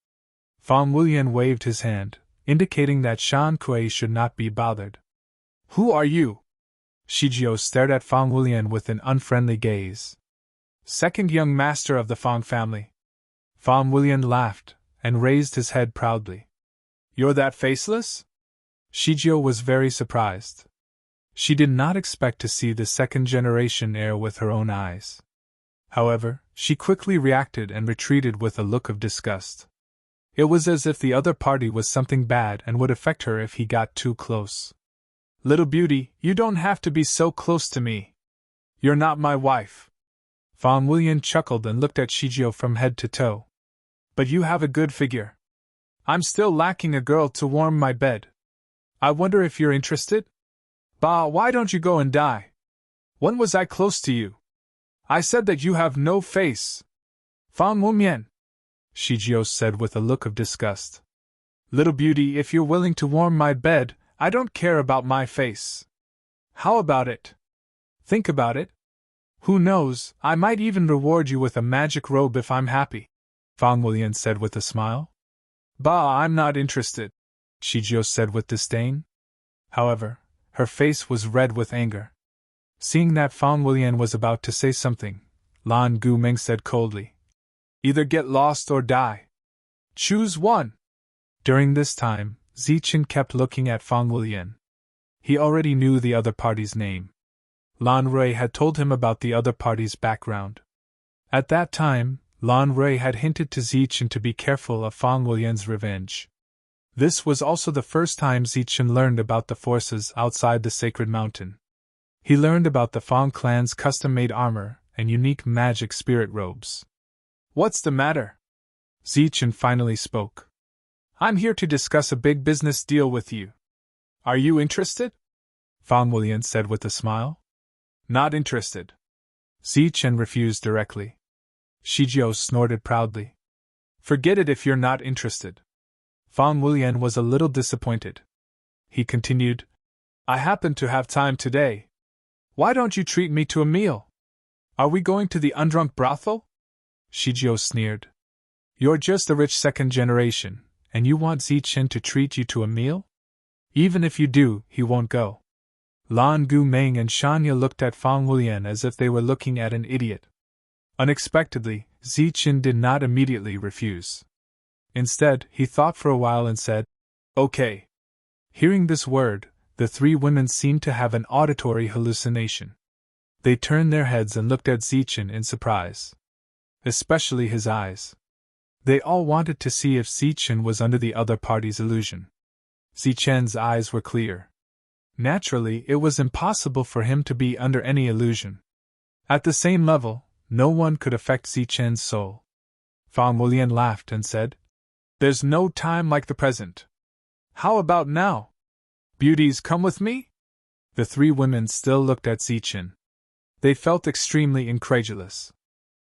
Fang Wulian waved his hand, indicating that Shan Kuei should not be bothered. Who are you? Shijio stared at Fang Wulian with an unfriendly gaze. Second young master of the Fang family. Fang Wulian laughed, and raised his head proudly. You're that faceless? Shijio was very surprised. She did not expect to see the second-generation heir with her own eyes. However, she quickly reacted and retreated with a look of disgust. It was as if the other party was something bad and would affect her if he got too close. Little beauty, you don't have to be so close to me. You're not my wife. Fang Wulian chuckled and looked at Shijio from head to toe. But you have a good figure. I'm still lacking a girl to warm my bed. I wonder if you're interested? Bah, why don't you go and die? When was I close to you? I said that you have no face. Fang Wumian, Shijio said with a look of disgust. Little beauty, if you're willing to warm my bed, I don't care about my face. How about it? Think about it. Who knows, I might even reward you with a magic robe if I'm happy, Fang Wulian said with a smile. Bah, I'm not interested, Shijio said with disdain. However, her face was red with anger. Seeing that Fang Wulian was about to say something, Lan Gu Meng said coldly, either get lost or die. Choose one. During this time, Ziqin kept looking at Fang Wulian. He already knew the other party's name. Lan Rui had told him about the other party's background. At that time, Lan Rui had hinted to Ziqin to be careful of Fang Wulian's revenge. This was also the first time Ziqin learned about the forces outside the sacred mountain. He learned about the Fang clan's custom-made armor and unique magic spirit robes. What's the matter? Ziqin finally spoke. I'm here to discuss a big business deal with you. Are you interested? Fang Wulian said with a smile. Not interested. Ziqin refused directly. Shijio snorted proudly. Forget it if you're not interested. Fang Wulian was a little disappointed. He continued, I happen to have time today. Why don't you treat me to a meal? Are we going to the undrunk brothel? Shijio sneered. You're just a rich second generation, and you want Ziqin to treat you to a meal? Even if you do, he won't go. Lan Gu Meng and Shanya looked at Fang Wulian as if they were looking at an idiot. Unexpectedly, Ziqin did not immediately refuse. Instead, he thought for a while and said, Okay. Hearing this word, the three women seemed to have an auditory hallucination. They turned their heads and looked at Ziqin in surprise. Especially his eyes. They all wanted to see if Ziqin was under the other party's illusion. Ziqin's eyes were clear. Naturally, it was impossible for him to be under any illusion. At the same level, no one could affect Ziqin's soul. Fang Wulian laughed and said, There's no time like the present. How about now? Beauties, come with me? The three women still looked at Ziqin. They felt extremely incredulous.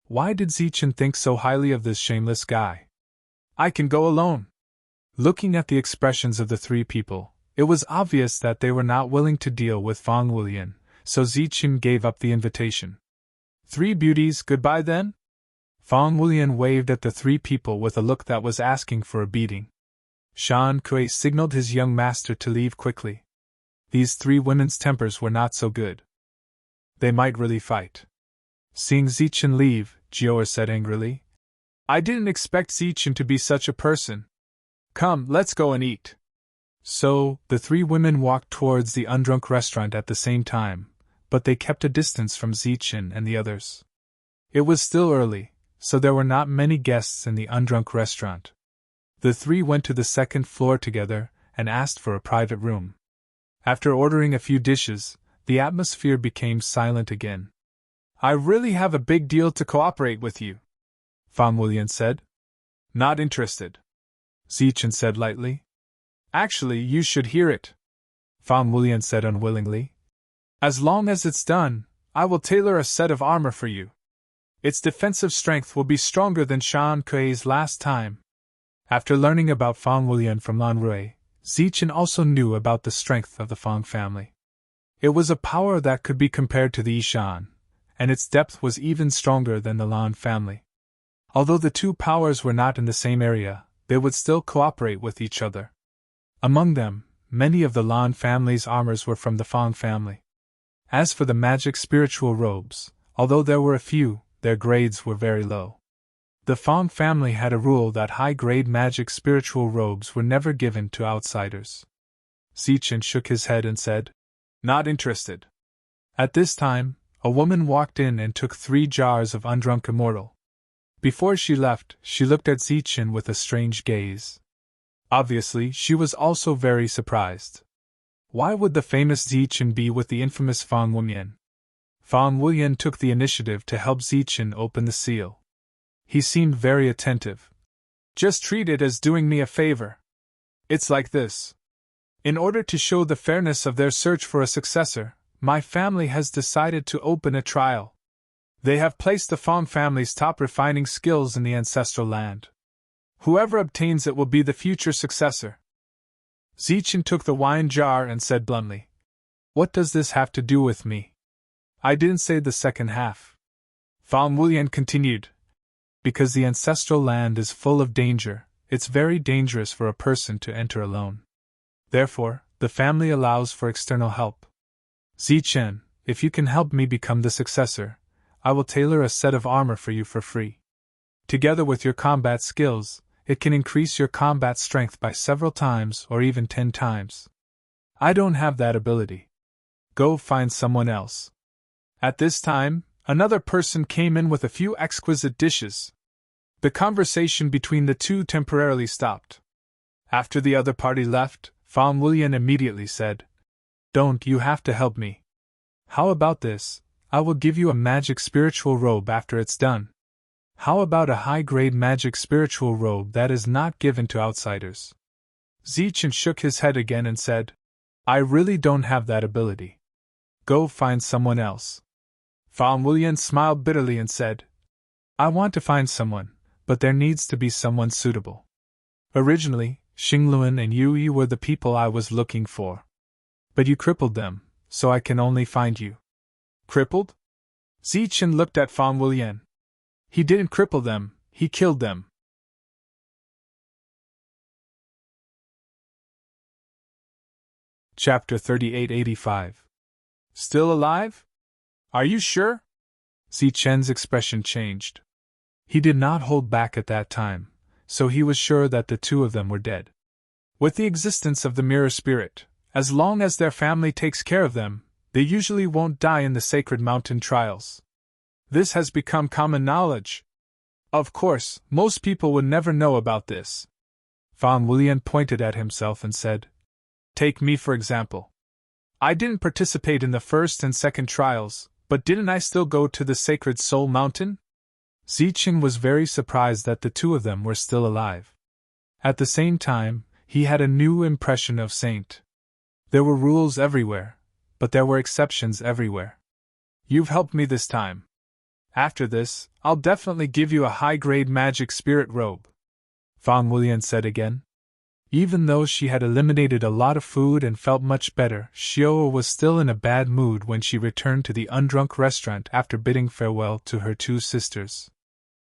Why did Ziqin think so highly of this shameless guy? I can go alone. Looking at the expressions of the three people, it was obvious that they were not willing to deal with Fang Wulian, so Ziqin gave up the invitation. Three beauties, goodbye then? Fang Wulian waved at the three people with a look that was asking for a beating. Shan Kuei signaled his young master to leave quickly. These three women's tempers were not so good. They might really fight. Seeing Ziqin leave, Jior said angrily, I didn't expect Ziqin to be such a person. Come, let's go and eat. So, the three women walked towards the undrunk restaurant at the same time, but they kept a distance from Zichen and the others. It was still early, so there were not many guests in the undrunk restaurant. The three went to the second floor together and asked for a private room. After ordering a few dishes, the atmosphere became silent again. I really have a big deal to cooperate with you, Fan Wulian said. Not interested, Zichen said lightly. Actually, you should hear it, Fan Wulian said unwillingly. As long as it's done, I will tailor a set of armor for you. Its defensive strength will be stronger than Shan Kuei's last time. After learning about Fan Wulian from Lan Rui, Zichen also knew about the strength of the Fang family. It was a power that could be compared to the Yishan, and its depth was even stronger than the Lan family. Although the two powers were not in the same area, they would still cooperate with each other. Among them, many of the Lan family's armors were from the Fang family. As for the magic spiritual robes, although there were a few, their grades were very low. The Fang family had a rule that high-grade magic spiritual robes were never given to outsiders. Zichen shook his head and said, Not interested. At this time, a woman walked in and took 3 jars of undrunk immortal. Before she left, she looked at Zichen with a strange gaze. Obviously, she was also very surprised. Why would the famous Zichen be with the infamous Fan Wulian? Fan Wulian took the initiative to help Zichen open the seal. He seemed very attentive. Just treat it as doing me a favor. It's like this. In order to show the fairness of their search for a successor, my family has decided to open a trial. They have placed the Fang family's top refining skills in the ancestral land. Whoever obtains it will be the future successor. Zichen took the wine jar and said bluntly, What does this have to do with me? I didn't say the second half. Fan Wulian continued, Because the ancestral land is full of danger, it's very dangerous for a person to enter alone. Therefore, the family allows for external help. Zichen, if you can help me become the successor, I will tailor a set of armor for you for free. Together with your combat skills, it can increase your combat strength by several times or even 10 times. I don't have that ability. Go find someone else. At this time, another person came in with a few exquisite dishes. The conversation between the two temporarily stopped. After the other party left, Fan Wulian immediately said, Don't you have to help me. How about this? I will give you a magic spiritual robe after it's done. How about a high-grade magic spiritual robe that is not given to outsiders? Zichen shook his head again and said, I really don't have that ability. Go find someone else. Fan Wulian smiled bitterly and said, I want to find someone, but there needs to be someone suitable. Originally, Xingluan and Yui were the people I was looking for. But you crippled them, so I can only find you. Crippled? Zichen looked at Fan Wulian. He didn't cripple them, he killed them. Chapter 3885. Still alive? Are you sure? Zichen's expression changed. He did not hold back at that time, so he was sure that the two of them were dead. With the existence of the mirror spirit, as long as their family takes care of them, they usually won't die in the sacred mountain trials. This has become common knowledge. Of course, most people would never know about this. Fan Wulian pointed at himself and said, Take me for example. I didn't participate in the first and second trials, but didn't I still go to the sacred soul mountain? Zichen was very surprised that the two of them were still alive. At the same time, he had a new impression of Saint. There were rules everywhere, but there were exceptions everywhere. You've helped me this time. After this, I'll definitely give you a high-grade magic spirit robe, Fan Wulian said again. Even though she had eliminated a lot of food and felt much better, Xiao was still in a bad mood when she returned to the undrunk restaurant after bidding farewell to her two sisters.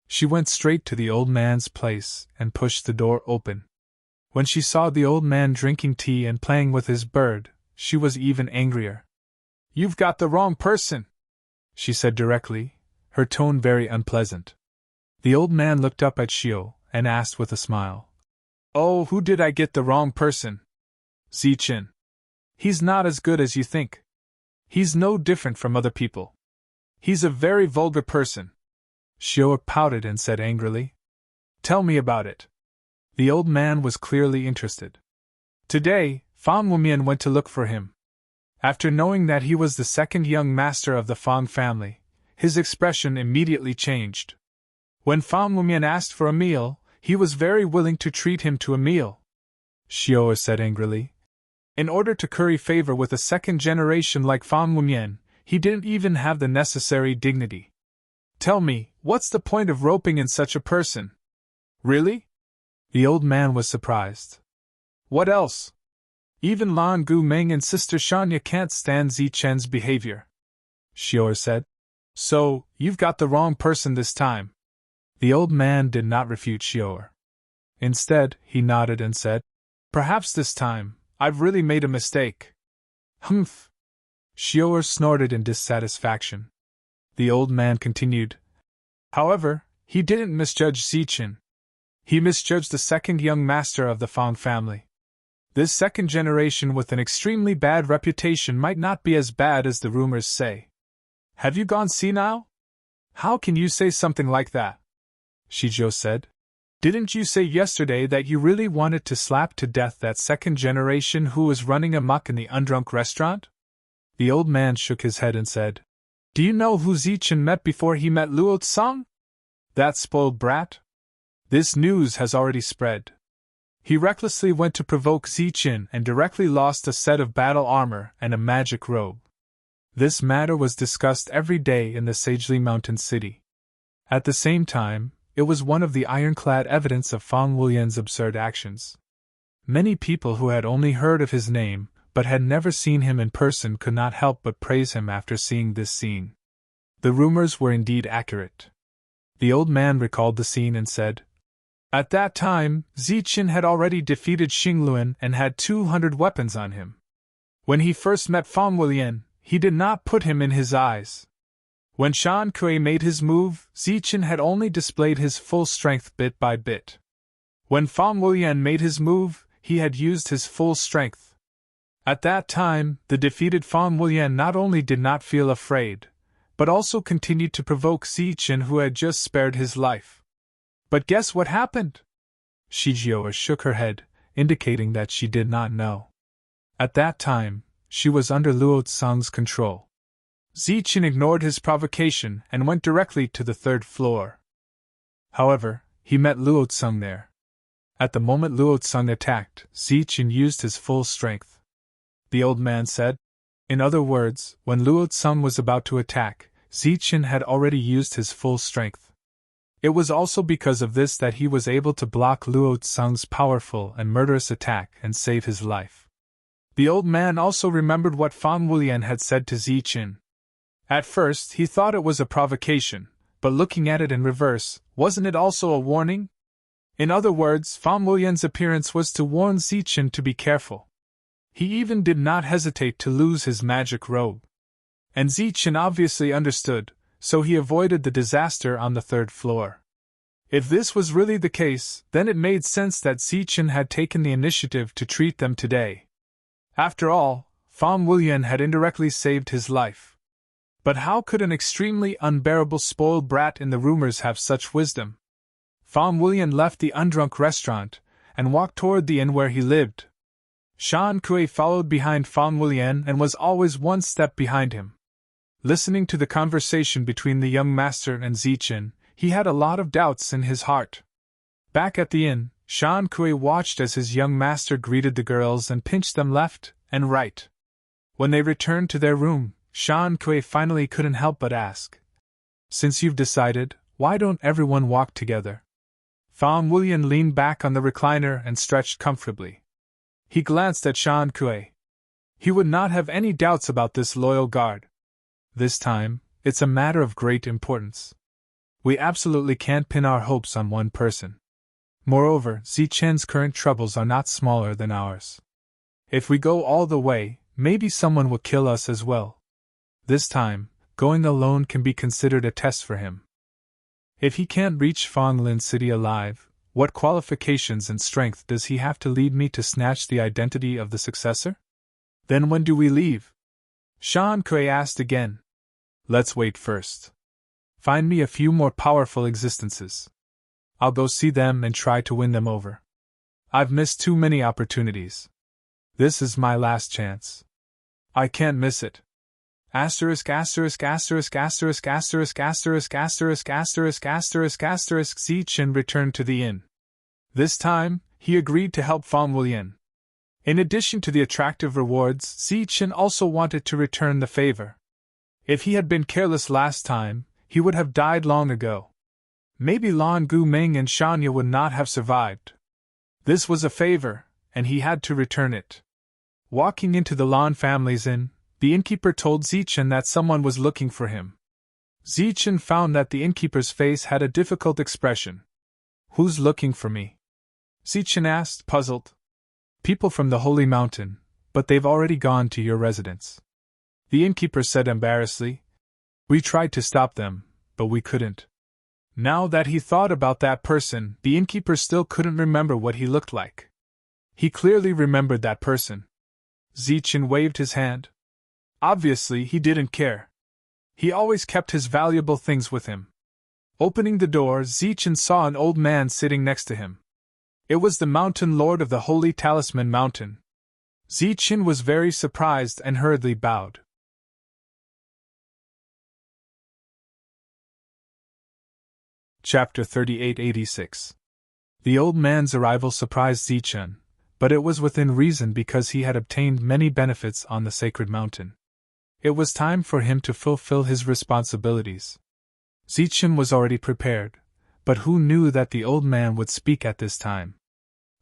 She went straight to the old man's place and pushed the door open. When she saw the old man drinking tea and playing with his bird, she was even angrier. You've got the wrong person, she said directly, her tone very unpleasant. The old man looked up at Xiao and asked with a smile, Oh, who did I get the wrong person? Zichen. He's not as good as you think. He's no different from other people. He's a very vulgar person. Xiao pouted and said angrily. Tell me about it. The old man was clearly interested. Today, Fang Wumian went to look for him. After knowing that he was the second young master of the Fang family, his expression immediately changed. When Fang Wumian asked for a meal, he was very willing to treat him to a meal. Xiao said angrily. In order to curry favor with a second generation like Fang Wumian, he didn't even have the necessary dignity. Tell me, what's the point of roping in such a person? Really? The old man was surprised. What else? Even Lan Gu Meng and Sister Shanya can't stand Zichen's behavior. Xiao said. So, you've got the wrong person this time. The old man did not refute Xiao. Instead, he nodded and said, Perhaps this time, I've really made a mistake. Humph. Xiao snorted in dissatisfaction. The old man continued. However, he didn't misjudge Zichen. He misjudged the second young master of the Fang family. This second generation with an extremely bad reputation might not be as bad as the rumors say. Have you gone senile? How can you say something like that? Shizhou said. Didn't you say yesterday that you really wanted to slap to death that second generation who was running amok in the undrunk restaurant? The old man shook his head and said, Do you know who Zichen met before he met Luo Tsang? That spoiled brat? This news has already spread. He recklessly went to provoke Zichen and directly lost a set of battle armor and a magic robe. This matter was discussed every day in the Sagely Mountain City. At the same time, it was one of the ironclad evidence of Fang Wulian's absurd actions. Many people who had only heard of his name, but had never seen him in person could not help but praise him after seeing this scene. The rumors were indeed accurate. The old man recalled the scene and said, At that time, Zichen had already defeated Xingluan and had 200 weapons on him. When he first met Fang Wulian, he did not put him in his eyes. When Shan Kui made his move, Zichen had only displayed his full strength bit by bit. When Fang Wulian made his move, he had used his full strength. At that time, the defeated Fang Wulian not only did not feel afraid, but also continued to provoke Zichen, who had just spared his life. But guess what happened? Shijio shook her head, indicating that she did not know. At that time, she was under Luo Tsang's control. Zichen ignored his provocation and went directly to the third floor. However, he met Luo Tsang there. At the moment Luo Tsang attacked, Zichen used his full strength. The old man said. In other words, when Luo Tsang was about to attack, Zichen had already used his full strength. It was also because of this that he was able to block Luo Tsang's powerful and murderous attack and save his life. The old man also remembered what Fang Wulian had said to Zichen. At first, he thought it was a provocation, but looking at it in reverse, wasn't it also a warning? In other words, Fang Wulian's appearance was to warn Zichen to be careful. He even did not hesitate to lose his magic robe. And Zichen obviously understood, so he avoided the disaster on the third floor. If this was really the case, then it made sense that Zichen had taken the initiative to treat them today. After all, Fang Wulian had indirectly saved his life. But how could an extremely unbearable spoiled brat in the rumors have such wisdom? Fang Wulian left the undrunk restaurant and walked toward the inn where he lived. Shan Kui followed behind Fang Wulian and was always one step behind him. Listening to the conversation between the young master and Zichen, he had a lot of doubts in his heart. Back at the inn, Shan Kui watched as his young master greeted the girls and pinched them left and right. When they returned to their room, Shan Kui finally couldn't help but ask, Since you've decided, why don't everyone walk together? Fang Wulian leaned back on the recliner and stretched comfortably. He glanced at Shan Kui. He would not have any doubts about this loyal guard. This time, it's a matter of great importance. We absolutely can't pin our hopes on one person. Moreover, Zichen's current troubles are not smaller than ours. If we go all the way, maybe someone will kill us as well. This time, going alone can be considered a test for him. If he can't reach Fanglin City alive, What qualifications and strength does he have to lead me to snatch the identity of the successor? Then when do we leave? Shan Kui asked again. Let's wait first. Find me a few more powerful existences. I'll go see them and try to win them over. I've missed too many opportunities. This is my last chance. I can't miss it. Asterisk asterisk asterisk asterisk asterisk asterisk asterisk asterisk asterisk asterisk Zichen returned to the inn. This time, he agreed to help Fang Wulian. In addition to the attractive rewards, Zichen also wanted to return the favor. If he had been careless last time, he would have died long ago. Maybe Lan Guming and Shanya would not have survived. This was a favor, and he had to return it. Walking into the Lan family's inn, the innkeeper told Zichen that someone was looking for him. Zichen found that the innkeeper's face had a difficult expression. Who's looking for me? Zichen asked, puzzled. People from the Holy Mountain, but they've already gone to your residence. The innkeeper said embarrassedly. We tried to stop them, but we couldn't. Now that he thought about that person, the innkeeper still couldn't remember what he looked like. He clearly remembered that person. Zichen waved his hand. Obviously, he didn't care. He always kept his valuable things with him. Opening the door, Zichen saw an old man sitting next to him. It was the Mountain Lord of the Holy Talisman Mountain. Zichen was very surprised and hurriedly bowed. Chapter 3886. The old man's arrival surprised Zichen, but it was within reason because he had obtained many benefits on the sacred mountain. It was time for him to fulfill his responsibilities. Zichen was already prepared, but who knew that the old man would speak at this time?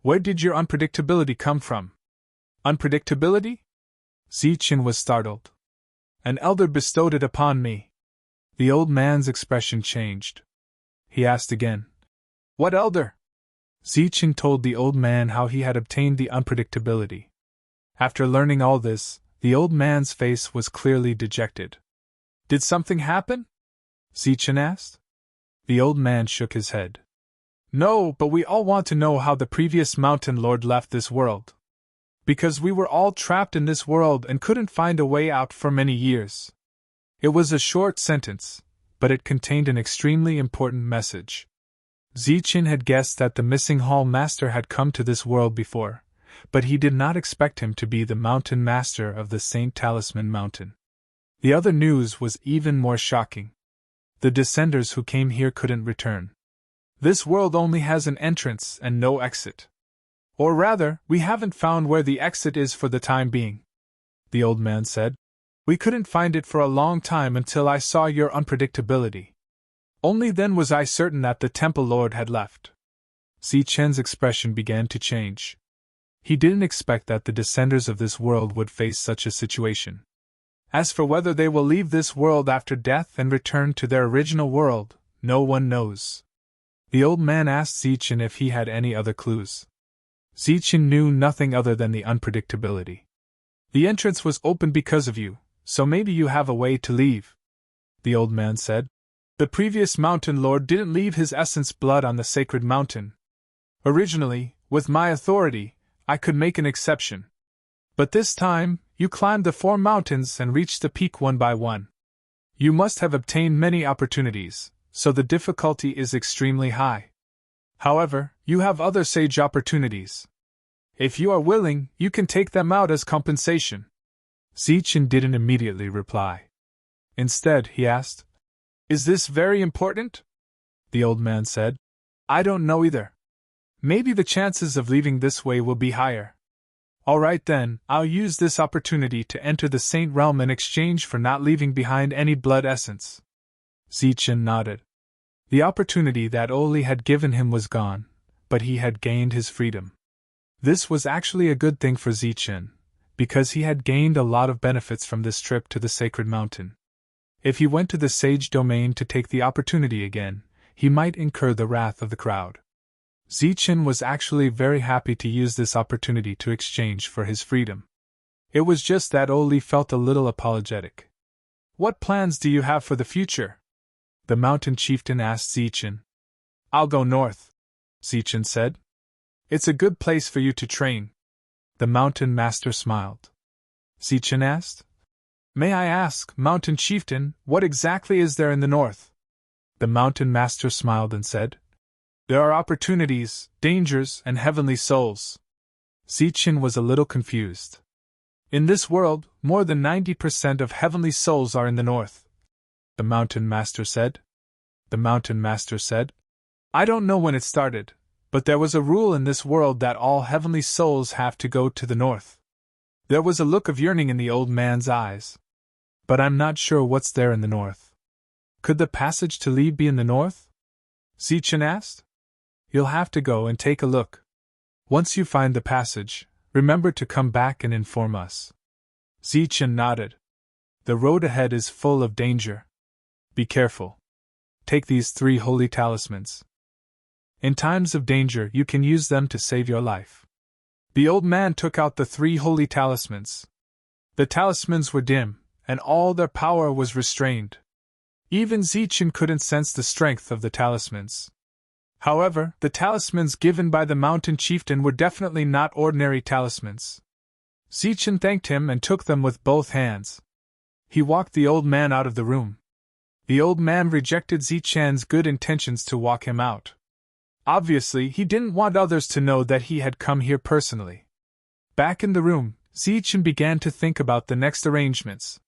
Where did your unpredictability come from? Unpredictability? Zichen was startled. An elder bestowed it upon me. The old man's expression changed. He asked again. What elder? Zichen told the old man how he had obtained the unpredictability. After learning all this, the old man's face was clearly dejected. Did something happen? Zichen asked. The old man shook his head. No, but we all want to know how the previous mountain lord left this world. Because we were all trapped in this world and couldn't find a way out for many years. It was a short sentence, but it contained an extremely important message. Zichen had guessed that the missing hall master had come to this world before, but he did not expect him to be the mountain master of the Saint Talisman Mountain. The other news was even more shocking. The descenders who came here couldn't return. This world only has an entrance and no exit. Or rather, we haven't found where the exit is for the time being. The old man said. We couldn't find it for a long time until I saw your unpredictability. Only then was I certain that the Temple Lord had left. Zichen's expression began to change. He didn't expect that the descenders of this world would face such a situation. As for whether they will leave this world after death and return to their original world, no one knows. The old man asked Zichen if he had any other clues. Zichen knew nothing other than the unpredictability. The entrance was open because of you, so maybe you have a way to leave, the old man said. The previous mountain lord didn't leave his essence blood on the sacred mountain. Originally, with my authority, I could make an exception. But this time, you climbed the 4 mountains and reached the peak one by one. You must have obtained many opportunities, so the difficulty is extremely high. However, you have other sage opportunities. If you are willing, you can take them out as compensation. Zichen didn't immediately reply. Instead, he asked, Is this very important? The old man said, I don't know either. Maybe the chances of leaving this way will be higher. Alright then, I'll use this opportunity to enter the Saint Realm in exchange for not leaving behind any blood essence. Zichen nodded. The opportunity that Oli had given him was gone, but he had gained his freedom. This was actually a good thing for Zichen, because he had gained a lot of benefits from this trip to the sacred mountain. If he went to the sage domain to take the opportunity again, he might incur the wrath of the crowd. Zichen was actually very happy to use this opportunity to exchange for his freedom. It was just that Oli felt a little apologetic. What plans do you have for the future? The mountain chieftain asked Zichen. I'll go north. Zichen said. It's a good place for you to train. The mountain master smiled. Zichen asked. May I ask, mountain chieftain, what exactly is there in the north? The mountain master smiled and said, There are opportunities, dangers, and heavenly souls. Zichen was a little confused. In this world, more than 90% of heavenly souls are in the north. The mountain master said. The mountain master said, I don't know when it started, but there was a rule in this world that all heavenly souls have to go to the north. There was a look of yearning in the old man's eyes. But I'm not sure what's there in the north. Could the passage to Li be in the north? Zichen asked. You'll have to go and take a look. Once you find the passage, remember to come back and inform us. Zichen nodded. The road ahead is full of danger. Be careful. Take these 3 holy talismans. In times of danger, you can use them to save your life. The old man took out the 3 holy talismans. The talismans were dim, and all their power was restrained. Even Zichen couldn't sense the strength of the talismans. However, the talismans given by the mountain chieftain were definitely not ordinary talismans. Zichen thanked him and took them with both hands. He walked the old man out of the room. The old man rejected Zichen's good intentions to walk him out. Obviously, he didn't want others to know that he had come here personally. Back in the room, Zichen began to think about the next arrangements.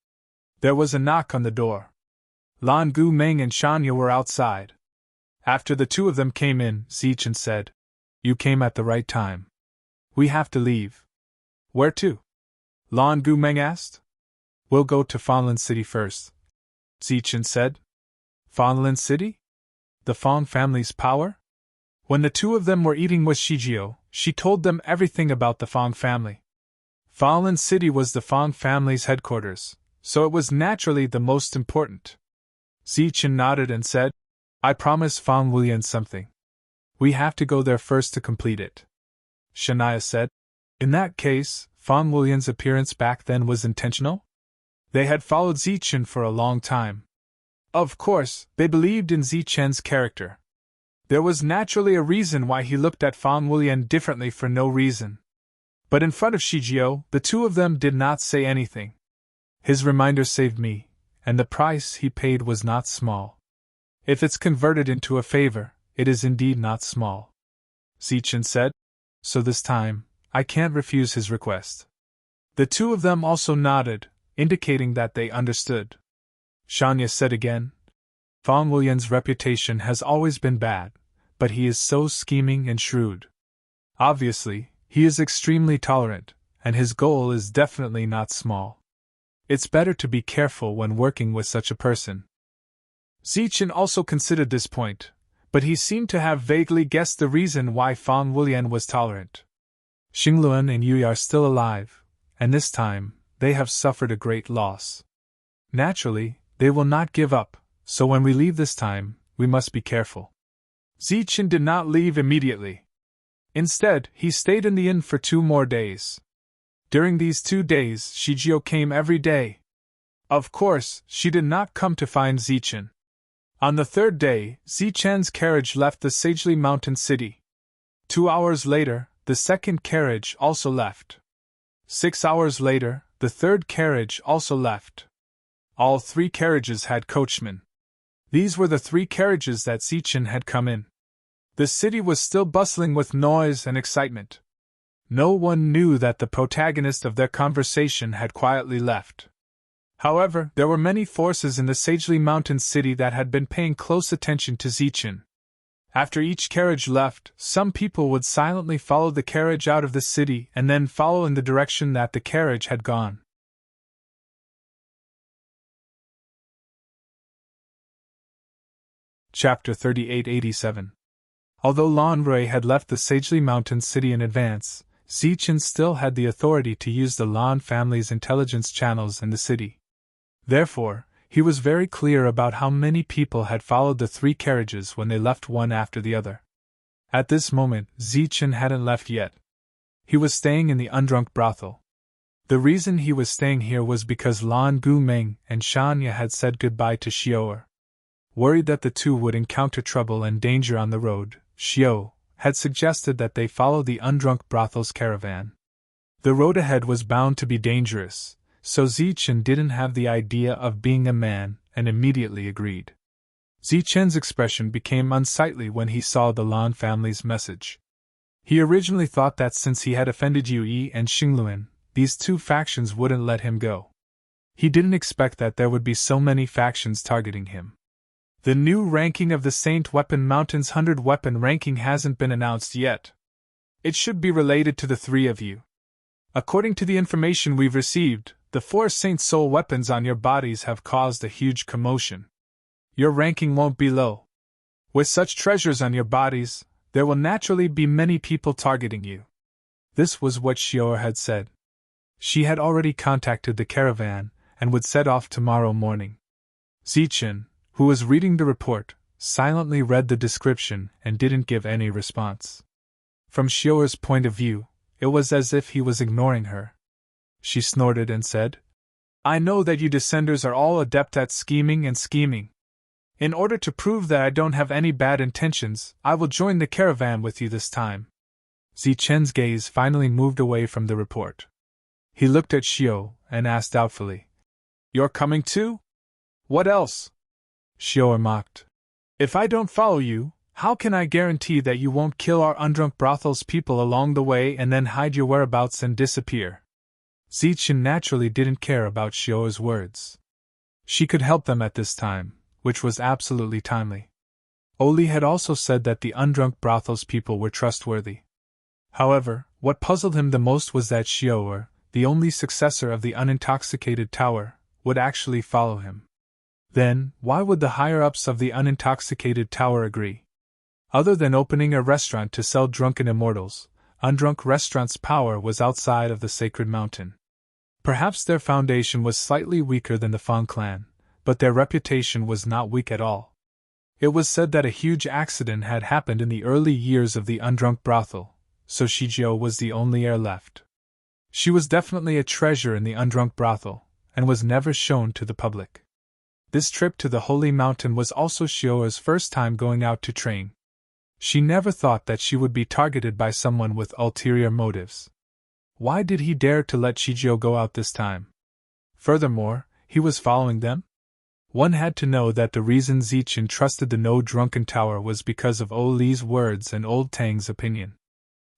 There was a knock on the door. Lan Gu Meng and Shanya were outside. After the 2 of them came in, Zichen said, You came at the right time. We have to leave. Where to? Lan Gu Meng asked. We'll go to Fanlin City first. Zichen said. Fanlin City? The Fang family's power? When the 2 of them were eating with Shijio, she told them everything about the Fang family. Fanlin City was the Fang family's headquarters, so it was naturally the most important. Zichen nodded and said, I promise Fang Wulian something. We have to go there first to complete it. Shania said. In that case, Fang Wulian's appearance back then was intentional? They had followed Zichen for a long time. Of course, they believed in Zichen's character. There was naturally a reason why he looked at Fang Wulian differently for no reason. But in front of Shijio, the 2 of them did not say anything. His reminder saved me, and the price he paid was not small. If it's converted into a favor, it is indeed not small. Zichen said. So this time, I can't refuse his request. The 2 of them also nodded, indicating that they understood. Shanya said again, Fang Wulian's reputation has always been bad, but he is so scheming and shrewd. Obviously, he is extremely tolerant, and his goal is definitely not small. It's better to be careful when working with such a person. Zichen also considered this point, but he seemed to have vaguely guessed the reason why Fang Wulian was tolerant. Xingluan and Yui are still alive, and this time, they have suffered a great loss. Naturally, they will not give up, so when we leave this time, we must be careful. Zichen did not leave immediately. Instead, he stayed in the inn for 2 more days. During these 2 days, Shijio came every day. Of course, she did not come to find Zichen. On the 3rd day, Zichen's carriage left the Sagely Mountain City. 2 hours later, the 2nd carriage also left. 6 hours later, the 3rd carriage also left. All 3 carriages had coachmen. These were the 3 carriages that Zichen had come in. The city was still bustling with noise and excitement. No one knew that the protagonist of their conversation had quietly left. However, there were many forces in the Sagely Mountain City that had been paying close attention to Zichen. After each carriage left, some people would silently follow the carriage out of the city and then follow in the direction that the carriage had gone. Chapter 3887. Although Lan Rui had left the Sagely Mountain City in advance, Zichen still had the authority to use the Lan family's intelligence channels in the city. Therefore, he was very clear about how many people had followed the 3 carriages when they left one after the other. At this moment, Zichen hadn't left yet. He was staying in the undrunk brothel. The reason he was staying here was because Lan Gu Meng and Shanya had said goodbye to Xiao. Worried that the 2 would encounter trouble and danger on the road, Xiao had suggested that they follow the undrunk brothel's caravan. The road ahead was bound to be dangerous, so Zichen didn't have the idea of being a man and immediately agreed. Zichen's expression became unsightly when he saw the Lan family's message. He originally thought that since he had offended Yue and Xingluan, these two factions wouldn't let him go. He didn't expect that there would be so many factions targeting him. The new ranking of the Saint Weapon Mountain's 100 weapon ranking hasn't been announced yet. It should be related to the three of you. According to the information we've received, the 4 Saint Soul weapons on your bodies have caused a huge commotion. Your ranking won't be low. With such treasures on your bodies, there will naturally be many people targeting you. This was what Xiao had said. She had already contacted the caravan and would set off tomorrow morning. Zichen, who was reading the report, silently read the description and didn't give any response. From Xiao's point of view, it was as if he was ignoring her. She snorted and said, "I know that you descenders are all adept at scheming and scheming. In order to prove that I don't have any bad intentions, I will join the caravan with you this time." Zichen's gaze finally moved away from the report. He looked at Xiao and asked doubtfully, "You're coming too? What else?" Xiao mocked. "If I don't follow you, how can I guarantee that you won't kill our undrunk brothel's people along the way and then hide your whereabouts and disappear?" Zichen naturally didn't care about Xiao's words. She could help them at this time, which was absolutely timely. Oli had also said that the undrunk brothel's people were trustworthy. However, what puzzled him the most was that Xiao, the only successor of the unintoxicated tower, would actually follow him. Then, why would the higher-ups of the unintoxicated tower agree? Other than opening a restaurant to sell drunken immortals, Undrunk Restaurant's power was outside of the sacred mountain. Perhaps their foundation was slightly weaker than the Fang clan, but their reputation was not weak at all. It was said that a huge accident had happened in the early years of the Undrunk brothel, so Shijiao was the only heir left. She was definitely a treasure in the Undrunk brothel, and was never shown to the public. This trip to the Holy Mountain was also Xiao's first time going out to train. She never thought that she would be targeted by someone with ulterior motives. Why did he dare to let Shijiao go out this time? Furthermore, he was following them? One had to know that the reason Zichen trusted the No Drunken Tower was because of Oli's words and Old Tang's opinion.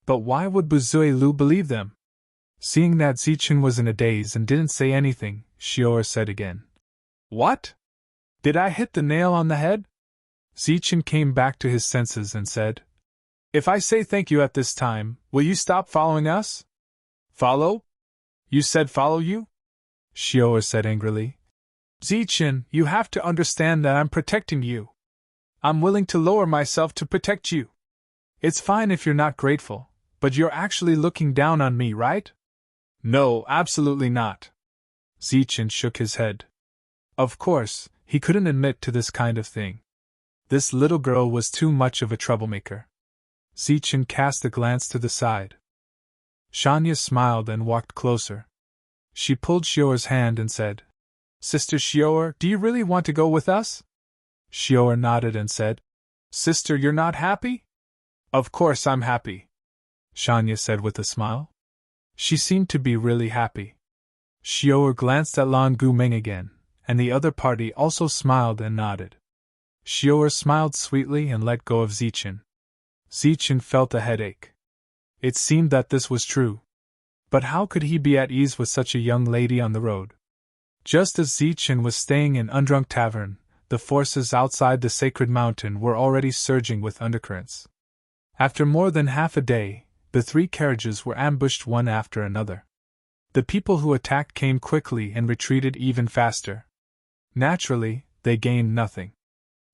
But why would Buzui Lu believe them? Seeing that Zichen was in a daze and didn't say anything, Xiao said again, "What? Did I hit the nail on the head?" Zichen came back to his senses and said, "If I say thank you at this time, will you stop following us?" "Follow? You said follow you?" Xiao said angrily. "Zichen, you have to understand that I'm protecting you. I'm willing to lower myself to protect you. It's fine if you're not grateful, but you're actually looking down on me, right?" "No, absolutely not." Zichen shook his head. Of course, he couldn't admit to this kind of thing. This little girl was too much of a troublemaker. Zichen cast a glance to the side. Shanya smiled and walked closer. She pulled Xiao's hand and said, "Sister Xiao, do you really want to go with us?" Xiao nodded and said, "Sister, you're not happy?" "Of course I'm happy," Shanya said with a smile. She seemed to be really happy. Xiao glanced at Lan Gumeng again, and the other party also smiled and nodded. Xiao smiled sweetly and let go of Zichen. Zichen felt a headache. It seemed that this was true. But how could he be at ease with such a young lady on the road? Just as Zichen was staying in Undrunk Tavern, the forces outside the sacred mountain were already surging with undercurrents. After more than half a day, the 3 carriages were ambushed one after another. The people who attacked came quickly and retreated even faster. Naturally, they gained nothing.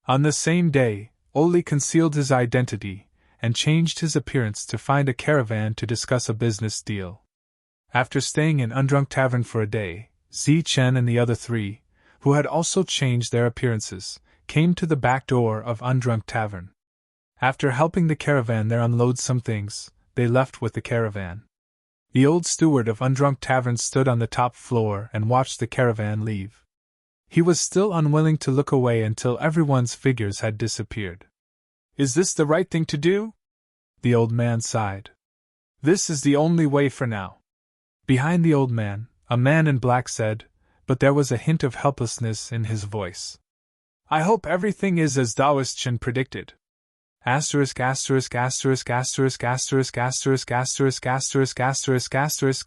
On the same day, Oli concealed his identity and changed his appearance to find a caravan to discuss a business deal. After staying in Undrunk Tavern for a day, Zichen and the other 3, who had also changed their appearances, came to the back door of Undrunk Tavern. After helping the caravan there unload some things, they left with the caravan. The old steward of Undrunk Tavern stood on the top floor and watched the caravan leave. He was still unwilling to look away until everyone's figures had disappeared. "Is this the right thing to do?" The old man sighed. This is the only way for now. Behind the old man, a man in black said, but there was a hint of helplessness in his voice. I hope everything is as Taoist Chen predicted.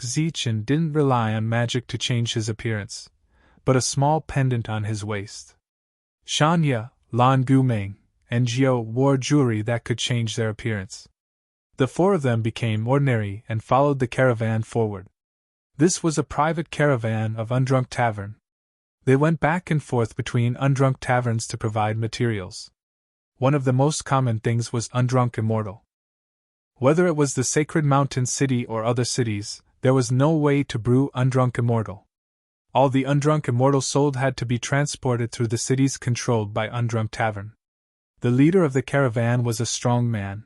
Zichen didn't rely on magic to change his appearance, but a small pendant on his waist. Shanya, Lan Gumeng, and Jiao wore jewelry that could change their appearance. The four of them became ordinary and followed the caravan forward. This was a private caravan of Undrunk Tavern. They went back and forth between Undrunk Taverns to provide materials. One of the most common things was Undrunk Immortal. Whether it was the Sacred Mountain City or other cities, there was no way to brew Undrunk Immortal. All the Undrunk Immortal sold had to be transported through the cities controlled by Undrunk Tavern. The leader of the caravan was a strong man.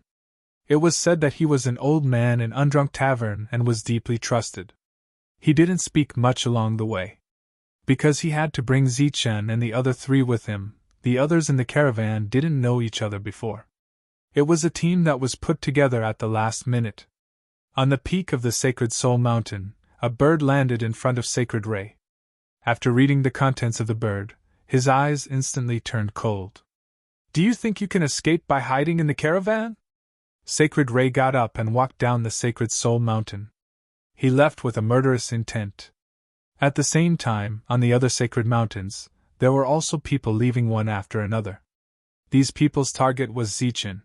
It was said that he was an old man in Undrunk Tavern and was deeply trusted. He didn't speak much along the way. Because he had to bring Zichen and the other three with him, the others in the caravan didn't know each other before. It was a team that was put together at the last minute. On the peak of the Sacred Soul Mountain, a bird landed in front of Sacred Ray. After reading the contents of the bird, his eyes instantly turned cold. Do you think you can escape by hiding in the caravan? Sacred Ray got up and walked down the Sacred Soul Mountain. He left with a murderous intent. At the same time, on the other sacred mountains, there were also people leaving one after another. These people's target was Zichen.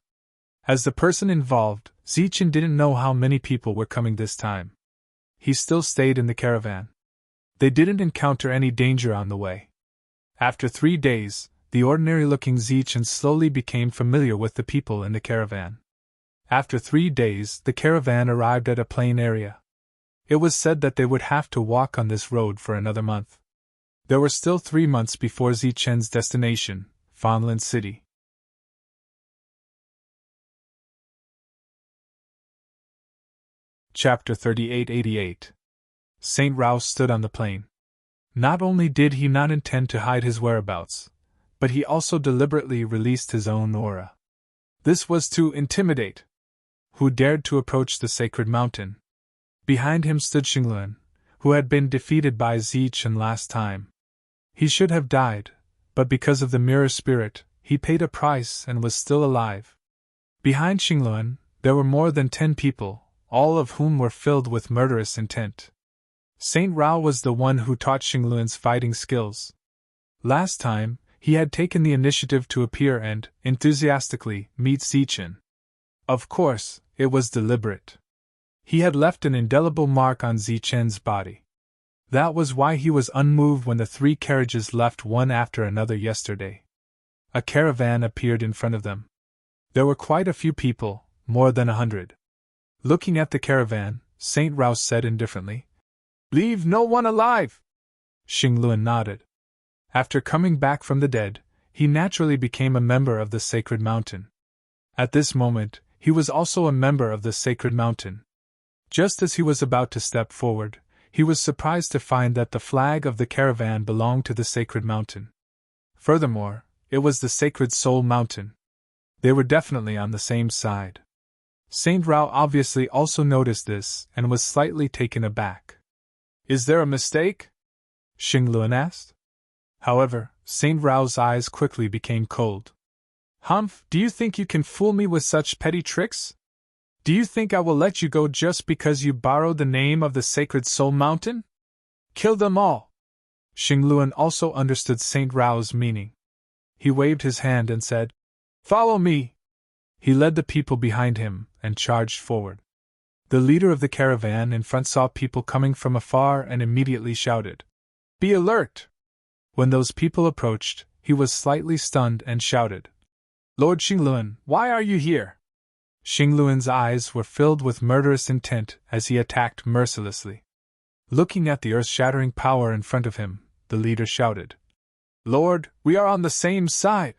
As the person involved, Zichen didn't know how many people were coming this time. He still stayed in the caravan. They didn't encounter any danger on the way. After 3 days, the ordinary-looking Zichen slowly became familiar with the people in the caravan. After 3 days, the caravan arrived at a plain area. It was said that they would have to walk on this road for another month. There were still 3 months before Zichen's destination, Fanlin City. Chapter 3888. Saint Rao stood on the plain. Not only did he not intend to hide his whereabouts, but he also deliberately released his own aura. This was to intimidate. Who dared to approach the sacred mountain? Behind him stood Xingluan, who had been defeated by Zichen last time. He should have died, but because of the mirror spirit, he paid a price and was still alive. Behind Xingluan, there were more than 10 people, all of whom were filled with murderous intent. Saint Rao was the one who taught Xingluan's fighting skills. Last time, he had taken the initiative to appear and, enthusiastically, meet Zichen. Of course, it was deliberate. He had left an indelible mark on Zichen's body. That was why he was unmoved when the 3 carriages left one after another yesterday. A caravan appeared in front of them. There were quite a few people, more than 100. Looking at the caravan, Saint Rao said indifferently, "Leave no one alive!" Xingluan nodded. After coming back from the dead, he naturally became a member of the sacred mountain. At this moment, he was also a member of the sacred mountain. Just as he was about to step forward, he was surprised to find that the flag of the caravan belonged to the sacred mountain. Furthermore, it was the Sacred Soul Mountain. They were definitely on the same side. Saint Rao obviously also noticed this and was slightly taken aback. "Is there a mistake?" Xingluan asked. However, Saint Rao's eyes quickly became cold. "Humph, do you think you can fool me with such petty tricks? Do you think I will let you go just because you borrowed the name of the Sacred Soul Mountain? Kill them all!" Xingluan also understood Saint Rao's meaning. He waved his hand and said, "Follow me!" He led the people behind him and charged forward. The leader of the caravan in front saw people coming from afar and immediately shouted, "Be alert!" When those people approached, he was slightly stunned and shouted, "Lord Xingluan, why are you here?" Xingluan's eyes were filled with murderous intent as he attacked mercilessly. Looking at the earth-shattering power in front of him, the leader shouted, "Lord, we are on the same side!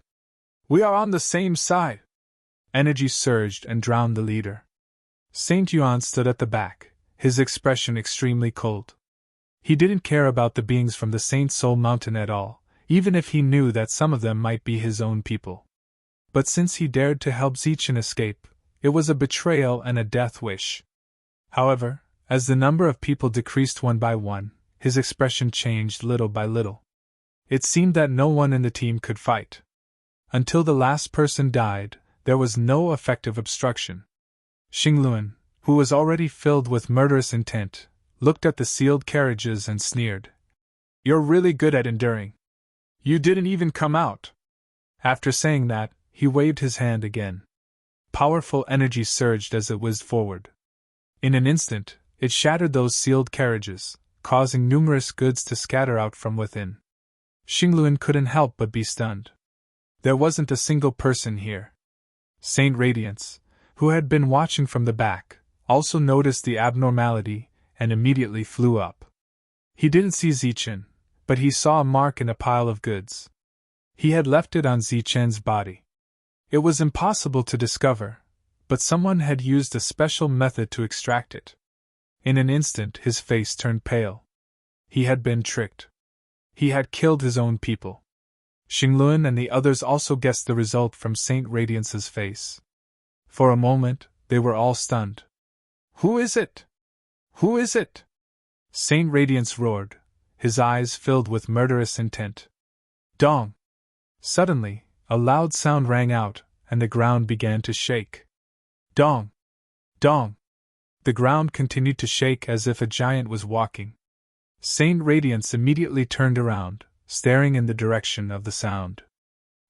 We are on the same side!" Energy surged and drowned the leader. Saint Yuan stood at the back, his expression extremely cold. He didn't care about the beings from the Saint Soul Mountain at all, even if he knew that some of them might be his own people. But since he dared to help Zichen escape, It was a betrayal and a death wish. However, as the number of people decreased one by one, his expression changed little by little. It seemed that no one in the team could fight. Until the last person died, there was no effective obstruction. Xingluan, who was already filled with murderous intent, looked at the sealed carriages and sneered. "You're really good at enduring. You didn't even come out." After saying that, he waved his hand again. Powerful energy surged as it whizzed forward. In an instant, it shattered those sealed carriages, causing numerous goods to scatter out from within. Xingluan couldn't help but be stunned. There wasn't a single person here. Saint Radiance, who had been watching from the back, also noticed the abnormality and immediately flew up. He didn't see Zichen, but he saw a mark in a pile of goods. He had left it on Zichen's body. It was impossible to discover, but someone had used a special method to extract it. In an instant his face turned pale. He had been tricked. He had killed his own people. Xingluan and the others also guessed the result from Saint Radiance's face. For a moment, they were all stunned. "Who is it? Who is it?" Saint Radiance roared, his eyes filled with murderous intent. Dong! Suddenly, a loud sound rang out, and the ground began to shake. Dong! Dong! The ground continued to shake as if a giant was walking. Saint Radiance immediately turned around, staring in the direction of the sound.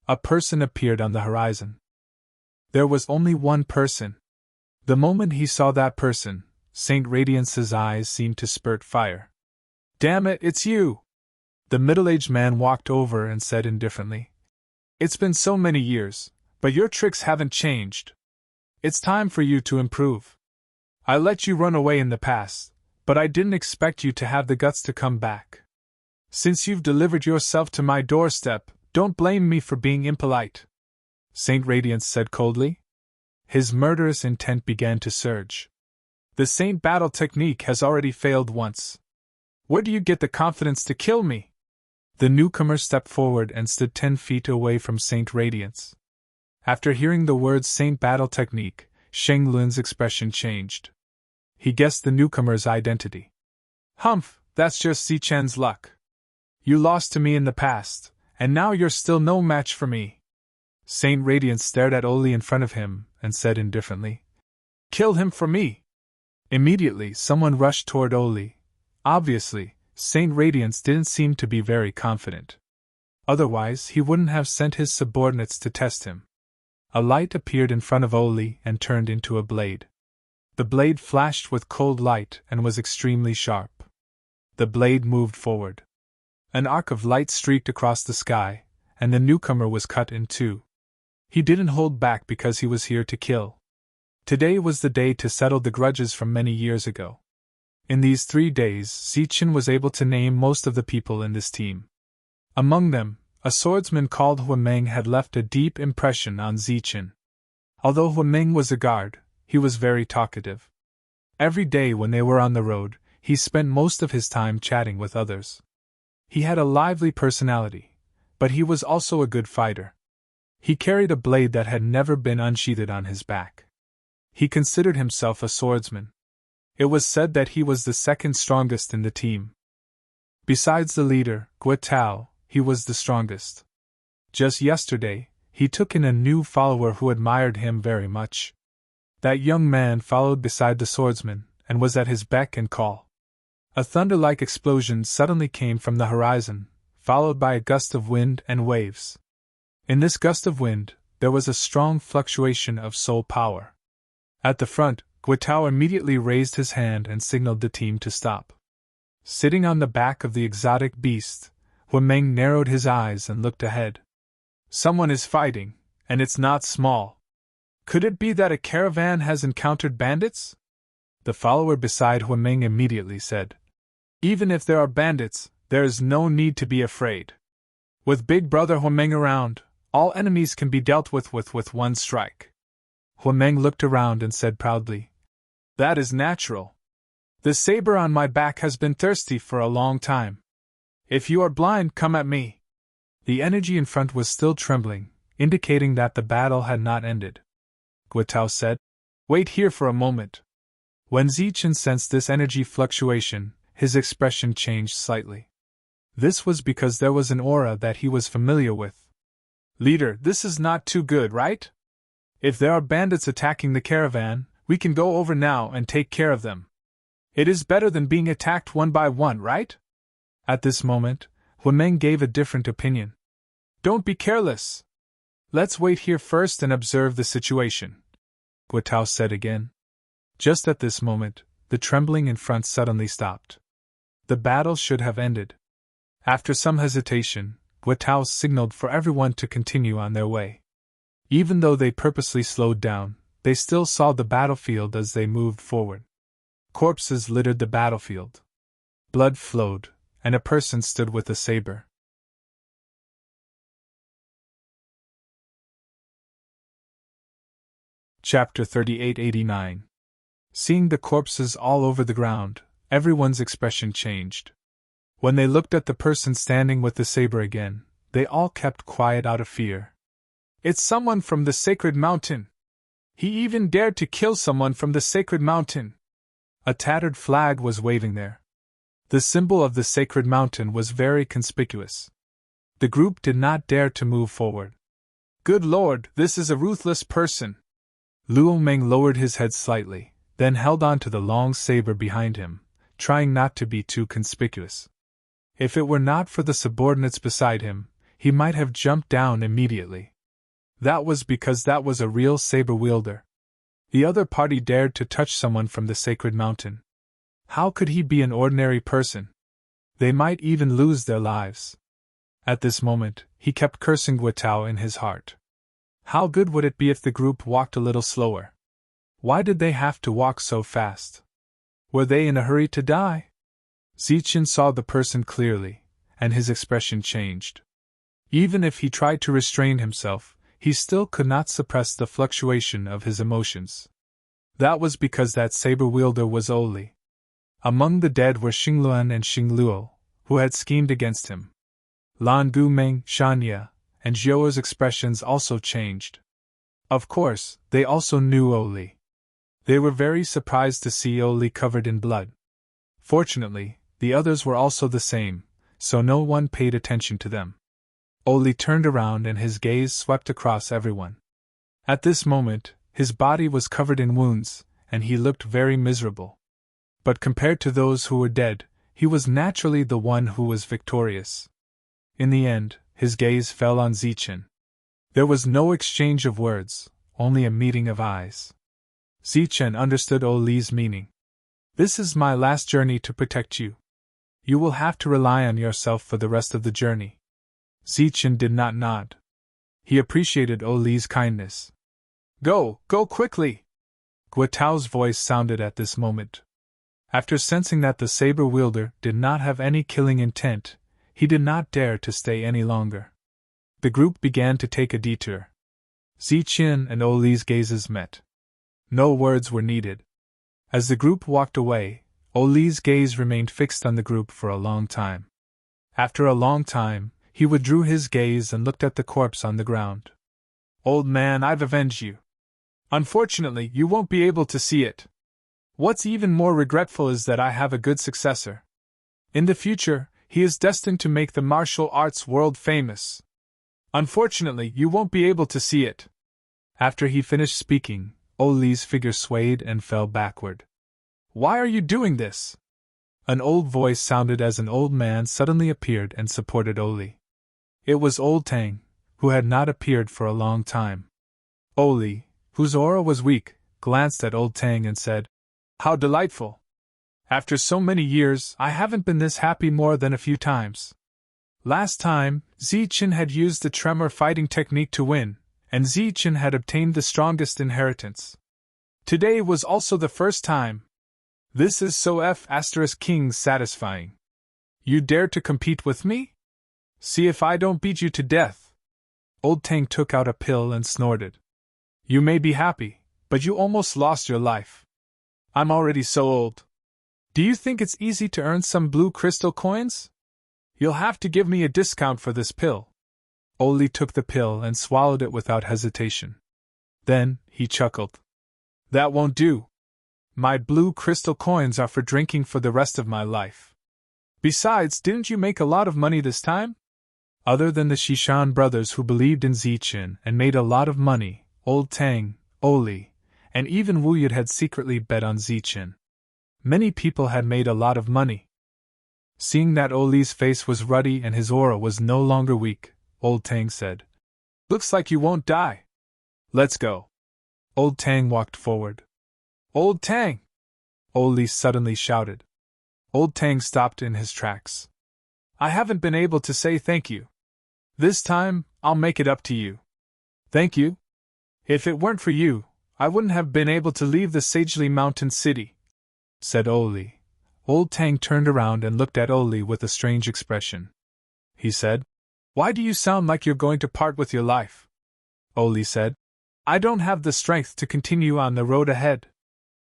A person appeared on the horizon. There was only one person. The moment he saw that person, Saint Radiance's eyes seemed to spurt fire. "Damn it, it's you!" The middle-aged man walked over and said indifferently. "It's been so many years, but your tricks haven't changed. It's time for you to improve. I let you run away in the past, but I didn't expect you to have the guts to come back. Since you've delivered yourself to my doorstep, don't blame me for being impolite," Saint Radiance said coldly. His murderous intent began to surge. "The Saint battle technique has already failed once. Where do you get the confidence to kill me?" The newcomer stepped forward and stood 10 feet away from Saint Radiance. After hearing the words Saint battle technique, Xingluan's expression changed. He guessed the newcomer's identity. "Humph, that's just Zichen's luck. You lost to me in the past, and now you're still no match for me." Saint Radiance stared at Oli in front of him and said indifferently, "Kill him for me." Immediately, someone rushed toward Oli. Obviously, Saint Radiance didn't seem to be very confident. Otherwise, he wouldn't have sent his subordinates to test him. A light appeared in front of Oli and turned into a blade. The blade flashed with cold light and was extremely sharp. The blade moved forward. An arc of light streaked across the sky, and the newcomer was cut in two. He didn't hold back because he was here to kill. Today was the day to settle the grudges from many years ago. In these 3 days, Zichen was able to name most of the people in this team. Among them, a swordsman called Huameng had left a deep impression on Zichen. Although Huameng was a guard, he was very talkative. Every day when they were on the road, he spent most of his time chatting with others. He had a lively personality, but he was also a good fighter. He carried a blade that had never been unsheathed on his back. He considered himself a swordsman. It was said that he was the second strongest in the team. Besides the leader, Guitao, he was the strongest. Just yesterday, he took in a new follower who admired him very much. That young man followed beside the swordsman, and was at his beck and call. A thunder-like explosion suddenly came from the horizon, followed by a gust of wind and waves. In this gust of wind, there was a strong fluctuation of soul power. At the front, Guitao immediately raised his hand and signaled the team to stop. Sitting on the back of the exotic beast, Huameng narrowed his eyes and looked ahead. "Someone is fighting, and it's not small. Could it be that a caravan has encountered bandits?" The follower beside Huameng immediately said, "Even if there are bandits, there is no need to be afraid. With Big Brother Huameng around, all enemies can be dealt with one strike." Huameng looked around and said proudly, "That is natural. The saber on my back has been thirsty for a long time. If you are blind, come at me." The energy in front was still trembling, indicating that the battle had not ended. Guitao said, Wait here for a moment. When Zichen sensed this energy fluctuation, his expression changed slightly. This was because there was an aura that he was familiar with. Leader, this is not too good, right? If there are bandits attacking the caravan, we can go over now and take care of them. It is better than being attacked one by one, right? At this moment, Huameng gave a different opinion. Don't be careless. Let's wait here first and observe the situation, Guotao said again. Just at this moment, the trembling in front suddenly stopped. The battle should have ended. After some hesitation, Guotao signaled for everyone to continue on their way. Even though they purposely slowed down, they still saw the battlefield as they moved forward. Corpses littered the battlefield. Blood flowed, and a person stood with a saber. Chapter 3889. Seeing the corpses all over the ground, everyone's expression changed. When they looked at the person standing with the saber again, they all kept quiet out of fear. It's someone from the sacred mountain! He even dared to kill someone from the sacred mountain! A tattered flag was waving there. The symbol of the sacred mountain was very conspicuous. The group did not dare to move forward. Good Lord, this is a ruthless person! Luo Meng lowered his head slightly, then held on to the long saber behind him, trying not to be too conspicuous. If it were not for the subordinates beside him, he might have jumped down immediately. That was because that was a real saber wielder. The other party dared to touch someone from the sacred mountain. How could he be an ordinary person? They might even lose their lives. At this moment, he kept cursing Guotao in his heart. How good would it be if the group walked a little slower? Why did they have to walk so fast? Were they in a hurry to die? Zichen saw the person clearly, and his expression changed. Even if he tried to restrain himself, he still could not suppress the fluctuation of his emotions. That was because that saber wielder was Oli. Among the dead were Xingluan and Xingluo, who had schemed against him. Lan Gumeng, Shanya, and Zhou's expressions also changed. Of course, they also knew Oli. They were very surprised to see Oli covered in blood. Fortunately, the others were also the same, so no one paid attention to them. Oli turned around and his gaze swept across everyone. At this moment, his body was covered in wounds, and he looked very miserable. But compared to those who were dead, he was naturally the one who was victorious. In the end, his gaze fell on Zichen. There was no exchange of words, only a meeting of eyes. Zichen understood Oli's meaning. This is my last journey to protect you. You will have to rely on yourself for the rest of the journey. Zichen did not nod. He appreciated Oli's kindness. Go quickly! Guotao's voice sounded at this moment. After sensing that the saber wielder did not have any killing intent, he did not dare to stay any longer. The group began to take a detour. Zichen and Oli's gazes met. No words were needed. As the group walked away, Oli's gaze remained fixed on the group for a long time. After a long time, he withdrew his gaze and looked at the corpse on the ground. Old man, I've avenged you. Unfortunately, you won't be able to see it. What's even more regretful is that I have a good successor. In the future, he is destined to make the martial arts world famous. Unfortunately, you won't be able to see it. After he finished speaking, Oli's figure swayed and fell backward. Why are you doing this? An old voice sounded as an old man suddenly appeared and supported Oli. It was old Tang, who had not appeared for a long time. Oli, whose aura was weak, glanced at old Tang and said, How delightful! After so many years, I haven't been this happy more than a few times. Last time, Zichen had used the tremor fighting technique to win, and Zichen had obtained the strongest inheritance. Today was also the first time. This is so F***king satisfying. You dare to compete with me? See if I don't beat you to death. Old Tang took out a pill and snorted. You may be happy, but you almost lost your life. I'm already so old. Do you think it's easy to earn some blue crystal coins? You'll have to give me a discount for this pill. Oli took the pill and swallowed it without hesitation. Then, he chuckled. That won't do. My blue crystal coins are for drinking for the rest of my life. Besides, didn't you make a lot of money this time? Other than the Shishan brothers who believed in Zichen and made a lot of money, Old Tang, Oli, and even Wu Yud had secretly bet on Zichen. Many people had made a lot of money. Seeing that Oli's face was ruddy and his aura was no longer weak, Old Tang said, "Looks like you won't die. Let's go." Old Tang walked forward. "Old Tang!" Oli suddenly shouted. Old Tang stopped in his tracks. "I haven't been able to say thank you. This time, I'll make it up to you." "Thank you? If it weren't for you, I wouldn't have been able to leave the Sagely Mountain City," said Oli. Old Tang turned around and looked at Oli with a strange expression. He said, "Why do you sound like you're going to part with your life?" Oli said, "I don't have the strength to continue on the road ahead.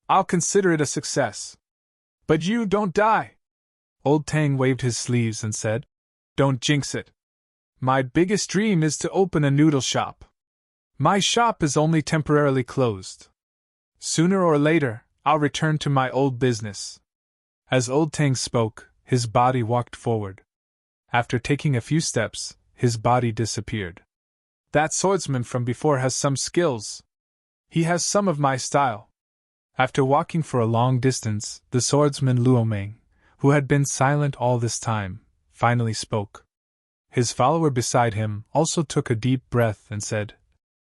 I'll consider it a success." "But you don't die!" Old Tang waved his sleeves and said, "Don't jinx it. My biggest dream is to open a noodle shop. My shop is only temporarily closed. Sooner or later, I'll return to my old business." As Old Tang spoke, his body walked forward. After taking a few steps, his body disappeared. "That swordsman from before has some skills. He has some of my style." After walking for a long distance, the swordsman Luomeng, who had been silent all this time, finally spoke. His follower beside him also took a deep breath and said,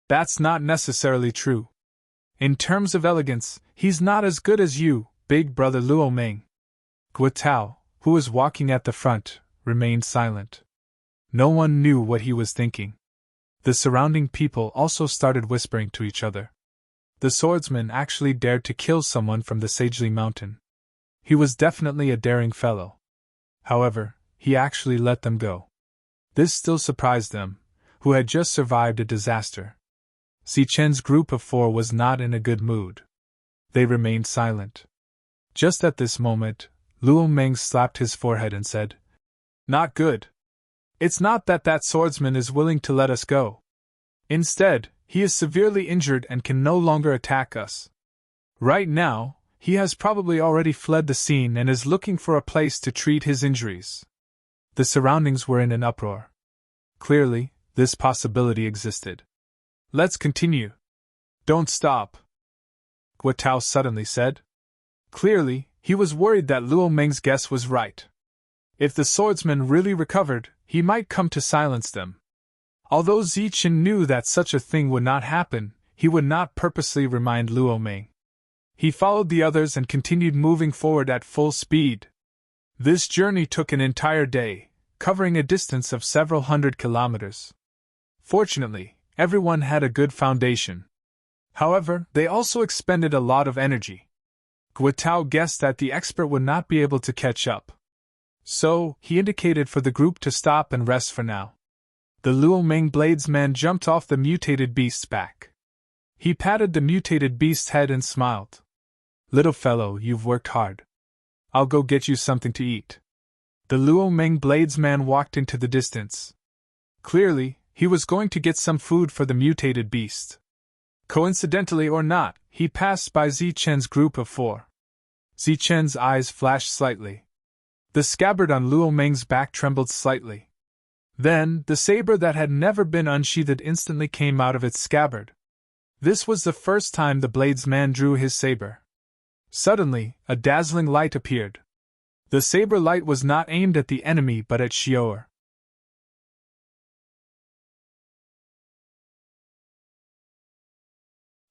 "That's not necessarily true. In terms of elegance, he's not as good as you, big brother Luomeng." Guo, who was walking at the front, remained silent. No one knew what he was thinking. The surrounding people also started whispering to each other. The swordsman actually dared to kill someone from the Sagely Mountain. He was definitely a daring fellow. However, he actually let them go. This still surprised them, who had just survived a disaster. Zichen's group of 4 was not in a good mood. They remained silent. Just at this moment, Luo Meng slapped his forehead and said, "Not good. It's not that swordsman is willing to let us go. Instead, he is severely injured and can no longer attack us. Right now, he has probably already fled the scene and is looking for a place to treat his injuries." The surroundings were in an uproar. Clearly, this possibility existed. "Let's continue. Don't stop," Guo Tao suddenly said. Clearly, he was worried that Luo Meng's guess was right. If the swordsman really recovered, he might come to silence them. Although Zichen knew that such a thing would not happen, he would not purposely remind Luo Meng. He followed the others and continued moving forward at full speed. This journey took an entire day, covering a distance of several hundred kilometers. Fortunately, everyone had a good foundation. However, they also expended a lot of energy. Guo Tao guessed that the expert would not be able to catch up. So, he indicated for the group to stop and rest for now. The Luo Meng bladesman jumped off the mutated beast's back. He patted the mutated beast's head and smiled. "Little fellow, you've worked hard. I'll go get you something to eat." The Luo Meng bladesman walked into the distance. Clearly, he was going to get some food for the mutated beast. Coincidentally or not, he passed by Zichen's group of 4. Zichen's eyes flashed slightly. The scabbard on Luo Meng's back trembled slightly. Then, the saber that had never been unsheathed instantly came out of its scabbard. This was the first time the bladesman drew his saber. Suddenly, a dazzling light appeared. The saber light was not aimed at the enemy but at Xior.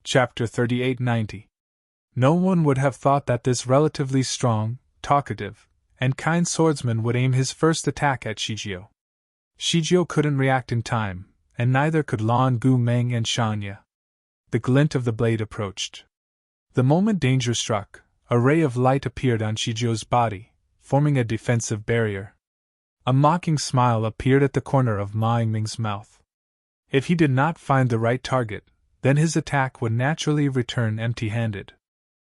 Chapter 3890. No one would have thought that this relatively strong, talkative, and kind swordsman would aim his first attack at Shijio. Shijio couldn't react in time, and neither could Lan Gu Meng and Shanya. The glint of the blade approached. The moment danger struck, a ray of light appeared on Shijio's body, forming a defensive barrier. A mocking smile appeared at the corner of Ma Yingming's mouth. If he did not find the right target, then his attack would naturally return empty-handed.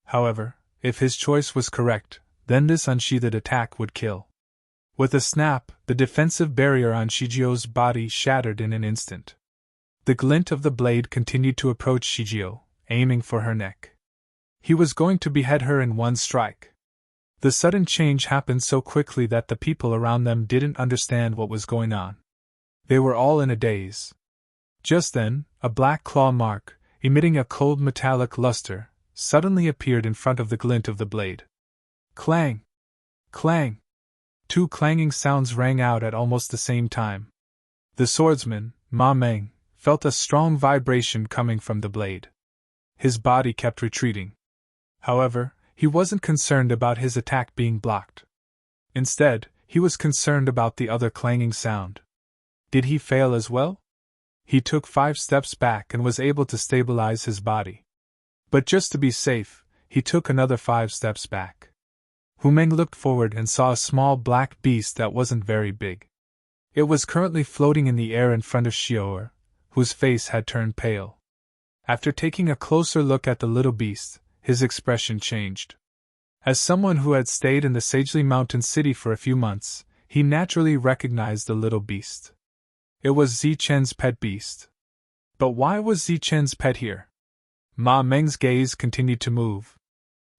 However, if his choice was correct, then this unsheathed attack would kill. With a snap, the defensive barrier on Shijio's body shattered in an instant. The glint of the blade continued to approach Shijio, aiming for her neck. He was going to behead her in one strike. The sudden change happened so quickly that the people around them didn't understand what was going on. They were all in a daze. Just then, a black claw mark, emitting a cold metallic luster, suddenly appeared in front of the glint of the blade. Clang! Clang! Two clanging sounds rang out at almost the same time. The swordsman, Ma Meng, felt a strong vibration coming from the blade. His body kept retreating. However, he wasn't concerned about his attack being blocked. Instead, he was concerned about the other clanging sound. Did he fail as well? He took 5 steps back and was able to stabilize his body. But just to be safe, he took another 5 steps back. Hu Meng looked forward and saw a small black beast that wasn't very big. It was currently floating in the air in front of Xiaoer, whose face had turned pale. After taking a closer look at the little beast, his expression changed. As someone who had stayed in the Sagely Mountain City for a few months, he naturally recognized the little beast. It was Zichen's pet beast. But why was Zichen's pet here? Ma Meng's gaze continued to move.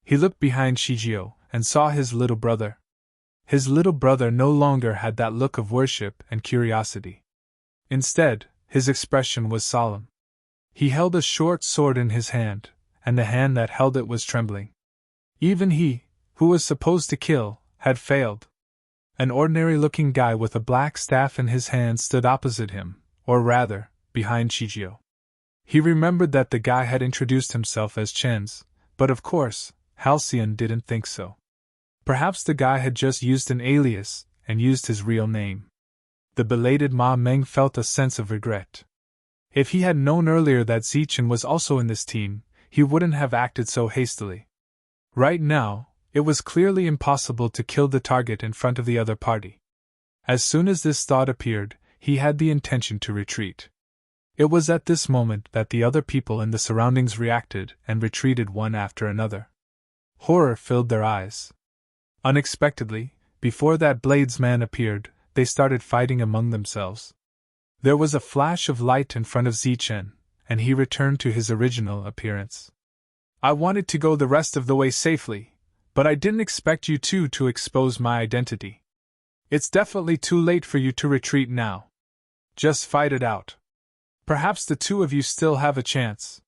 He looked behind Shijio and saw his little brother. His little brother no longer had that look of worship and curiosity. Instead, his expression was solemn. He held a short sword in his hand, and the hand that held it was trembling. Even he, who was supposed to kill, had failed. An ordinary-looking guy with a black staff in his hand stood opposite him, or rather, behind Shijio. He remembered that the guy had introduced himself as Chen's, but of course, Halcyon didn't think so. Perhaps the guy had just used an alias and used his real name. The belated Ma Meng felt a sense of regret. If he had known earlier that Zichen was also in this team, he wouldn't have acted so hastily. Right now, it was clearly impossible to kill the target in front of the other party. As soon as this thought appeared, he had the intention to retreat. It was at this moment that the other people in the surroundings reacted and retreated one after another. Horror filled their eyes. Unexpectedly, before that bladesman appeared, they started fighting among themselves. There was a flash of light in front of Zichen, and he returned to his original appearance. I wanted to go the rest of the way safely, but I didn't expect you two to expose my identity. It's definitely too late for you to retreat now. Just fight it out. Perhaps the two of you still have a chance.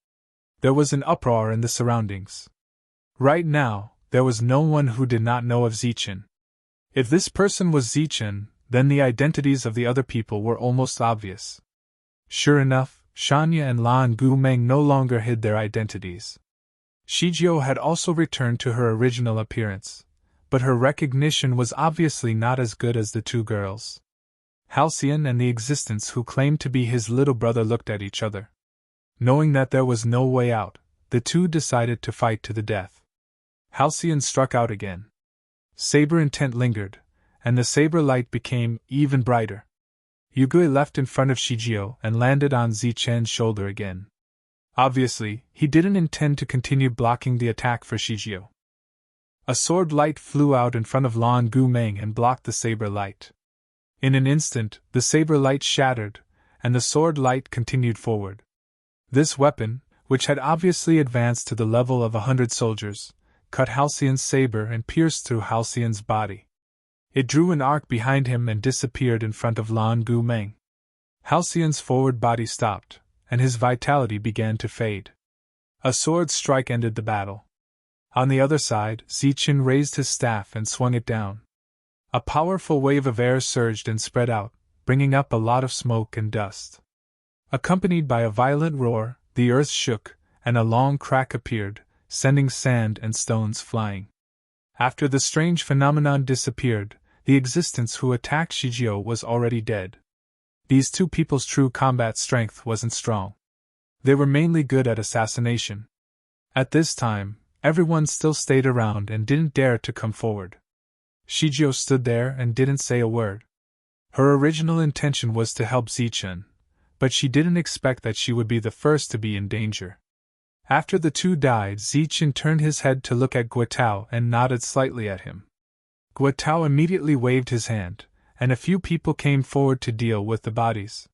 There was an uproar in the surroundings. Right now, there was no one who did not know of Zichen. If this person was Zichen, then the identities of the other people were almost obvious. Sure enough, Shanya and Lan Gumeng no longer hid their identities. Shijio had also returned to her original appearance, but her recognition was obviously not as good as the two girls. Halcyon and the Existence who claimed to be his little brother looked at each other. Knowing that there was no way out, the two decided to fight to the death. Halcyon struck out again. Saber intent lingered, and the saber light became even brighter. Yugui leapt in front of Shijio and landed on Zichen's shoulder again. Obviously, he didn't intend to continue blocking the attack for Shijio. A sword light flew out in front of Lan Gumeng and blocked the saber light. In an instant, the saber light shattered, and the sword light continued forward. This weapon, which had obviously advanced to the level of 100 soldiers, cut Halcyon's saber and pierced through Halcyon's body. It drew an arc behind him and disappeared in front of Lan Gumeng. Halcyon's forward body stopped, and his vitality began to fade. A sword strike ended the battle. On the other side, Zichen raised his staff and swung it down. A powerful wave of air surged and spread out, bringing up a lot of smoke and dust. Accompanied by a violent roar, the earth shook, and a long crack appeared, sending sand and stones flying. After the strange phenomenon disappeared, the Existence who attacked Shijio was already dead. These two people's true combat strength wasn't strong. They were mainly good at assassination. At this time, everyone still stayed around and didn't dare to come forward. Shijio stood there and didn't say a word. Her original intention was to help Zichen, but she didn't expect that she would be the first to be in danger. After the two died, Zichen turned his head to look at Guotao and nodded slightly at him. Guotao immediately waved his hand, and a few people came forward to deal with the bodies.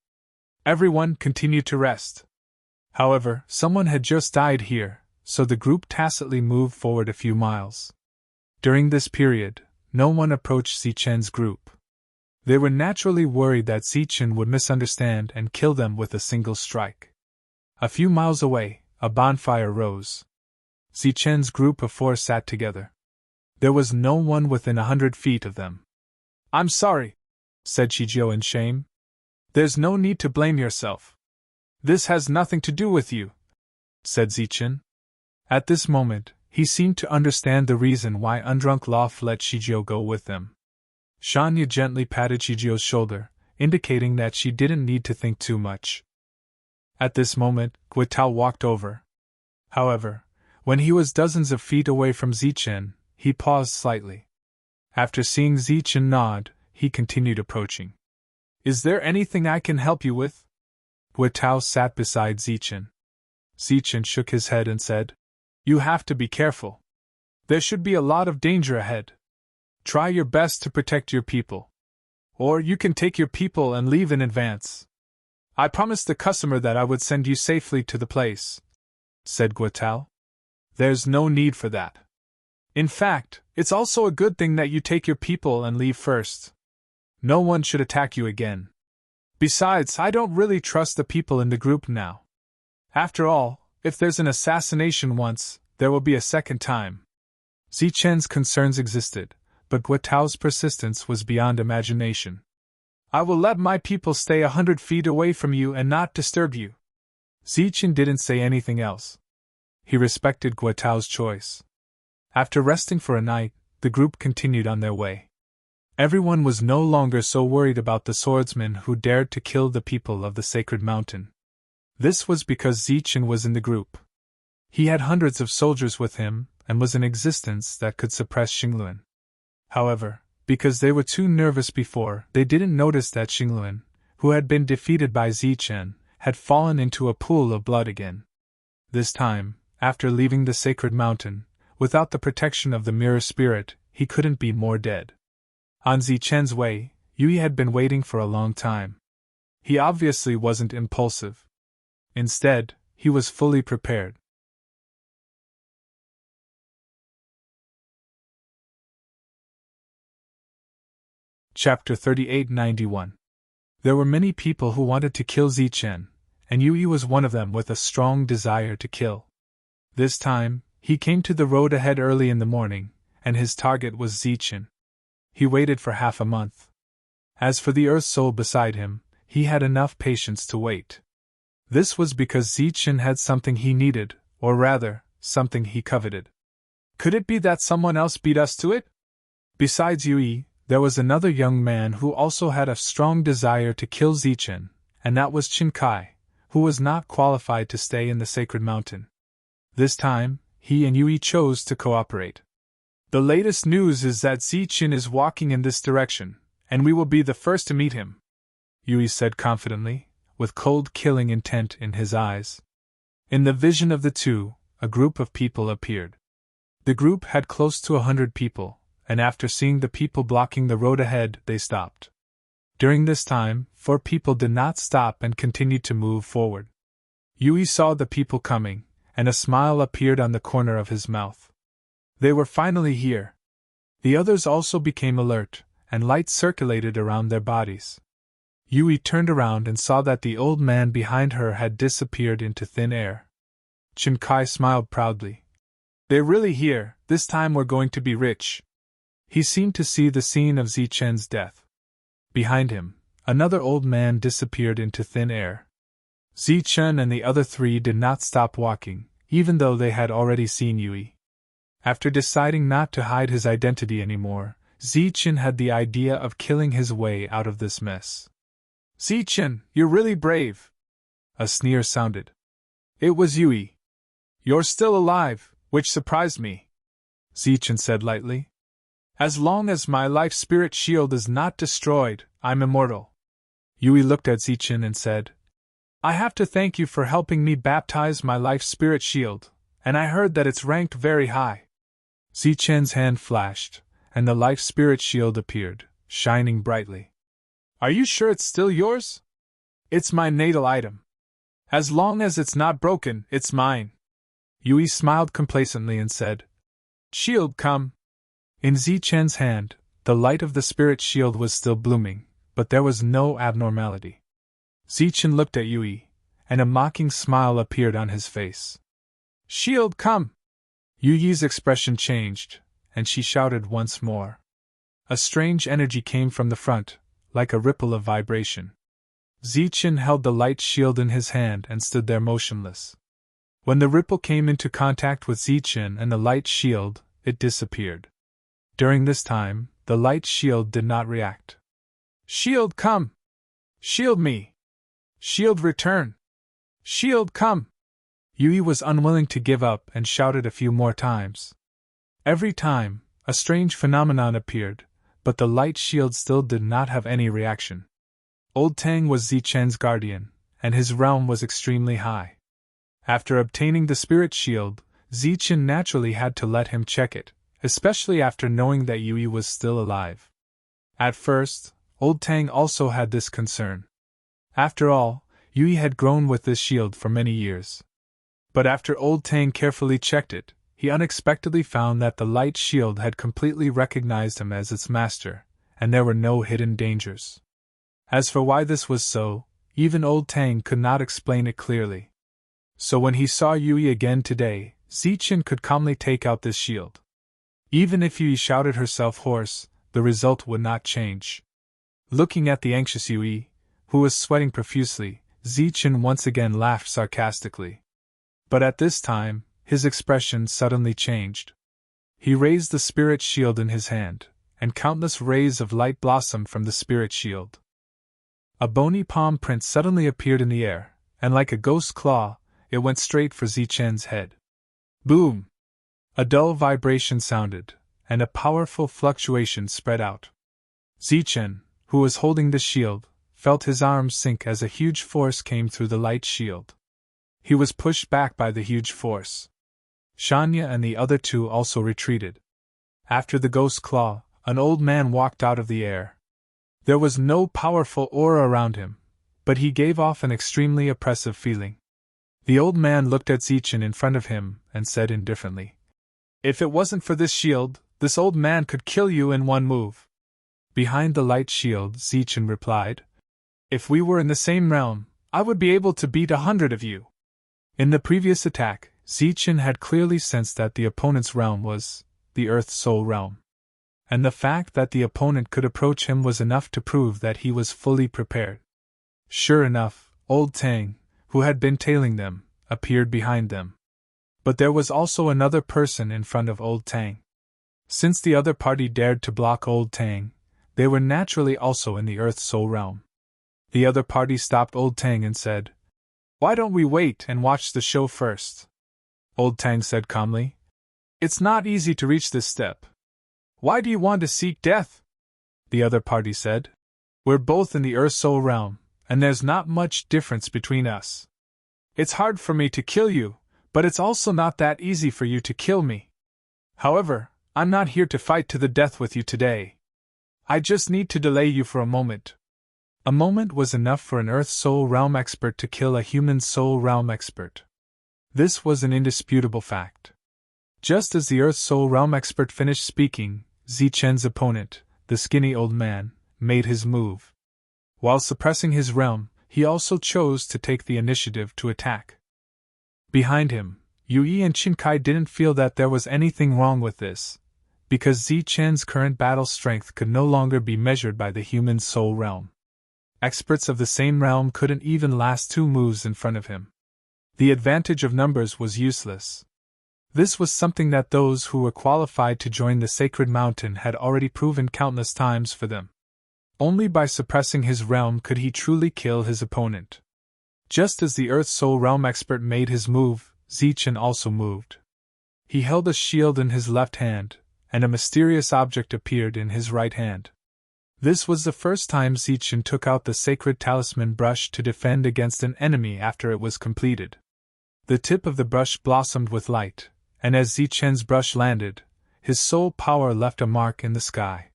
Everyone continued to rest. However, someone had just died here, so the group tacitly moved forward a few miles. During this period, no one approached Zichen's group. They were naturally worried that Zichen would misunderstand and kill them with a single strike. A few miles away, a bonfire rose. Zichen's group of 4 sat together. There was no one within 100 feet of them. "I'm sorry," said Shijio in shame. "There's no need to blame yourself. This has nothing to do with you," said Zichen. At this moment, he seemed to understand the reason why Undrunk Lof let Shijio go with them. Shanya gently patted Shijio's shoulder, indicating that she didn't need to think too much. At this moment, Guitao walked over. However, when he was dozens of feet away from Zichen, he paused slightly. After seeing Zichen nod, he continued approaching. "Is there anything I can help you with?" Guitao sat beside Zichen. Zichen shook his head and said, "You have to be careful. There should be a lot of danger ahead. Try your best to protect your people. Or you can take your people and leave in advance. I promised the customer that I would send you safely to the place," said Guitao. "There's no need for that. In fact, it's also a good thing that you take your people and leave first. No one should attack you again. Besides, I don't really trust the people in the group now. After all, if there's an assassination once, there will be a second time." Zichen's concerns existed, but Guitao's persistence was beyond imagination. "I will let my people stay 100 feet away from you and not disturb you." Zichen didn't say anything else. He respected Guitao's choice. After resting for a night, the group continued on their way. Everyone was no longer so worried about the swordsman who dared to kill the people of the sacred mountain. This was because Zichen was in the group. He had hundreds of soldiers with him, and was in existence that could suppress Xingluan. However, because they were too nervous before, they didn't notice that Xingluan, who had been defeated by Zichen, had fallen into a pool of blood again. This time, after leaving the sacred mountain, without the protection of the mirror spirit, he couldn't be more dead. On Zichen's way, Yui had been waiting for a long time. He obviously wasn't impulsive. Instead, he was fully prepared. Chapter 3891. There were many people who wanted to kill Zichen, and Yui was one of them with a strong desire to kill. This time, he came to the road ahead early in the morning, and his target was Zichen. He waited for half a month. As for the Earth Soul beside him, he had enough patience to wait. This was because Zichen had something he needed, or rather, something he coveted. Could it be that someone else beat us to it? Besides Yui, there was another young man who also had a strong desire to kill Zichen, and that was Qinkai, who was not qualified to stay in the sacred mountain. This time, he and Yui chose to cooperate. "The latest news is that Zichen is walking in this direction, and we will be the first to meet him," Yui said confidently, with cold killing intent in his eyes. In the vision of the two, a group of people appeared. The group had close to 100 people, and after seeing the people blocking the road ahead, they stopped. During this time, 4 people did not stop and continued to move forward. Yui saw the people coming, and a smile appeared on the corner of his mouth. They were finally here. The others also became alert, and light circulated around their bodies. Yui turned around and saw that the old man behind her had disappeared into thin air. Qinkai smiled proudly. "They're really here, this time we're going to be rich." He seemed to see the scene of Zichen's death. Behind him, another old man disappeared into thin air. Zichen and the other 3 did not stop walking, even though they had already seen Yui. After deciding not to hide his identity anymore, Zichen had the idea of killing his way out of this mess. "Zichen, you're really brave," a sneer sounded. It was Yui. "You're still alive, which surprised me," Zichen said lightly. "As long as my life spirit shield is not destroyed, I'm immortal." Yui looked at Zichen and said, "I have to thank you for helping me baptize my life spirit shield, and I heard that it's ranked very high." Zichen's hand flashed, and the life spirit shield appeared, shining brightly. "Are you sure it's still yours?" "It's my natal item. As long as it's not broken, it's mine." Yui smiled complacently and said, "Shield, come." In Zichen's hand, the light of the spirit shield was still blooming, but there was no abnormality. Zichen looked at Yui, and a mocking smile appeared on his face. "Shield, come!" Yui's expression changed, and she shouted once more. A strange energy came from the front, like a ripple of vibration. Zichen held the light shield in his hand and stood there motionless. When the ripple came into contact with Zichen and the light shield, it disappeared. During this time, the light shield did not react. "Shield, come! Shield me! Shield, return! Shield, come!" Yui was unwilling to give up and shouted a few more times. Every time, a strange phenomenon appeared, but the light shield still did not have any reaction. Old Tang was Zichen's guardian, and his realm was extremely high. After obtaining the spirit shield, Zichen naturally had to let him check it, especially after knowing that Yui was still alive. At first, Old Tang also had this concern. After all, Yui had grown with this shield for many years. But after Old Tang carefully checked it, he unexpectedly found that the light shield had completely recognized him as its master, and there were no hidden dangers. As for why this was so, even Old Tang could not explain it clearly. So when he saw Yui again today, Zichen could calmly take out this shield. Even if Yui shouted herself hoarse, the result would not change. Looking at the anxious Yui, who was sweating profusely, Zichen once again laughed sarcastically. But at this time, his expression suddenly changed. He raised the spirit shield in his hand, and countless rays of light blossomed from the spirit shield. A bony palm print suddenly appeared in the air, and like a ghost claw, it went straight for Zichen's head. Boom! A dull vibration sounded, and a powerful fluctuation spread out. Zichen, who was holding the shield, felt his arms sink as a huge force came through the light shield. He was pushed back by the huge force. Shanya and the other two also retreated. After the ghost claw, an old man walked out of the air. There was no powerful aura around him, but he gave off an extremely oppressive feeling. The old man looked at Zichen in front of him and said indifferently, "If it wasn't for this shield, this old man could kill you in one move." Behind the light shield, Zichen replied, "If we were in the same realm, I would be able to beat 100 of you." In the previous attack, Zichen had clearly sensed that the opponent's realm was the Earth Soul realm. And the fact that the opponent could approach him was enough to prove that he was fully prepared. Sure enough, Old Tang, who had been tailing them, appeared behind them. But there was also another person in front of Old Tang. Since the other party dared to block Old Tang, they were naturally also in the Earth Soul realm. The other party stopped Old Tang and said, "Why don't we wait and watch the show first?" Old Tang said calmly, "It's not easy to reach this step. Why do you want to seek death?" The other party said, "We're both in the Earth Soul realm, and there's not much difference between us. It's hard for me to kill you, but it's also not that easy for you to kill me. However, I'm not here to fight to the death with you today. I just need to delay you for a moment." A moment was enough for an Earth Soul realm expert to kill a human Soul realm expert. This was an indisputable fact. Just as the Earth Soul realm expert finished speaking, Zichen's opponent, the skinny old man, made his move. While suppressing his realm, he also chose to take the initiative to attack. Behind him, Yui and Qinkai didn't feel that there was anything wrong with this, because Zichen's current battle strength could no longer be measured by the human soul realm. Experts of the same realm couldn't even last 2 moves in front of him. The advantage of numbers was useless. This was something that those who were qualified to join the Sacred Mountain had already proven countless times for them. Only by suppressing his realm could he truly kill his opponent. Just as the Earth Soul realm expert made his move, Zichen also moved. He held a shield in his left hand, and a mysterious object appeared in his right hand. This was the first time Zichen took out the sacred talisman brush to defend against an enemy after it was completed. The tip of the brush blossomed with light, and as Zichen's brush landed, his soul power left a mark in the sky.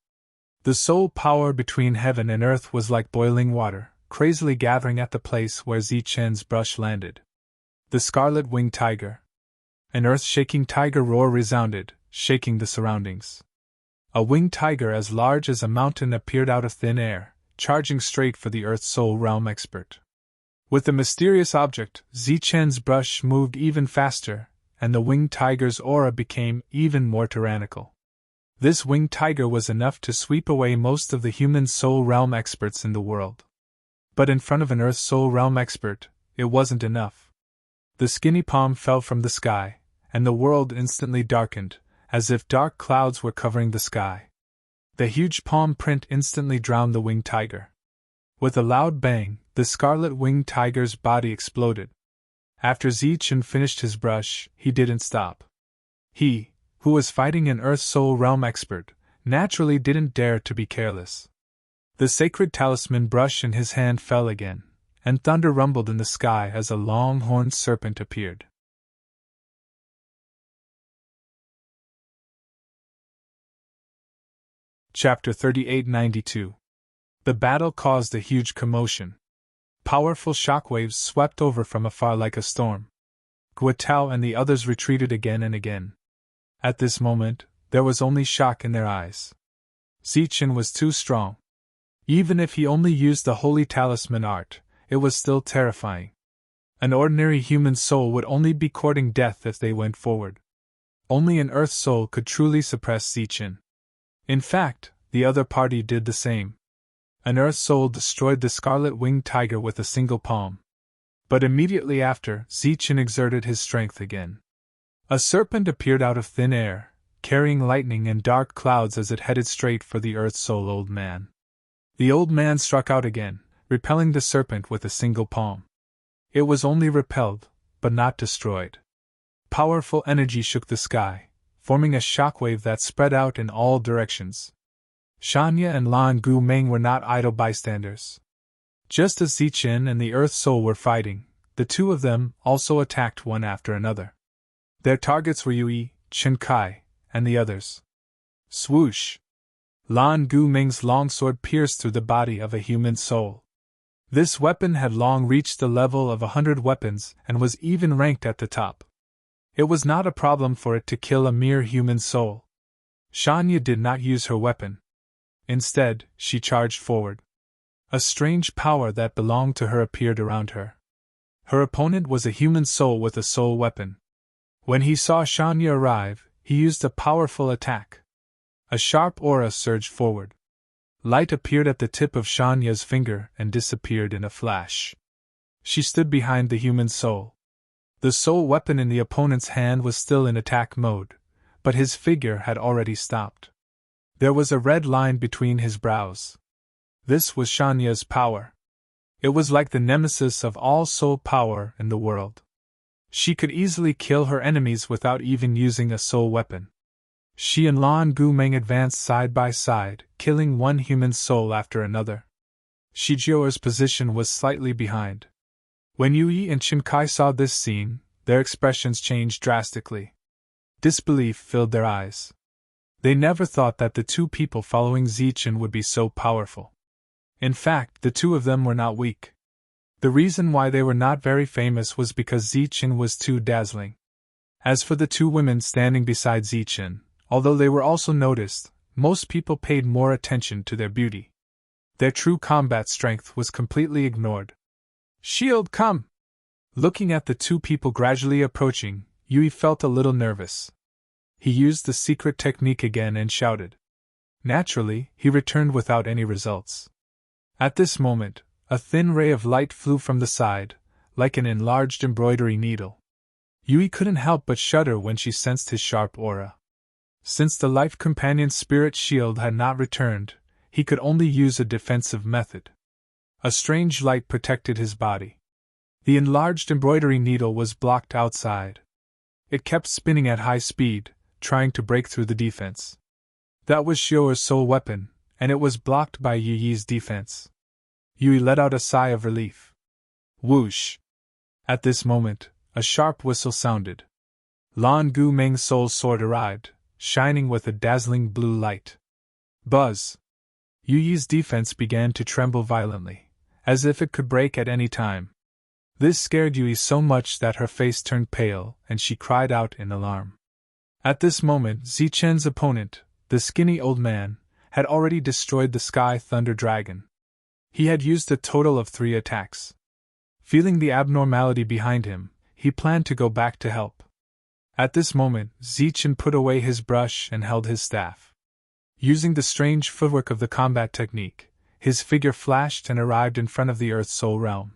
The soul power between heaven and earth was like boiling water, crazily gathering at the place where Zichen's brush landed. The Scarlet-Winged Tiger. An earth-shaking tiger roar resounded, shaking the surroundings. A winged tiger as large as a mountain appeared out of thin air, charging straight for the Earth Soul Realm expert. With the mysterious object, Zichen's brush moved even faster, and the winged tiger's aura became even more tyrannical. This winged tiger was enough to sweep away most of the human soul realm experts in the world. But in front of an Earth Soul Realm expert, it wasn't enough. The skinny palm fell from the sky, and the world instantly darkened, as if dark clouds were covering the sky. The huge palm print instantly drowned the winged tiger. With a loud bang, the scarlet-winged tiger's body exploded. After Zichen finished his brush, he didn't stop. He, who was fighting an Earth Soul Realm expert, naturally didn't dare to be careless. The sacred talisman brush in his hand fell again, and thunder rumbled in the sky as a long-horned serpent appeared. Chapter 3892. The battle caused a huge commotion. Powerful shockwaves swept over from afar like a storm. Guitao and the others retreated again and again. At this moment, there was only shock in their eyes. Zichen was too strong. Even if he only used the holy talisman art, it was still terrifying. An ordinary human soul would only be courting death if they went forward. Only an Earth soul could truly suppress Zichen. In fact, the other party did the same. An Earth soul destroyed the scarlet-winged tiger with a single palm. But immediately after, Zichen exerted his strength again. A serpent appeared out of thin air, carrying lightning and dark clouds as it headed straight for the Earth Soul Old Man. The old man struck out again, repelling the serpent with a single palm. It was only repelled, but not destroyed. Powerful energy shook the sky, forming a shockwave that spread out in all directions. Shanya and Lan Gu Meng were not idle bystanders. Just as Zichen and the Earth Soul were fighting, the two of them also attacked one after another. Their targets were Yui, Chen Kai, and the others. Swoosh! Lan Gu Ming's longsword pierced through the body of a human soul. This weapon had long reached the level of 100 weapons and was even ranked at the top. It was not a problem for it to kill a mere human soul. Shanya did not use her weapon. Instead, she charged forward. A strange power that belonged to her appeared around her. Her opponent was a human soul with a soul weapon. When he saw Shanya arrive, he used a powerful attack. A sharp aura surged forward. Light appeared at the tip of Shanya's finger and disappeared in a flash. She stood behind the human soul. The soul weapon in the opponent's hand was still in attack mode, but his figure had already stopped. There was a red line between his brows. This was Shanya's power. It was like the nemesis of all soul power in the world. She could easily kill her enemies without even using a soul weapon. She and Lan Gu Meng advanced side by side, killing one human soul after another. Shijio's position was slightly behind. When Yui and Chen Kai saw this scene, their expressions changed drastically. Disbelief filled their eyes. They never thought that the two people following Zichen would be so powerful. In fact, the two of them were not weak. The reason why they were not very famous was because Zichen was too dazzling. As for the two women standing beside Zichen, although they were also noticed, most people paid more attention to their beauty. Their true combat strength was completely ignored. "Shield, come!" Looking at the two people gradually approaching, Yui felt a little nervous. He used the secret technique again and shouted. Naturally, he returned without any results. At this moment, a thin ray of light flew from the side, like an enlarged embroidery needle. Yui couldn't help but shudder when she sensed his sharp aura. Since the life companion's spirit shield had not returned, he could only use a defensive method. A strange light protected his body. The enlarged embroidery needle was blocked outside. It kept spinning at high speed, trying to break through the defense. That was Shio's soul weapon, and it was blocked by Yui's defense. Yui let out a sigh of relief. Whoosh! At this moment, a sharp whistle sounded. Lan Gu Meng's soul sword arrived, shining with a dazzling blue light. Buzz! Yui's defense began to tremble violently, as if it could break at any time. This scared Yui so much that her face turned pale and she cried out in alarm. At this moment, Zichen's opponent, the skinny old man, had already destroyed the Sky Thunder Dragon. He had used a total of 3 attacks. Feeling the abnormality behind him, he planned to go back to help. At this moment, Zichen put away his brush and held his staff. Using the strange footwork of the combat technique, his figure flashed and arrived in front of the Earth Soul Realm.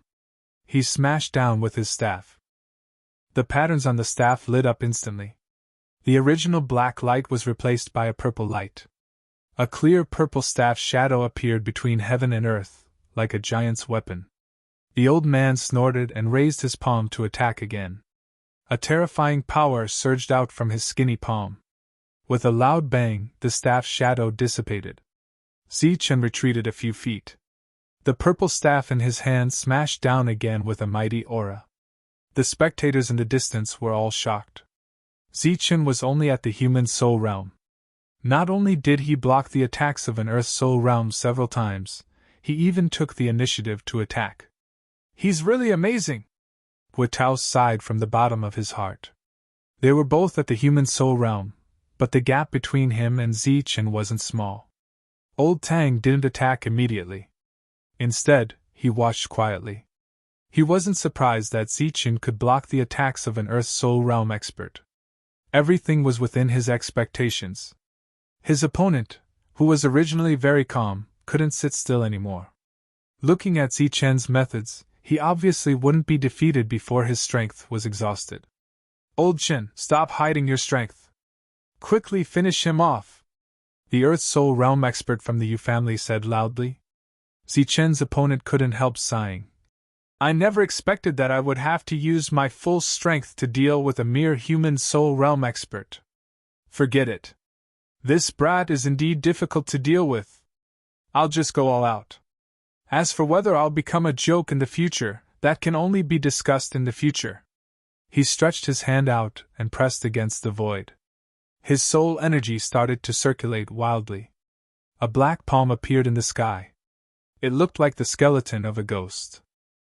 He smashed down with his staff. The patterns on the staff lit up instantly. The original black light was replaced by a purple light. A clear purple staff shadow appeared between heaven and earth, like a giant's weapon. The old man snorted and raised his palm to attack again. A terrifying power surged out from his skinny palm. With a loud bang, the staff shadow dissipated. Zichen retreated a few feet. The purple staff in his hand smashed down again with a mighty aura. The spectators in the distance were all shocked. Zichen was only at the human soul realm. Not only did he block the attacks of an Earth Soul Realm several times, he even took the initiative to attack. He's really amazing! Guitao sighed from the bottom of his heart. They were both at the human soul realm, but the gap between him and Zichen wasn't small. Old Tang didn't attack immediately. Instead, he watched quietly. He wasn't surprised that Zichen could block the attacks of an Earth Soul Realm expert. Everything was within his expectations. His opponent, who was originally very calm, couldn't sit still anymore. Looking at Zichen's methods, he obviously wouldn't be defeated before his strength was exhausted. Old Chen, stop hiding your strength. Quickly finish him off, the Earth Soul Realm expert from the Yu family said loudly. Zichen's opponent couldn't help sighing. I never expected that I would have to use my full strength to deal with a mere human soul realm expert. Forget it. This brat is indeed difficult to deal with. I'll just go all out. As for whether I'll become a joke in the future, that can only be discussed in the future. He stretched his hand out and pressed against the void. His soul energy started to circulate wildly. A black palm appeared in the sky. It looked like the skeleton of a ghost.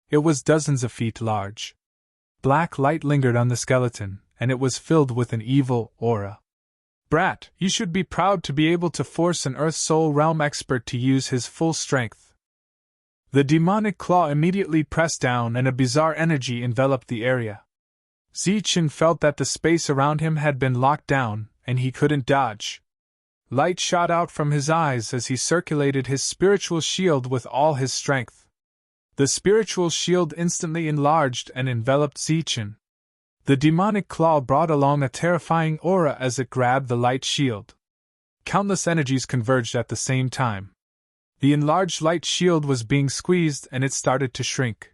It was dozens of feet large. Black light lingered on the skeleton, and it was filled with an evil aura. Brat, you should be proud to be able to force an Earth Soul Realm expert to use his full strength. The demonic claw immediately pressed down and a bizarre energy enveloped the area. Zichen felt that the space around him had been locked down, and he couldn't dodge. Light shot out from his eyes as he circulated his spiritual shield with all his strength. The spiritual shield instantly enlarged and enveloped Zichen. The demonic claw brought along a terrifying aura as it grabbed the light shield. Countless energies converged at the same time. The enlarged light shield was being squeezed and it started to shrink.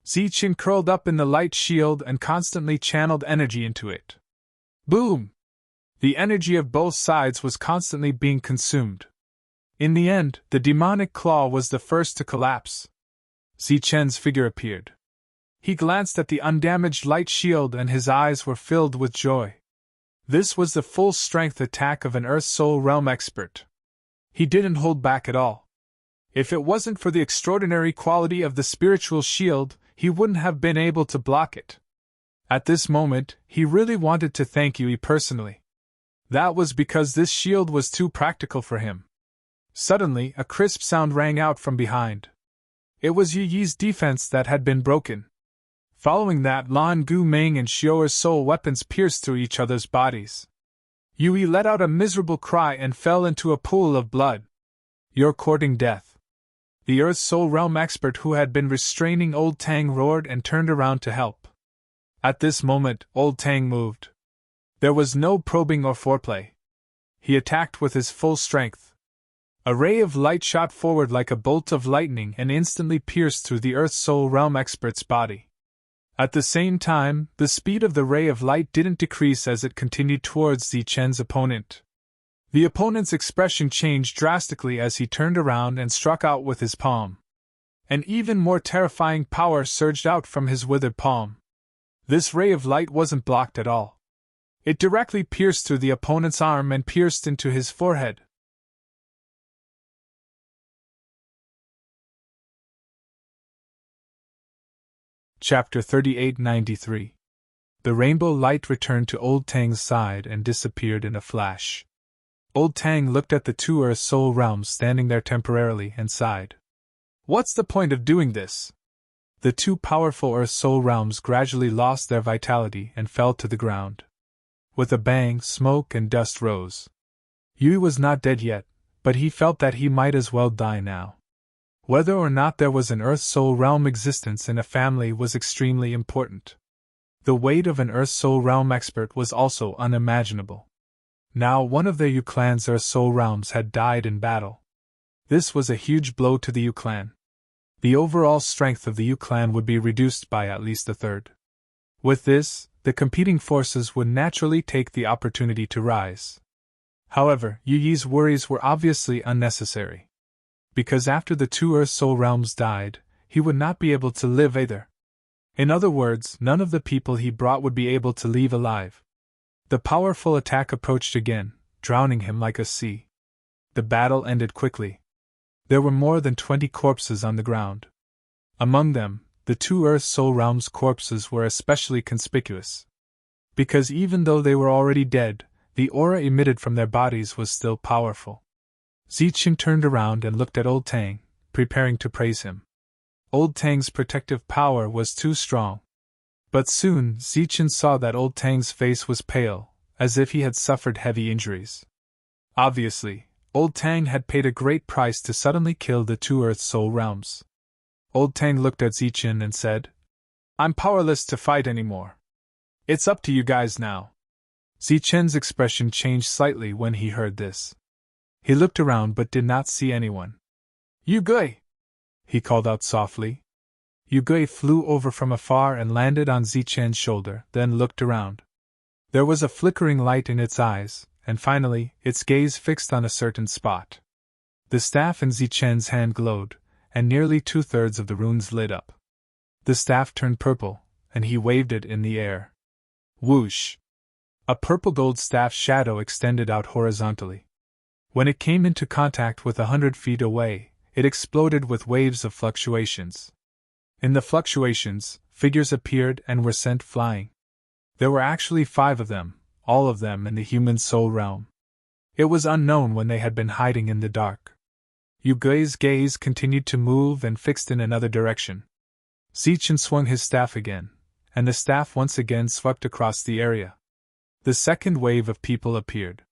Zichen curled up in the light shield and constantly channeled energy into it. Boom! The energy of both sides was constantly being consumed. In the end, the demonic claw was the first to collapse. Zichen's figure appeared. He glanced at the undamaged light shield and his eyes were filled with joy. This was the full-strength attack of an Earth Soul Realm expert. He didn't hold back at all. If it wasn't for the extraordinary quality of the spiritual shield, he wouldn't have been able to block it. At this moment, he really wanted to thank Yui personally. That was because this shield was too practical for him. Suddenly, a crisp sound rang out from behind. It was Yi's defense that had been broken. Following that, Lan Gu Meng and Xiuer's soul weapons pierced through each other's bodies. Yui let out a miserable cry and fell into a pool of blood. You're courting death. The Earth Soul Realm expert who had been restraining Old Tang roared and turned around to help. At this moment, Old Tang moved. There was no probing or foreplay. He attacked with his full strength. A ray of light shot forward like a bolt of lightning and instantly pierced through the Earth Soul Realm expert's body. At the same time, the speed of the ray of light didn't decrease as it continued towards Zichen's opponent. The opponent's expression changed drastically as he turned around and struck out with his palm. An even more terrifying power surged out from his withered palm. This ray of light wasn't blocked at all. It directly pierced through the opponent's arm and pierced into his forehead. Chapter 3893. The rainbow light returned to Old Tang's side and disappeared in a flash. Old Tang looked at the two Earth Soul realms standing there temporarily and sighed. What's the point of doing this? The two powerful Earth Soul realms gradually lost their vitality and fell to the ground. With a bang, smoke and dust rose. Yui was not dead yet, but he felt that he might as well die now. Whether or not there was an Earth Soul realm existence in a family was extremely important. The weight of an Earth Soul realm expert was also unimaginable. Now one of the Yu clan's Earth Soul realms had died in battle. This was a huge blow to the Yu clan. The overall strength of the Yu clan would be reduced by at least a third. With this, the competing forces would naturally take the opportunity to rise. However, Yu Yi's worries were obviously unnecessary. Because after the two Earth Soul realms died, he would not be able to live either. In other words, none of the people he brought would be able to leave alive. The powerful attack approached again, drowning him like a sea. The battle ended quickly. There were more than 20 corpses on the ground. Among them, the two Earth Soul realms corpses were especially conspicuous. Because even though they were already dead, the aura emitted from their bodies was still powerful. Zichen turned around and looked at Old Tang, preparing to praise him. Old Tang's protective power was too strong. But soon Zichen saw that Old Tang's face was pale, as if he had suffered heavy injuries. Obviously, Old Tang had paid a great price to suddenly kill the two Earth Soul realms. Old Tang looked at Zichen and said, "I'm powerless to fight anymore. It's up to you guys now." Zichen's expression changed slightly when he heard this. He looked around but did not see anyone. "Yu Gui!" he called out softly. Yu Gui flew over from afar and landed on Zichen's shoulder, then looked around. There was a flickering light in its eyes, and finally, its gaze fixed on a certain spot. The staff in Zichen's hand glowed, and nearly 2/3 of the runes lit up. The staff turned purple, and he waved it in the air. Whoosh! A purple-gold staff shadow extended out horizontally. When it came into contact with 100 feet away, it exploded with waves of fluctuations. In the fluctuations, figures appeared and were sent flying. There were actually 5 of them, all of them in the human soul realm. It was unknown when they had been hiding in the dark. Yu Gui's gaze continued to move and fixed in another direction. Zichen swung his staff again, and the staff once again swept across the area. The second wave of people appeared.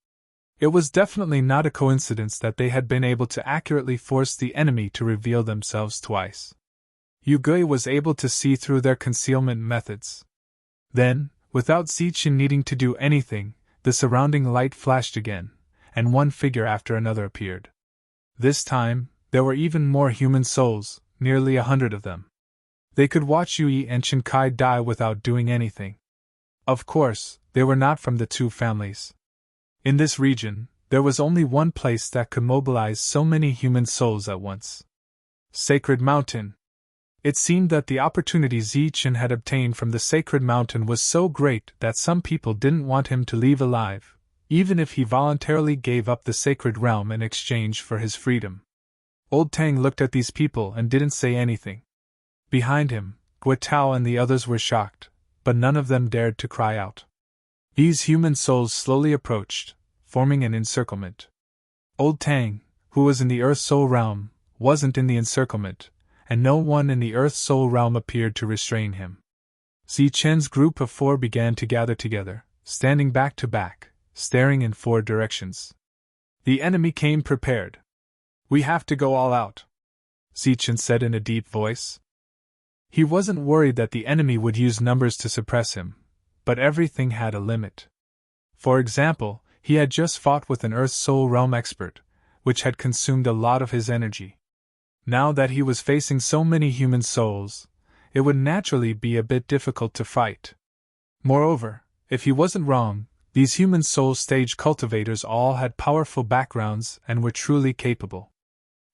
It was definitely not a coincidence that they had been able to accurately force the enemy to reveal themselves twice. Yu Gui was able to see through their concealment methods. Then, without Zichen needing to do anything, the surrounding light flashed again, and one figure after another appeared. This time, there were even more human souls, nearly 100 of them. They could watch Yui and Shinkai die without doing anything. Of course, they were not from the two families. In this region, there was only one place that could mobilize so many human souls at once. Sacred Mountain. It seemed that the opportunity Zichen had obtained from the Sacred Mountain was so great that some people didn't want him to leave alive, even if he voluntarily gave up the Sacred Realm in exchange for his freedom. Old Tang looked at these people and didn't say anything. Behind him, Guitao and the others were shocked, but none of them dared to cry out. These human souls slowly approached, forming an encirclement. Old Tang, who was in the Earth Soul Realm, wasn't in the encirclement, and no one in the Earth Soul Realm appeared to restrain him. Zichen's group of 4 began to gather together, standing back to back, staring in 4 directions. The enemy came prepared. "We have to go all out," Zichen said in a deep voice. He wasn't worried that the enemy would use numbers to suppress him, but everything had a limit. For example, he had just fought with an Earth Soul Realm expert, which had consumed a lot of his energy. Now that he was facing so many human souls, it would naturally be a bit difficult to fight. Moreover, if he wasn't wrong, these human soul stage cultivators all had powerful backgrounds and were truly capable.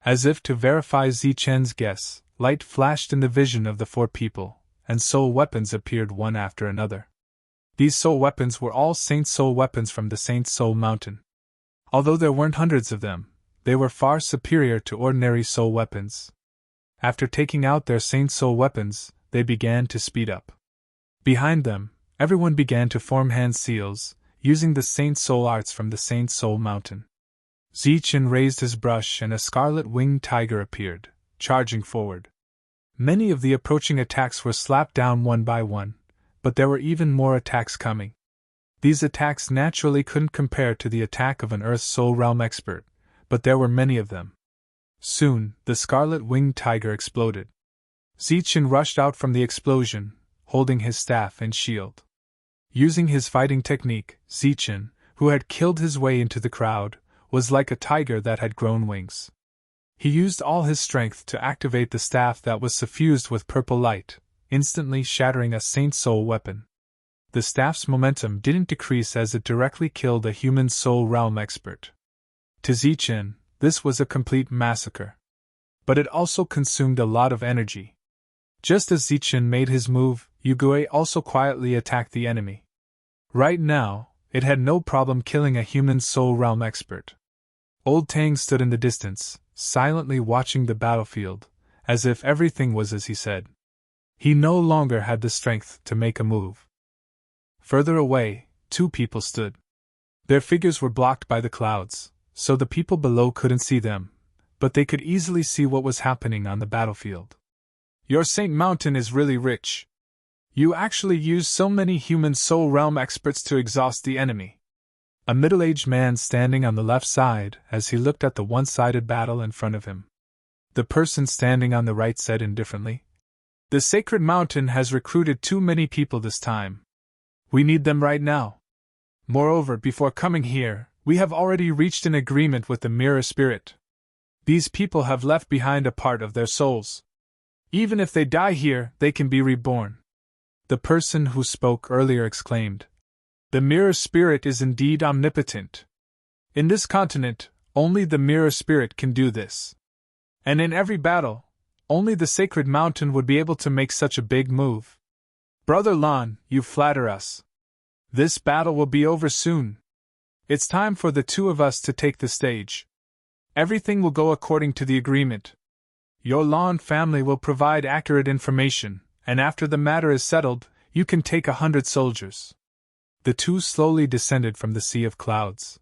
As if to verify Zichen's guess, light flashed in the vision of the 4 people, and soul weapons appeared one after another. These soul weapons were all Saint Soul weapons from the Saint Soul Mountain. Although there weren't hundreds of them, they were far superior to ordinary soul weapons. After taking out their Saint Soul weapons, they began to speed up. Behind them, everyone began to form hand seals, using the Saint Soul arts from the Saint Soul Mountain. Zichen raised his brush and a scarlet-winged tiger appeared, charging forward. Many of the approaching attacks were slapped down one by one, but there were even more attacks coming. These attacks naturally couldn't compare to the attack of an Earth Soul Realm expert, but there were many of them. Soon, the scarlet-winged tiger exploded. Zichen rushed out from the explosion, holding his staff and shield. Using his fighting technique, Zichen, who had killed his way into the crowd, was like a tiger that had grown wings. He used all his strength to activate the staff that was suffused with purple light, instantly shattering a Saint Soul weapon. The staff's momentum didn't decrease as it directly killed a human soul realm expert. To Zichen, this was a complete massacre. But it also consumed a lot of energy. Just as Zichen made his move, Yugui also quietly attacked the enemy. Right now, it had no problem killing a human soul realm expert. Old Tang stood in the distance, silently watching the battlefield, as if everything was as he said. He no longer had the strength to make a move. Further away, two people stood. Their figures were blocked by the clouds, so the people below couldn't see them, but they could easily see what was happening on the battlefield. Your Saint Mountain is really rich. You actually use so many human soul realm experts to exhaust the enemy. A middle-aged man standing on the left side as he looked at the one-sided battle in front of him. The person standing on the right said indifferently, "The Sacred Mountain has recruited too many people this time. We need them right now. Moreover, before coming here, we have already reached an agreement with the Mirror Spirit. These people have left behind a part of their souls. Even if they die here, they can be reborn." The person who spoke earlier exclaimed, "The Mirror Spirit is indeed omnipotent. In this continent, only the Mirror Spirit can do this. And in every battle, only the Sacred Mountain would be able to make such a big move. Brother Lan, you flatter us. This battle will be over soon. It's time for the two of us to take the stage. Everything will go according to the agreement. Your Lan family will provide accurate information, and after the matter is settled, you can take 100 soldiers." The two slowly descended from the sea of clouds.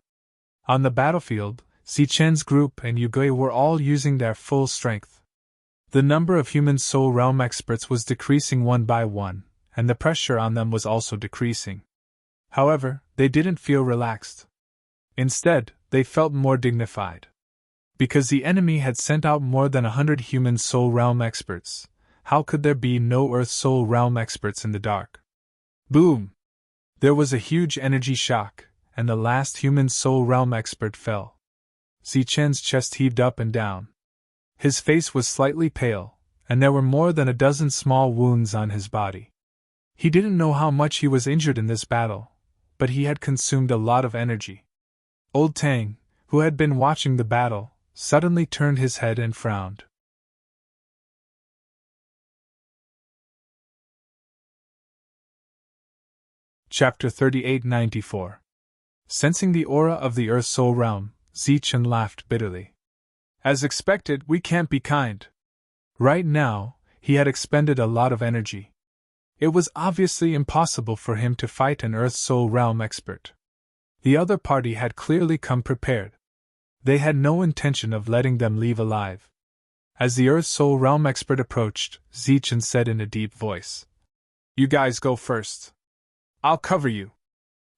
On the battlefield, Zichen's group and Yugui were all using their full strength. The number of human soul realm experts was decreasing one by one, and the pressure on them was also decreasing. However, they didn't feel relaxed. Instead, they felt more dignified. Because the enemy had sent out more than 100 human soul realm experts, how could there be no Earth soul realm experts in the dark? Boom! There was a huge energy shock, and the last human soul realm expert fell. Zichen's chest heaved up and down. His face was slightly pale, and there were more than a dozen small wounds on his body. He didn't know how much he was injured in this battle, but he had consumed a lot of energy. Old Tang, who had been watching the battle, suddenly turned his head and frowned. Chapter 3894. Sensing the aura of the Earth Soul Realm, Zichen laughed bitterly. As expected, we can't be kind. Right now, he had expended a lot of energy. It was obviously impossible for him to fight an Earth Soul Realm expert. The other party had clearly come prepared. They had no intention of letting them leave alive. As the Earth Soul Realm expert approached, Zichen said in a deep voice, "You guys go first. I'll cover you."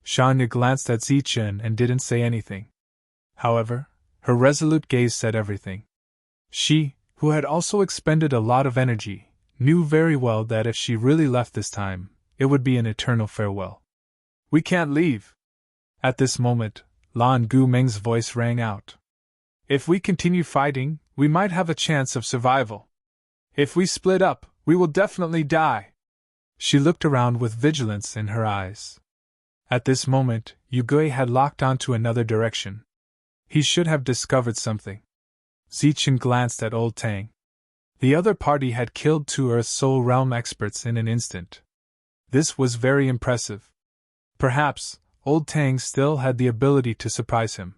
Shanya glanced at Zichen and didn't say anything. However, her resolute gaze said everything. She, who had also expended a lot of energy, knew very well that if she really left this time, it would be an eternal farewell. "We can't leave." At this moment, Lan Gumeng's voice rang out. "If we continue fighting, we might have a chance of survival. If we split up, we will definitely die." She looked around with vigilance in her eyes. At this moment, Yugui had locked onto another direction. He should have discovered something. Zichen glanced at Old Tang. The other party had killed 2 Earth Soul Realm experts in an instant. This was very impressive. Perhaps, Old Tang still had the ability to surprise him.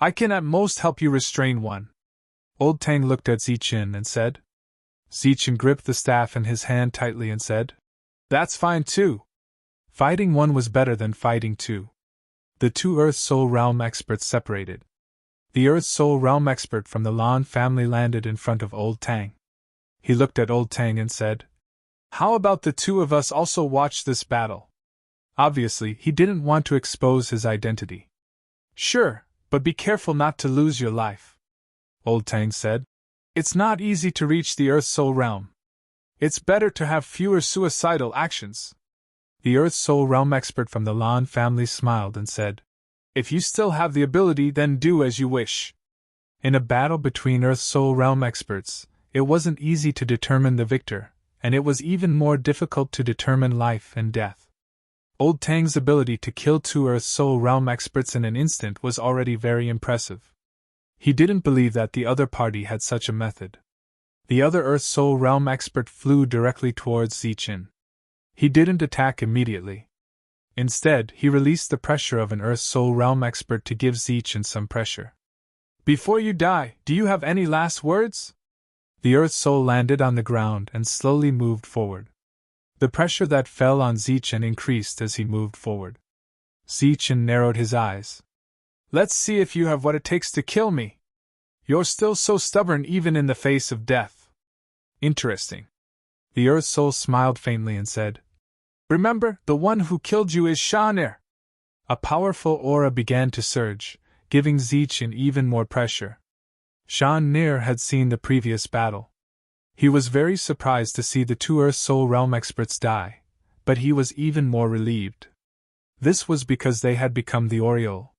"I can at most help you restrain one." Old Tang looked at Zichen and said. Zichen gripped the staff in his hand tightly and said, "That's fine too. Fighting one was better than fighting two." The two Earth Soul Realm experts separated. The Earth Soul Realm expert from the Lan family landed in front of Old Tang. He looked at Old Tang and said, "How about the two of us also watch this battle?" Obviously, he didn't want to expose his identity. "Sure, but be careful not to lose your life," Old Tang said. "It's not easy to reach the Earth Soul Realm. It's better to have fewer suicidal actions." The Earth Soul Realm expert from the Lan family smiled and said, "If you still have the ability, then do as you wish." In a battle between Earth Soul Realm experts, it wasn't easy to determine the victor, and it was even more difficult to determine life and death. Old Tang's ability to kill two Earth Soul Realm experts in an instant was already very impressive. He didn't believe that the other party had such a method. The other Earth Soul Realm expert flew directly towards Zichen. He didn't attack immediately. Instead, he released the pressure of an Earth Soul Realm expert to give Zichen some pressure. "Before you die, do you have any last words?" The Earth Soul landed on the ground and slowly moved forward. The pressure that fell on Zichen increased as he moved forward. Zichen narrowed his eyes. "Let's see if you have what it takes to kill me. You're still so stubborn even in the face of death." "Interesting." The Earth Soul smiled faintly and said, "Remember, the one who killed you is Shanir." A powerful aura began to surge, giving Zichen even more pressure. Shanir had seen the previous battle. He was very surprised to see the two Earth Soul Realm experts die, but he was even more relieved. This was because they had become the Oriole.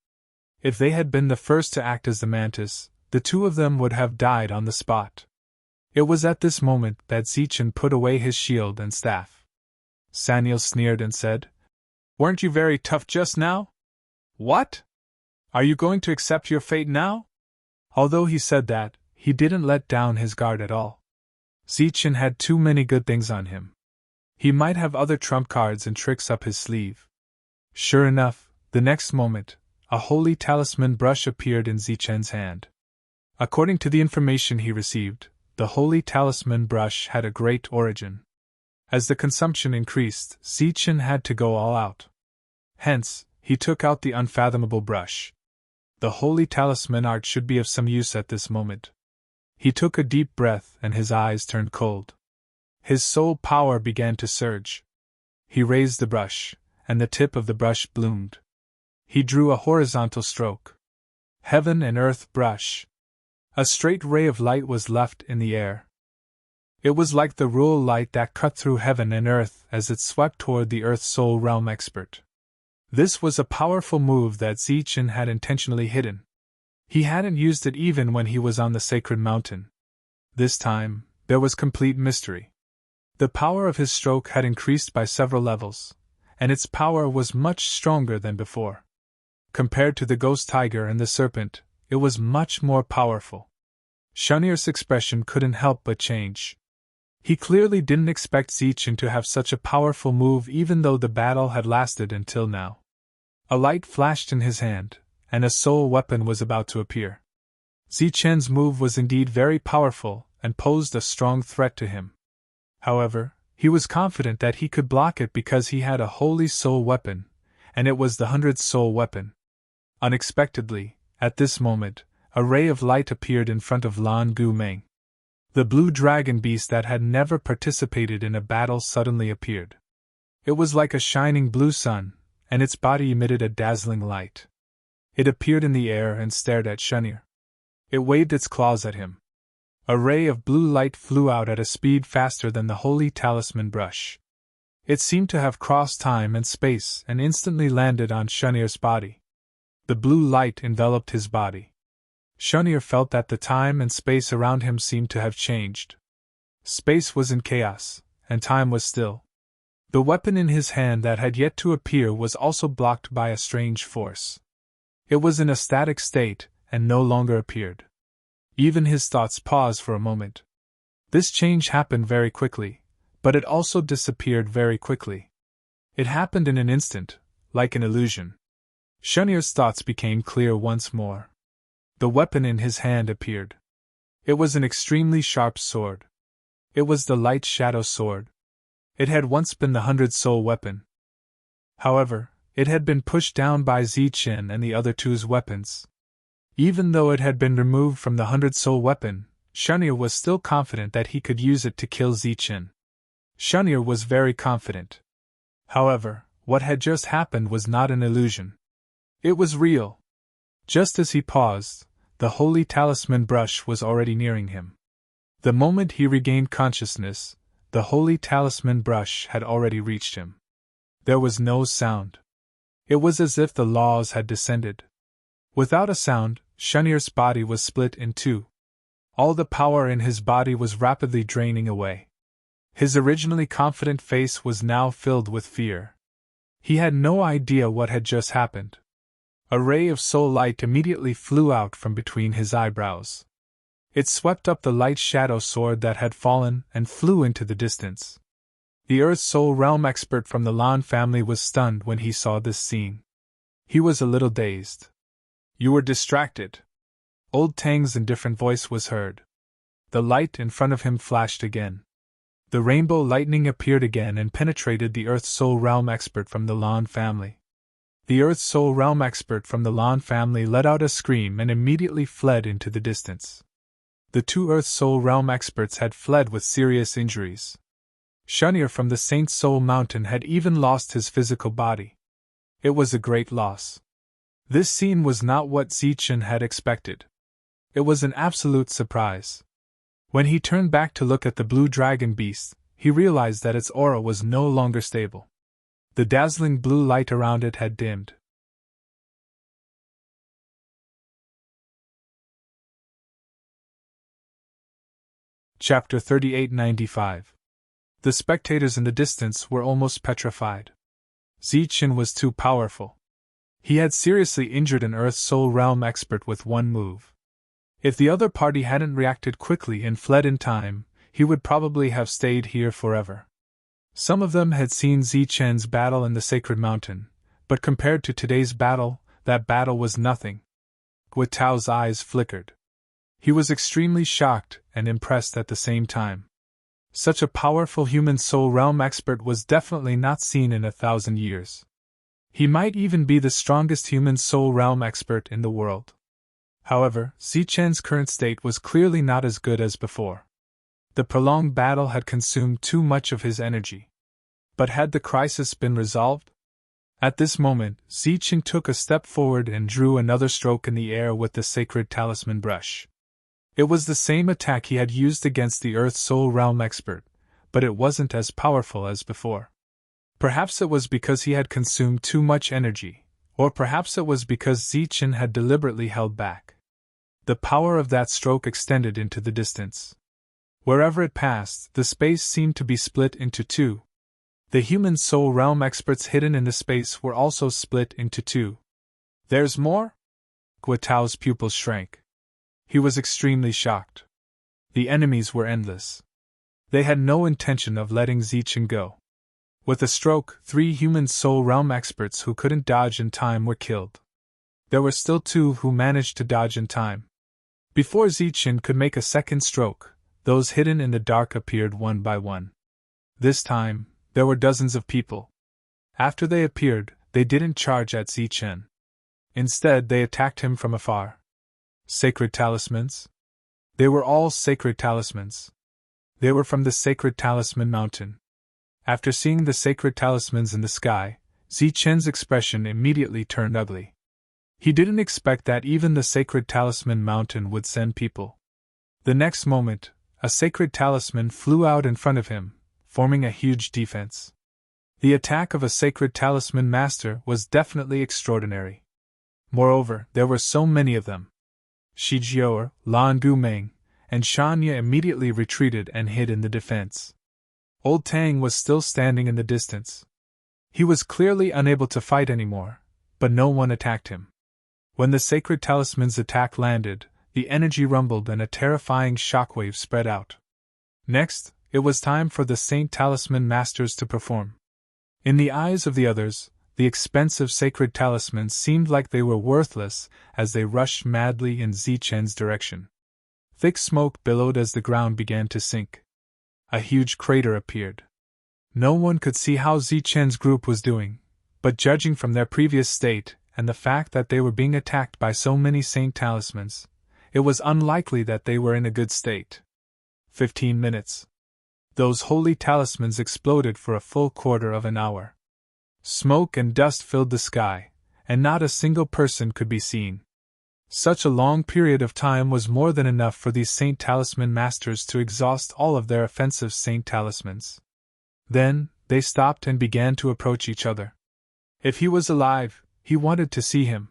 If they had been the first to act as the Mantis, the two of them would have died on the spot. It was at this moment that Zichen put away his shield and staff. Saniel sneered and said, "Weren't you very tough just now? What? Are you going to accept your fate now?" Although he said that, he didn't let down his guard at all. Zichen had too many good things on him. He might have other trump cards and tricks up his sleeve. Sure enough, the next moment, a holy talisman brush appeared in Zichen's hand. According to the information he received, the holy talisman brush had a great origin. As the consumption increased, Zichen had to go all out. Hence, he took out the unfathomable brush. The holy talisman art should be of some use at this moment. He took a deep breath and his eyes turned cold. His soul power began to surge. He raised the brush, and the tip of the brush bloomed. He drew a horizontal stroke. Heaven and earth brush. A straight ray of light was left in the air. It was like the rule light that cut through heaven and earth as it swept toward the Earth Soul Realm expert. This was a powerful move that Zichen had intentionally hidden. He hadn't used it even when he was on the sacred mountain. This time, there was complete mystery. The power of his stroke had increased by several levels, and its power was much stronger than before. Compared to the ghost tiger and the serpent, it was much more powerful. Shanir's expression couldn't help but change. He clearly didn't expect Zichen to have such a powerful move even though the battle had lasted until now. A light flashed in his hand, and a soul weapon was about to appear. Zichen's move was indeed very powerful and posed a strong threat to him. However, he was confident that he could block it because he had a holy soul weapon, and it was the 100th soul weapon. Unexpectedly, at this moment, a ray of light appeared in front of Lan Gu Meng. The blue dragon beast that had never participated in a battle suddenly appeared. It was like a shining blue sun, and its body emitted a dazzling light. It appeared in the air and stared at Shanir. It waved its claws at him. A ray of blue light flew out at a speed faster than the holy talisman brush. It seemed to have crossed time and space and instantly landed on Shanir's body. The blue light enveloped his body. Shanir felt that the time and space around him seemed to have changed. Space was in chaos, and time was still. The weapon in his hand that had yet to appear was also blocked by a strange force. It was in a static state, and no longer appeared. Even his thoughts paused for a moment. This change happened very quickly, but it also disappeared very quickly. It happened in an instant, like an illusion. Shanir's thoughts became clear once more. The weapon in his hand appeared. It was an extremely sharp sword. It was the light shadow sword. It had once been the 100-soul weapon. However, it had been pushed down by Zichen and the other two's weapons. Even though it had been removed from the 100-soul weapon, Shunir was still confident that he could use it to kill Zichen. Shunir was very confident. However, what had just happened was not an illusion. It was real. Just as he paused, the holy talisman brush was already nearing him. The moment he regained consciousness, the holy talisman brush had already reached him. There was no sound. It was as if the laws had descended. Without a sound, Shunir's body was split in two. All the power in his body was rapidly draining away. His originally confident face was now filled with fear. He had no idea what had just happened. A ray of soul light immediately flew out from between his eyebrows. It swept up the light shadow sword that had fallen and flew into the distance. The Earth Soul Realm expert from the Lan family was stunned when he saw this scene. He was a little dazed. "You were distracted." Old Tang's indifferent voice was heard. The light in front of him flashed again. The rainbow lightning appeared again and penetrated the Earth Soul Realm expert from the Lan family. The Earth Soul Realm expert from the Lan family let out a scream and immediately fled into the distance. The two Earth Soul Realm experts had fled with serious injuries. Shunir from the Saint Soul Mountain had even lost his physical body. It was a great loss. This scene was not what Zichen had expected. It was an absolute surprise. When he turned back to look at the blue dragon beast, he realized that its aura was no longer stable. The dazzling blue light around it had dimmed. Chapter 3895. The spectators in the distance were almost petrified. Zichen was too powerful. He had seriously injured an Earth Soul Realm expert with one move. If the other party hadn't reacted quickly and fled in time, he would probably have stayed here forever. Some of them had seen Zichen's battle in the Sacred Mountain, but compared to today's battle, that battle was nothing. Guitao's eyes flickered. He was extremely shocked and impressed at the same time. Such a powerful human soul realm expert was definitely not seen in 1,000 years. He might even be the strongest human soul realm expert in the world. However, Zichen's current state was clearly not as good as before. The prolonged battle had consumed too much of his energy. But had the crisis been resolved? At this moment, Zichen took a step forward and drew another stroke in the air with the sacred talisman brush. It was the same attack he had used against the Earth Soul Realm expert, but it wasn't as powerful as before. Perhaps it was because he had consumed too much energy, or perhaps it was because Zichen had deliberately held back. The power of that stroke extended into the distance. Wherever it passed, the space seemed to be split into two. The human soul realm experts hidden in the space were also split into two. "There's more?" Guitao's pupils shrank. He was extremely shocked. The enemies were endless. They had no intention of letting Zichen go. With a stroke, 3 human soul realm experts who couldn't dodge in time were killed. There were still 2 who managed to dodge in time. Before Zichen could make a second stroke, those hidden in the dark appeared one by one. This time, there were dozens of people. After they appeared, they didn't charge at Zichen. Instead, they attacked him from afar. Sacred talismans? They were all sacred talismans. They were from the Sacred Talisman Mountain. After seeing the sacred talismans in the sky, Zichen's expression immediately turned ugly. He didn't expect that even the Sacred Talisman Mountain would send people. The next moment, a sacred talisman flew out in front of him, forming a huge defense. The attack of a sacred talisman master was definitely extraordinary. Moreover, there were so many of them. Shijiao, Lan Gumeng, and Shanya immediately retreated and hid in the defense. Old Tang was still standing in the distance. He was clearly unable to fight anymore, but no one attacked him. When the sacred talisman's attack landed, the energy rumbled and a terrifying shockwave spread out. Next, it was time for the Saint Talisman Masters to perform. In the eyes of the others, the expensive sacred talismans seemed like they were worthless as they rushed madly in Zichen's direction. Thick smoke billowed as the ground began to sink. a huge crater appeared. No one could see how Zichen's group was doing, but judging from their previous state and the fact that they were being attacked by so many saint talismans, it was unlikely that they were in a good state. 15 minutes. Those holy talismans exploded for a full quarter of an hour. Smoke and dust filled the sky, and not a single person could be seen. Such a long period of time was more than enough for these saint talisman masters to exhaust all of their offensive saint talismans. Then, they stopped and began to approach each other. If he was alive, he wanted to see him.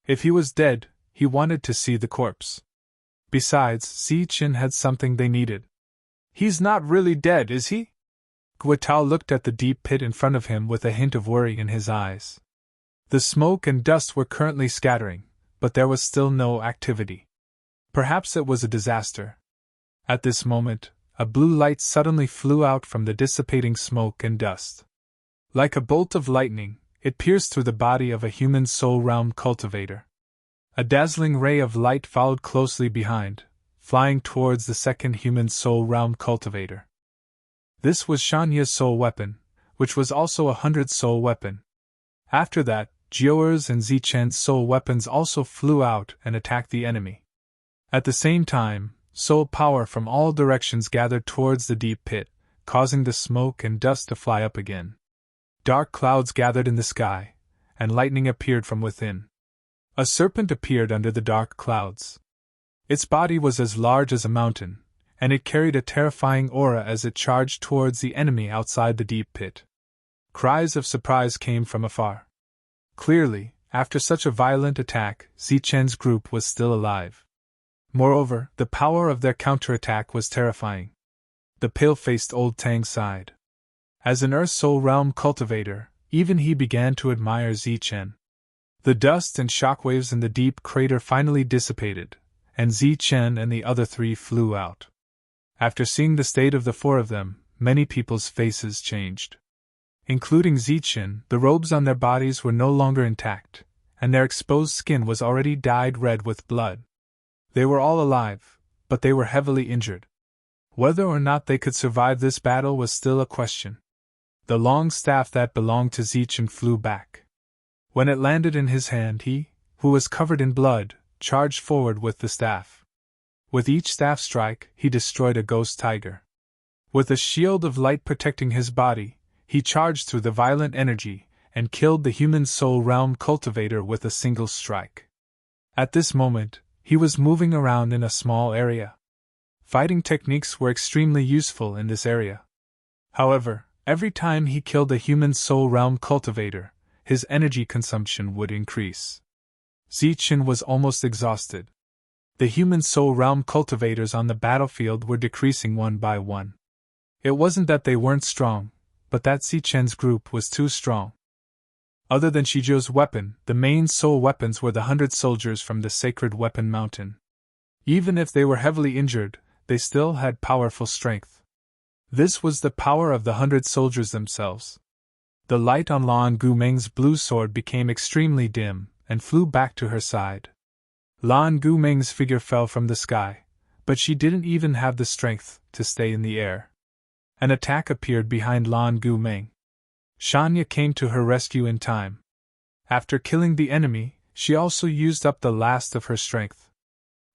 If he was dead, he wanted to see the corpse. Besides, Zichen had something they needed. "He's not really dead, is he?" Guitao looked at the deep pit in front of him with a hint of worry in his eyes. The smoke and dust were currently scattering, but there was still no activity. Perhaps it was a disaster. At this moment, a blue light suddenly flew out from the dissipating smoke and dust. Like a bolt of lightning, it pierced through the body of a human soul realm cultivator. A dazzling ray of light followed closely behind, flying towards the second human soul realm cultivator. This was Shanya's soul weapon, which was also a 100-soul weapon. After that, Jiuer's and Zichen's soul weapons also flew out and attacked the enemy. At the same time, soul power from all directions gathered towards the deep pit, causing the smoke and dust to fly up again. Dark clouds gathered in the sky, and lightning appeared from within. A serpent appeared under the dark clouds. Its body was as large as a mountain, and it carried a terrifying aura as it charged towards the enemy outside the deep pit. Cries of surprise came from afar. Clearly, after such a violent attack, Zichen's group was still alive. Moreover, the power of their counterattack was terrifying. The pale-faced old Tang sighed. As an Earth Soul Realm cultivator, even he began to admire Zichen. The dust and shockwaves in the deep crater finally dissipated, and Zichen and the other three flew out. After seeing the state of the four of them, many people's faces changed. Including Zichen, the robes on their bodies were no longer intact, and their exposed skin was already dyed red with blood. They were all alive, but they were heavily injured. Whether or not they could survive this battle was still a question. The long staff that belonged to Zichen flew back. When it landed in his hand, he, who was covered in blood, charged forward with the staff. With each staff strike, he destroyed a ghost tiger. With a shield of light protecting his body, he charged through the violent energy and killed the human soul realm cultivator with a single strike. At this moment, he was moving around in a small area. Fighting techniques were extremely useful in this area. However, every time he killed a human soul realm cultivator, his energy consumption would increase. Zichen was almost exhausted. The human soul realm cultivators on the battlefield were decreasing one by one. It wasn't that they weren't strong, but that Zichen's group was too strong. Other than Shijiu's weapon, the main soul weapons were the 100 soldiers from the Sacred Weapon Mountain. Even if they were heavily injured, they still had powerful strength. This was the power of the 100 soldiers themselves. The light on Lan Gumeng's blue sword became extremely dim, and flew back to her side. Lan Gumeng's figure fell from the sky, but she didn't even have the strength to stay in the air. An attack appeared behind Lan Gumeng. Shanya came to her rescue in time. After killing the enemy, she also used up the last of her strength.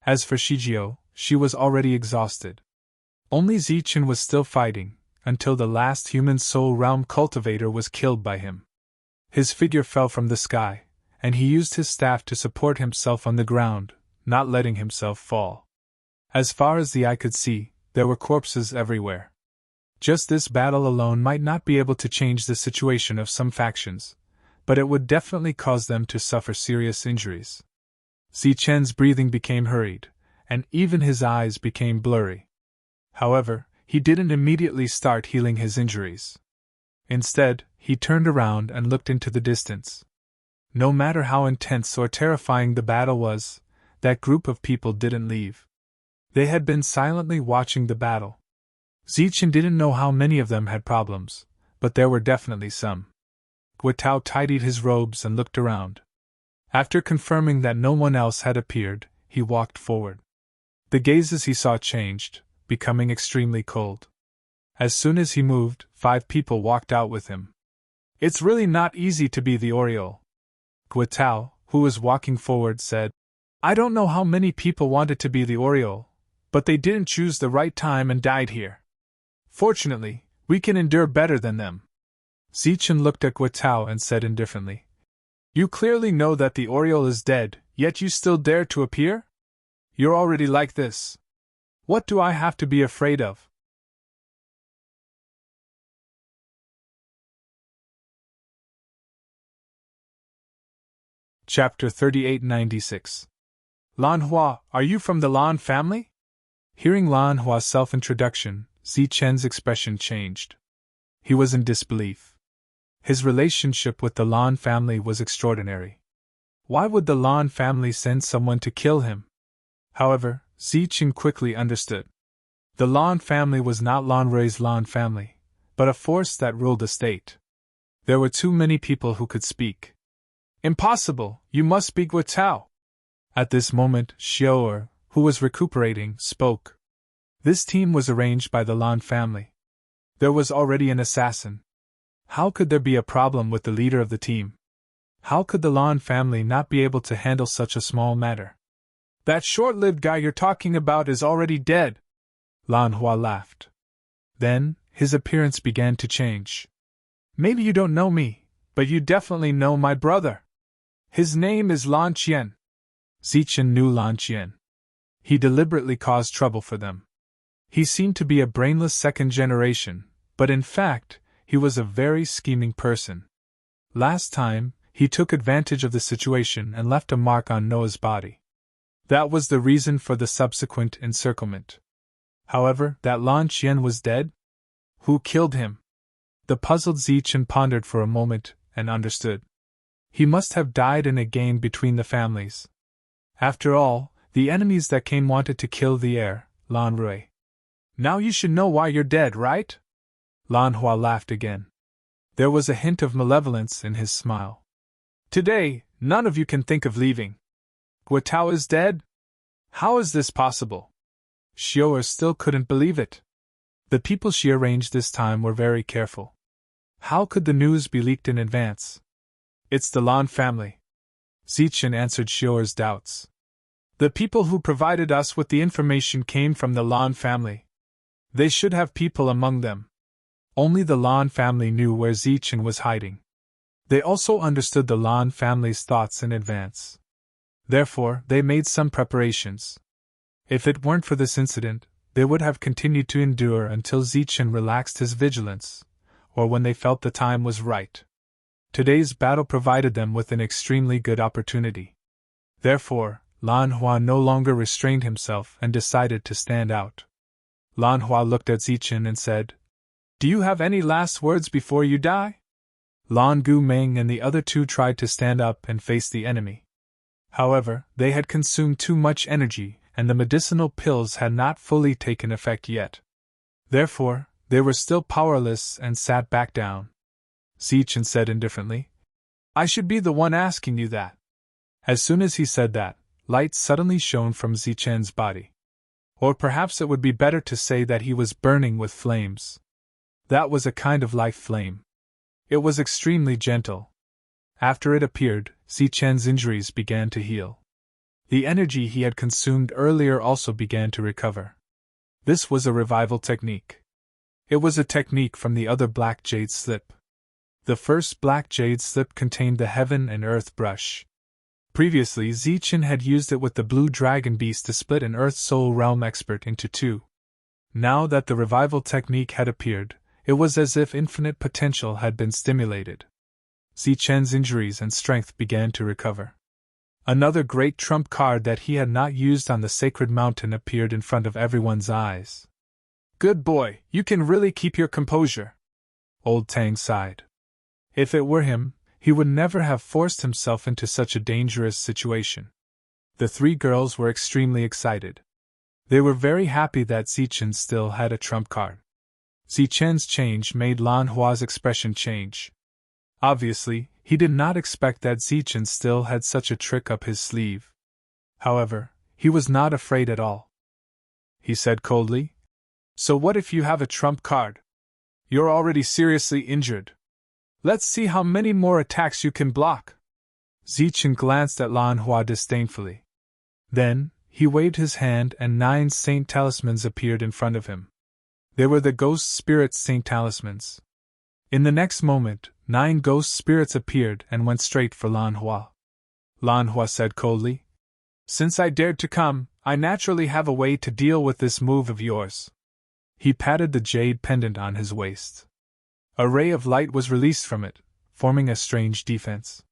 As for Shijiu, she was already exhausted. Only Zichen was still fighting, until the last human soul realm cultivator was killed by him. His figure fell from the sky, and he used his staff to support himself on the ground, not letting himself fall. As far as the eye could see, there were corpses everywhere. Just this battle alone might not be able to change the situation of some factions, but it would definitely cause them to suffer serious injuries. Zichen's breathing became hurried, and even his eyes became blurry. However, he didn't immediately start healing his injuries. Instead, he turned around and looked into the distance. No matter how intense or terrifying the battle was, that group of people didn't leave. They had been silently watching the battle. Zichen didn't know how many of them had problems, but there were definitely some. Guitao tidied his robes and looked around. After confirming that no one else had appeared, he walked forward. The gazes he saw changed, becoming extremely cold. As soon as he moved, 5 people walked out with him. It's really not easy to be the Oriole. Guitao, who was walking forward, said, I don't know how many people wanted to be the Oriole, but they didn't choose the right time and died here. Fortunately, we can endure better than them. Zichen looked at Guitao and said indifferently, You clearly know that the Oriole is dead, yet you still dare to appear? You're already like this. What do I have to be afraid of? Chapter 3896. Lan Hua, are you from the Lan family? Hearing Lan Hua's self-introduction, Zichen's expression changed. He was in disbelief. His relationship with the Lan family was extraordinary. Why would the Lan family send someone to kill him? However, Zichen quickly understood. The Lan family was not Lan Rui's Lan family, but a force that ruled the state. There were too many people who could speak. Impossible, you must be Guitao. At this moment, Xiao'er, who was recuperating, spoke. This team was arranged by the Lan family. There was already an assassin. How could there be a problem with the leader of the team? How could the Lan family not be able to handle such a small matter? That short-lived guy you're talking about is already dead. Lan Hua laughed. Then, his appearance began to change. Maybe you don't know me, but you definitely know my brother. His name is Lan Qian. Zichen knew Lan Qian. He deliberately caused trouble for them. He seemed to be a brainless second generation, but in fact, he was a very scheming person. Last time, he took advantage of the situation and left a mark on Noah's body. That was the reason for the subsequent encirclement. However, that Lan Qian was dead? Who killed him? The puzzled Zichen pondered for a moment and understood. He must have died in a game between the families. After all, the enemies that came wanted to kill the heir, Lan Rui. Now you should know why you're dead, right? Lan Hua laughed again. There was a hint of malevolence in his smile. Today, none of you can think of leaving. Guitao is dead? How is this possible? Xiao'er still couldn't believe it. The people she arranged this time were very careful. How could the news be leaked in advance? It's the Lan family. Zichen answered Xiao'er's doubts. The people who provided us with the information came from the Lan family. They should have people among them. Only the Lan family knew where Zichen was hiding. They also understood the Lan family's thoughts in advance. Therefore, they made some preparations. If it weren't for this incident, they would have continued to endure until Zichen relaxed his vigilance, or when they felt the time was right. Today's battle provided them with an extremely good opportunity. Therefore, Lan Hua no longer restrained himself and decided to stand out. Lan Hua looked at Zichen and said, Do you have any last words before you die? Lan Gu Meng and the other 2 tried to stand up and face the enemy. However, they had consumed too much energy, and the medicinal pills had not fully taken effect yet. Therefore, they were still powerless and sat back down. Zichen said indifferently, I should be the one asking you that. As soon as he said that, light suddenly shone from Zichen's body. Or perhaps it would be better to say that he was burning with flames. That was a kind of life flame. It was extremely gentle. After it appeared, Zichen's injuries began to heal. The energy he had consumed earlier also began to recover. This was a revival technique. It was a technique from the other black jade slip. The first black jade slip contained the heaven and earth brush. Previously, Zichen had used it with the blue dragon beast to split an earth soul realm expert into 2. Now that the revival technique had appeared, it was as if infinite potential had been stimulated. Zichen's injuries and strength began to recover. Another great trump card that he had not used on the sacred mountain appeared in front of everyone's eyes. Good boy, you can really keep your composure. Old Tang sighed. If it were him, he would never have forced himself into such a dangerous situation. The 3 girls were extremely excited. They were very happy that Zichen still had a trump card. Zichen's change made Lan Hua's expression change. Obviously, he did not expect that Zichen still had such a trick up his sleeve. However, he was not afraid at all. He said coldly, So what if you have a trump card? You're already seriously injured. Let's see how many more attacks you can block. Zichen glanced at Lan Hua disdainfully. Then, he waved his hand and 9 Saint Talismans appeared in front of him. They were the Ghost Spirit Saint Talismans. In the next moment, 9 ghost spirits appeared and went straight for Lan Hua. Lan Hua said coldly, "Since I dared to come, I naturally have a way to deal with this move of yours." He patted the jade pendant on his waist. A ray of light was released from it, forming a strange defense.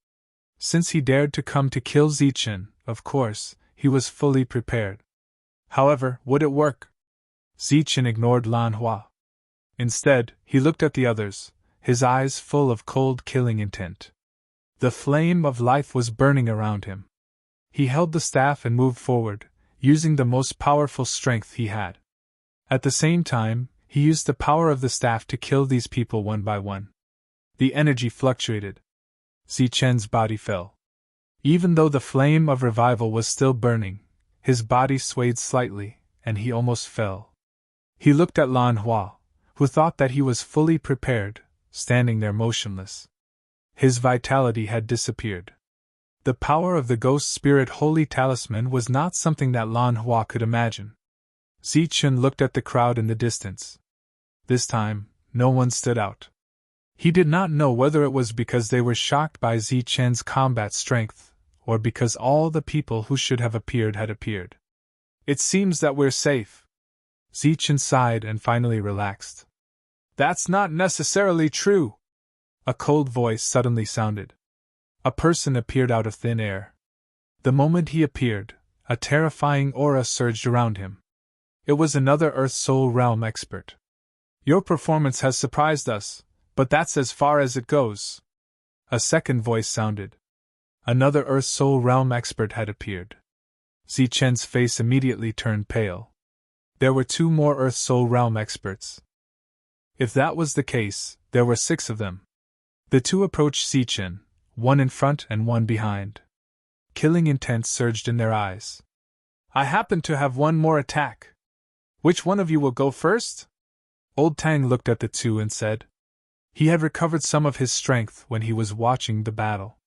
Since he dared to come to kill Zichen, of course, he was fully prepared. However, would it work? Zichen ignored Lan Hua. Instead, he looked at the others, his eyes full of cold killing intent. The flame of life was burning around him. He held the staff and moved forward, using the most powerful strength he had. At the same time, he used the power of the staff to kill these people one by one. The energy fluctuated. Zichen's body fell. Even though the flame of revival was still burning, his body swayed slightly, and he almost fell. He looked at Lan Hua, who thought that he was fully prepared, standing there motionless. His vitality had disappeared. The power of the Ghost Spirit Holy Talisman was not something that Lan Hua could imagine. Zichen looked at the crowd in the distance. This time, no one stood out. He did not know whether it was because they were shocked by Zichen's combat strength, or because all the people who should have appeared had appeared. "It seems that we're safe." Zichen sighed and finally relaxed. "That's not necessarily true." A cold voice suddenly sounded. A person appeared out of thin air. The moment he appeared, a terrifying aura surged around him. It was another Earth Soul Realm expert. "Your performance has surprised us, but that's as far as it goes." A second voice sounded. Another Earth Soul Realm expert had appeared. Zichen's face immediately turned pale. There were 2 more Earth Soul Realm experts. If that was the case, there were 6 of them. The 2 approached Zichen, one in front and one behind. Killing intent surged in their eyes. "I happen to have one more attack. Which one of you will go first?" Old Tang looked at the 2 and said. He had recovered some of his strength when he was watching the battle.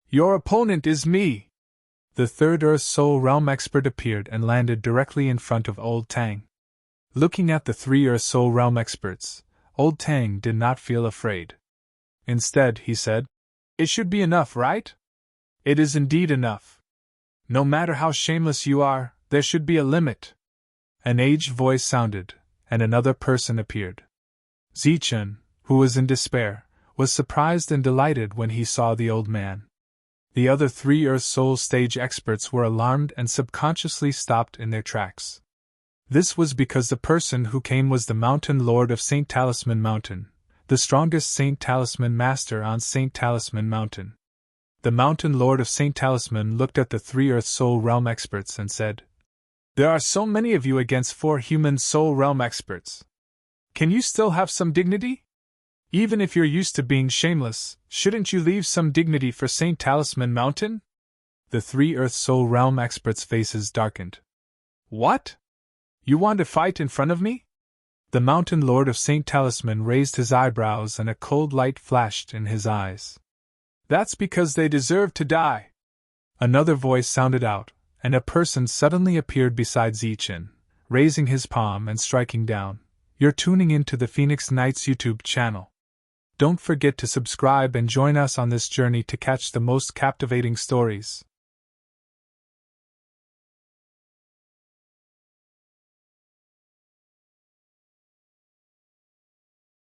"Your opponent is me." The 3rd Earth Soul Realm expert appeared and landed directly in front of Old Tang. Looking at the 3 Earth Soul Realm experts, Old Tang did not feel afraid. Instead, he said, "It should be enough, right?" "It is indeed enough. No matter how shameless you are, there should be a limit." An aged voice sounded, and another person appeared. Zichen, who was in despair, was surprised and delighted when he saw the old man. The other 3 Earth Soul stage experts were alarmed and subconsciously stopped in their tracks. This was because the person who came was the Mountain Lord of St. Talisman Mountain, the strongest St. Talisman Master on St. Talisman Mountain. The Mountain Lord of St. Talisman looked at the 3 Earth Soul Realm experts and said, "There are so many of you against 4 human Soul Realm experts. Can you still have some dignity? Even if you're used to being shameless, shouldn't you leave some dignity for St. Talisman Mountain?" The 3 Earth Soul Realm experts' faces darkened. "What? You want to fight in front of me?" The Mountain Lord of St. Talisman raised his eyebrows and a cold light flashed in his eyes. "That's because they deserve to die." Another voice sounded out, and a person suddenly appeared beside Zichen, raising his palm and striking down. "You're tuning into the Phoenix Knights YouTube channel. Don't forget to subscribe and join us on this journey to catch the most captivating stories.